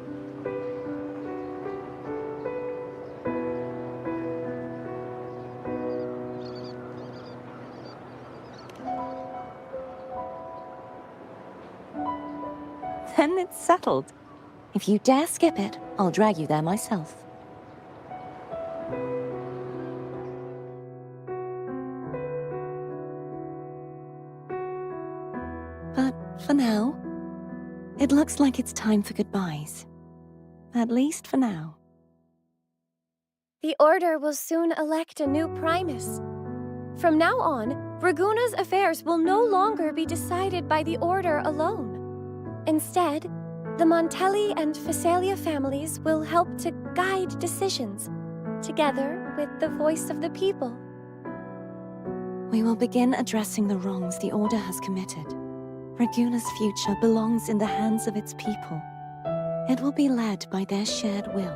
Then it's settled. If you dare skip it, I'll drag you there myself. But for now, it looks like it's time for goodbyes. At least for now. The Order will soon elect a new Primus. From now on, Raguna's affairs will no longer be decided by the Order alone. Instead, the Montelli and Phasalia families will help to guide decisions, together with the voice of the people. We will begin addressing the wrongs the Order has committed. Raguna's future belongs in the hands of its people. It will be led by their shared will.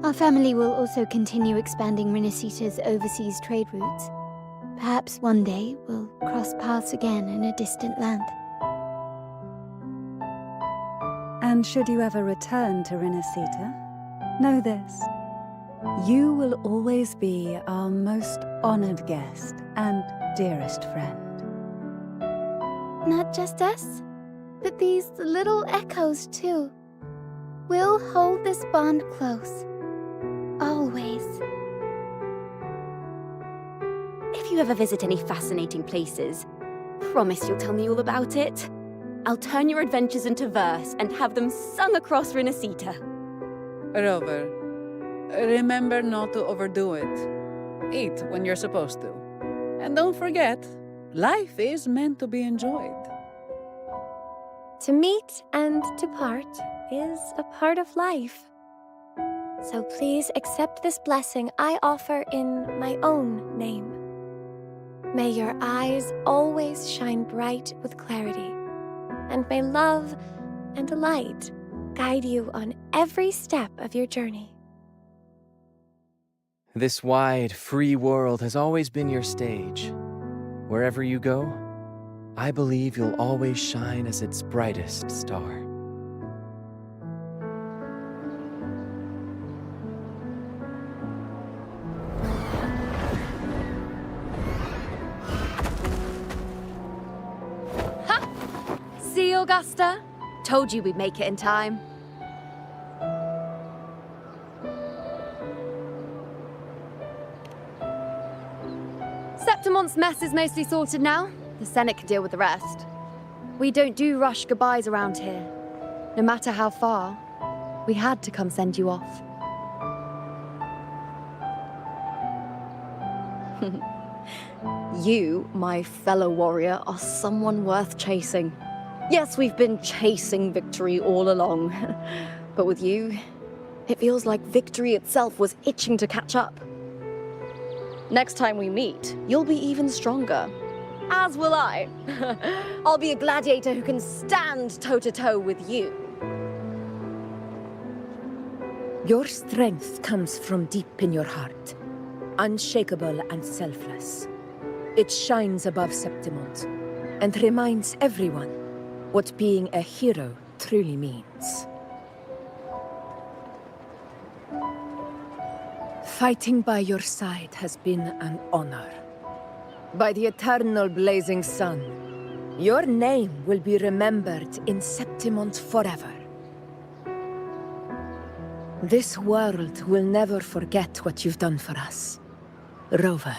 Our family will also continue expanding Rinasita's overseas trade routes. Perhaps one day we'll cross paths again in a distant land. And should you ever return to Rinasita, know this. You will always be our most honored guest and dearest friend. Not just us, but these little echoes too. We'll hold this bond close. Always. If you ever visit any fascinating places, promise you'll tell me all about it. I'll turn your adventures into verse and have them sung across Rinasita. Rover, remember not to overdo it. Eat when you're supposed to. And don't forget, life is meant to be enjoyed. To meet and to part is a part of life. So please accept this blessing I offer in my own name. May your eyes always shine bright with clarity, and may love and light guide you on every step of your journey. This wide, free world has always been your stage. Wherever you go, I believe you'll always shine as its brightest star. See, Augusta? Told you we'd make it in time. Septimont's mess is mostly sorted now. The Senate can deal with the rest. We don't do rush goodbyes around here. No matter how far, we had to come send you off. You, my fellow warrior, are someone worth chasing. Yes, we've been chasing victory all along. But with you, it feels like victory itself was itching to catch up. Next time we meet, you'll be even stronger. As will I. I'll be a gladiator who can stand toe-to-toe with you. Your strength comes from deep in your heart, unshakable and selfless. It shines above Septimont, and reminds everyone what being a hero truly means. Fighting by your side has been an honor. By the eternal blazing sun, your name will be remembered in Septimont forever. This world will never forget what you've done for us, Rover.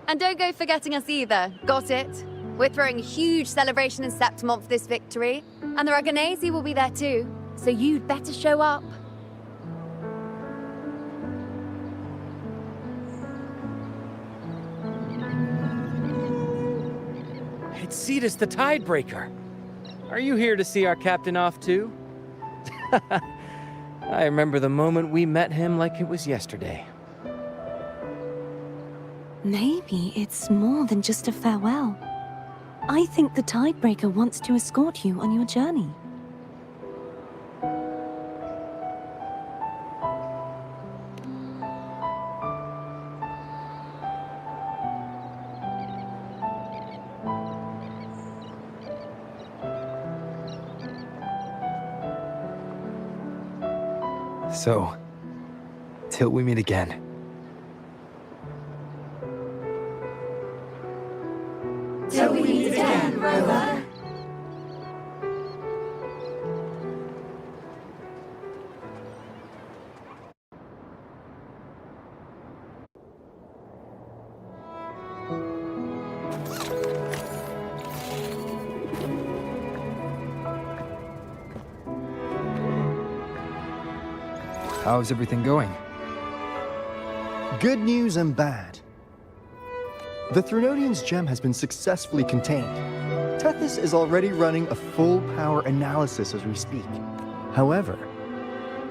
And don't go forgetting us either, got it? We're throwing a huge celebration in Septimont for this victory, and the Raganesi will be there too, so you'd better show up. It's Cetus the Tidebreaker. Are you here to see our captain off too? I remember the moment we met him like it was yesterday. Maybe it's more than just a farewell. I think the Tidebreaker wants to escort you on your journey. So, till we meet again. Till we meet again, Rover. How's everything going? Good news and bad. The Threnodian's gem has been successfully contained. Tethys is already running a full-power analysis as we speak. However,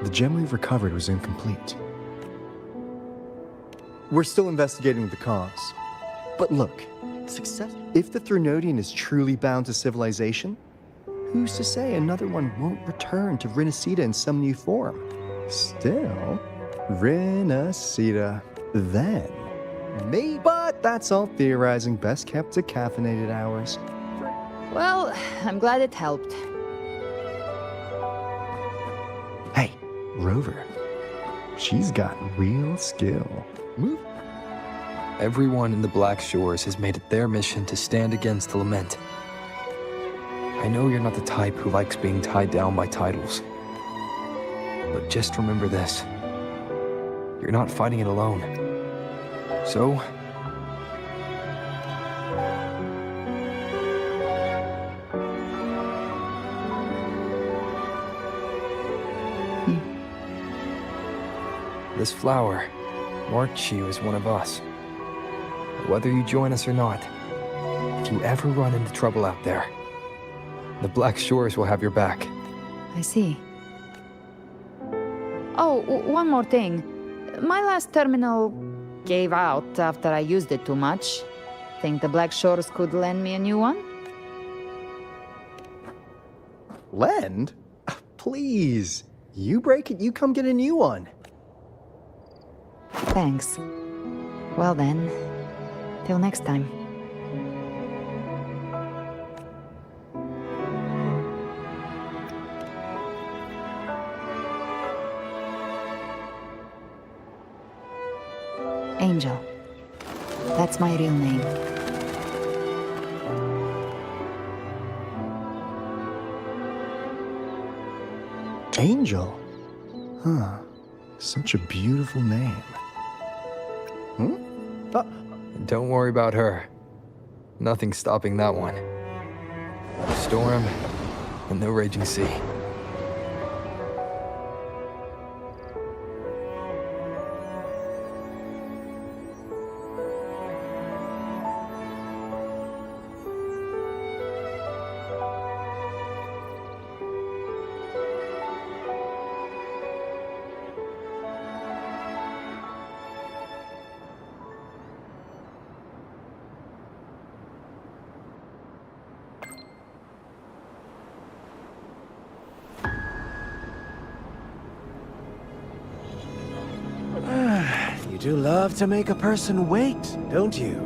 the gem we've recovered was incomplete. We're still investigating the cause. But look, if the Threnodian is truly bound to civilization, who's to say another one won't return to Rinascita in some new form? Still, Rinascita, then. Maybe, but that's all theorizing, best kept to caffeinated hours. Well, I'm glad it helped. Hey, Rover. She's got real skill. Move. Everyone in the Black Shores has made it their mission to stand against the Lament. I know you're not the type who likes being tied down by titles. But just remember this. You're not fighting it alone. So... This flower marks you as one of us. Whether you join us or not, if you ever run into trouble out there, the Black Shores will have your back. I see. Oh, one more thing. My last terminal gave out after I used it too much. Think the Black Shores could lend me a new one? Lend? Please. You break it, you come get a new one. Thanks. Well then, till next time. Angel. That's my real name. Angel? Huh. Such a beautiful name. Don't worry about her. Nothing's stopping that one. No storm and no raging sea. do love to make a person wait, don't you?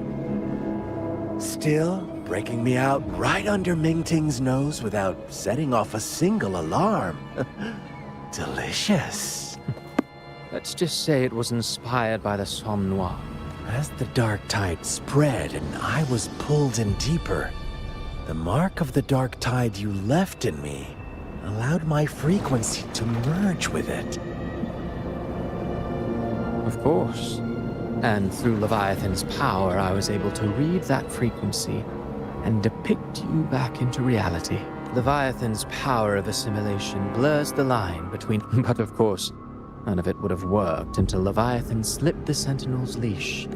Still, breaking me out right under Mingting's nose without setting off a single alarm. Delicious. Let's just say it was inspired by the Somme Noir. As the dark tide spread and I was pulled in deeper, the mark of the dark tide you left in me allowed my frequency to merge with it. Of course. And through Leviathan's power, I was able to read that frequency and depict you back into reality. Leviathan's power of assimilation blurs the line between... But of course, none of it would have worked until Leviathan slipped the Sentinel's leash.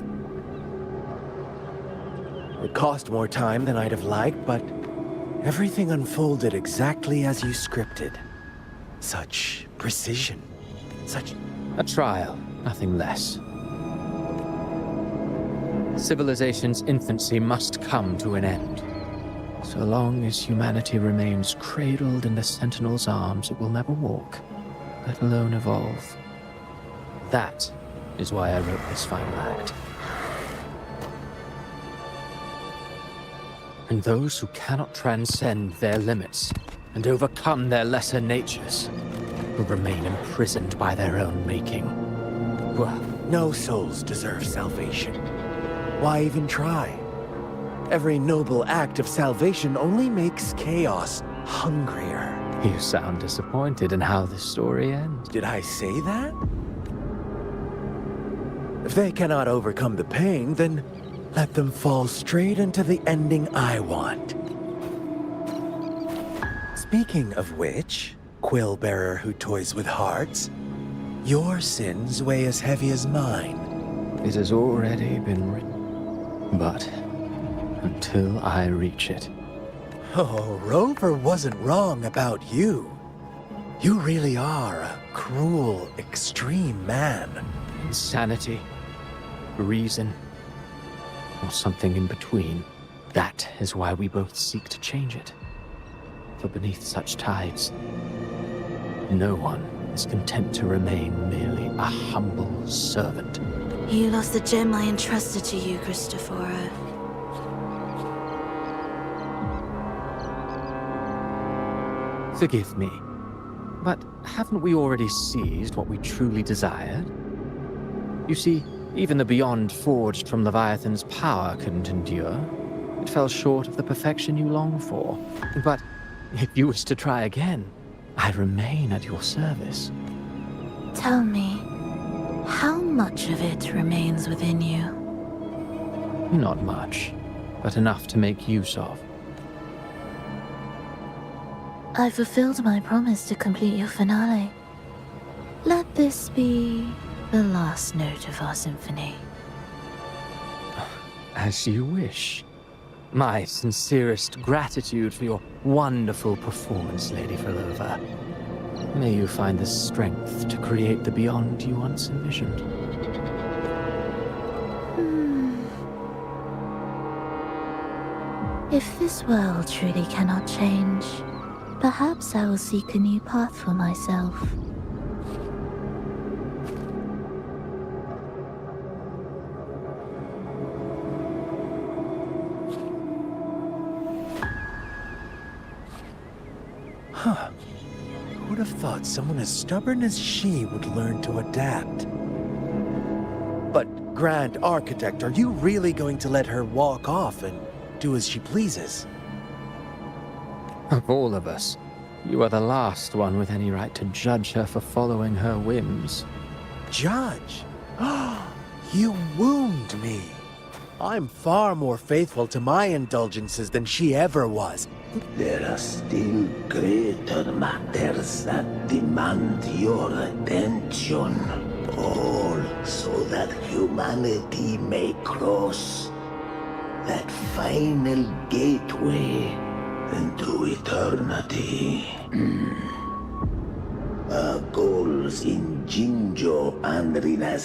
It cost more time than I'd have liked, but everything unfolded exactly as you scripted. Such precision. Such... A trial, nothing less. Civilization's infancy must come to an end. So long as humanity remains cradled in the Sentinel's arms, it will never walk, let alone evolve. That is why I wrote this final act. And those who cannot transcend their limits and overcome their lesser natures will remain imprisoned by their own making. No souls deserve salvation. Why even try? Every noble act of salvation only makes chaos hungrier. You sound disappointed in how this story ends. Did I say that? If they cannot overcome the pain, then let them fall straight into the ending I want. Speaking of which, quill-bearer who toys with hearts, your sins weigh as heavy as mine. It has already been written. But until I reach it... Oh, Rover wasn't wrong about you. You really are a cruel, extreme man. Insanity, reason, or something in between. That is why we both seek to change it. For beneath such tides, no one is content to remain merely a humble servant. You lost the gem I entrusted to you, Cristoforo. Forgive me, but haven't we already seized what we truly desired? You see, even the beyond forged from Leviathan's power couldn't endure. It fell short of the perfection you long for. But if you wish to try again, I remain at your service. Tell me, how much of it remains within you? Not much, but enough to make use of. I fulfilled my promise to complete your finale. Let this be the last note of our symphony. As you wish. My sincerest gratitude for your wonderful performance, Lady Frolova. May you find the strength to create the beyond you once envisioned. If this world truly cannot change, perhaps I will seek a new path for myself. Huh. Who would have thought someone as stubborn as she would learn to adapt? But, Grand Architect, are you really going to let her walk off and do as she pleases? Of all of us, you are the last one with any right to judge her for following her whims. Judge? You wound me. I'm far more faithful to my indulgences than she ever was. There are still greater matters that demand your attention. All so that humanity may cross that final gateway into eternity. Our goals in Jinjo and Rinas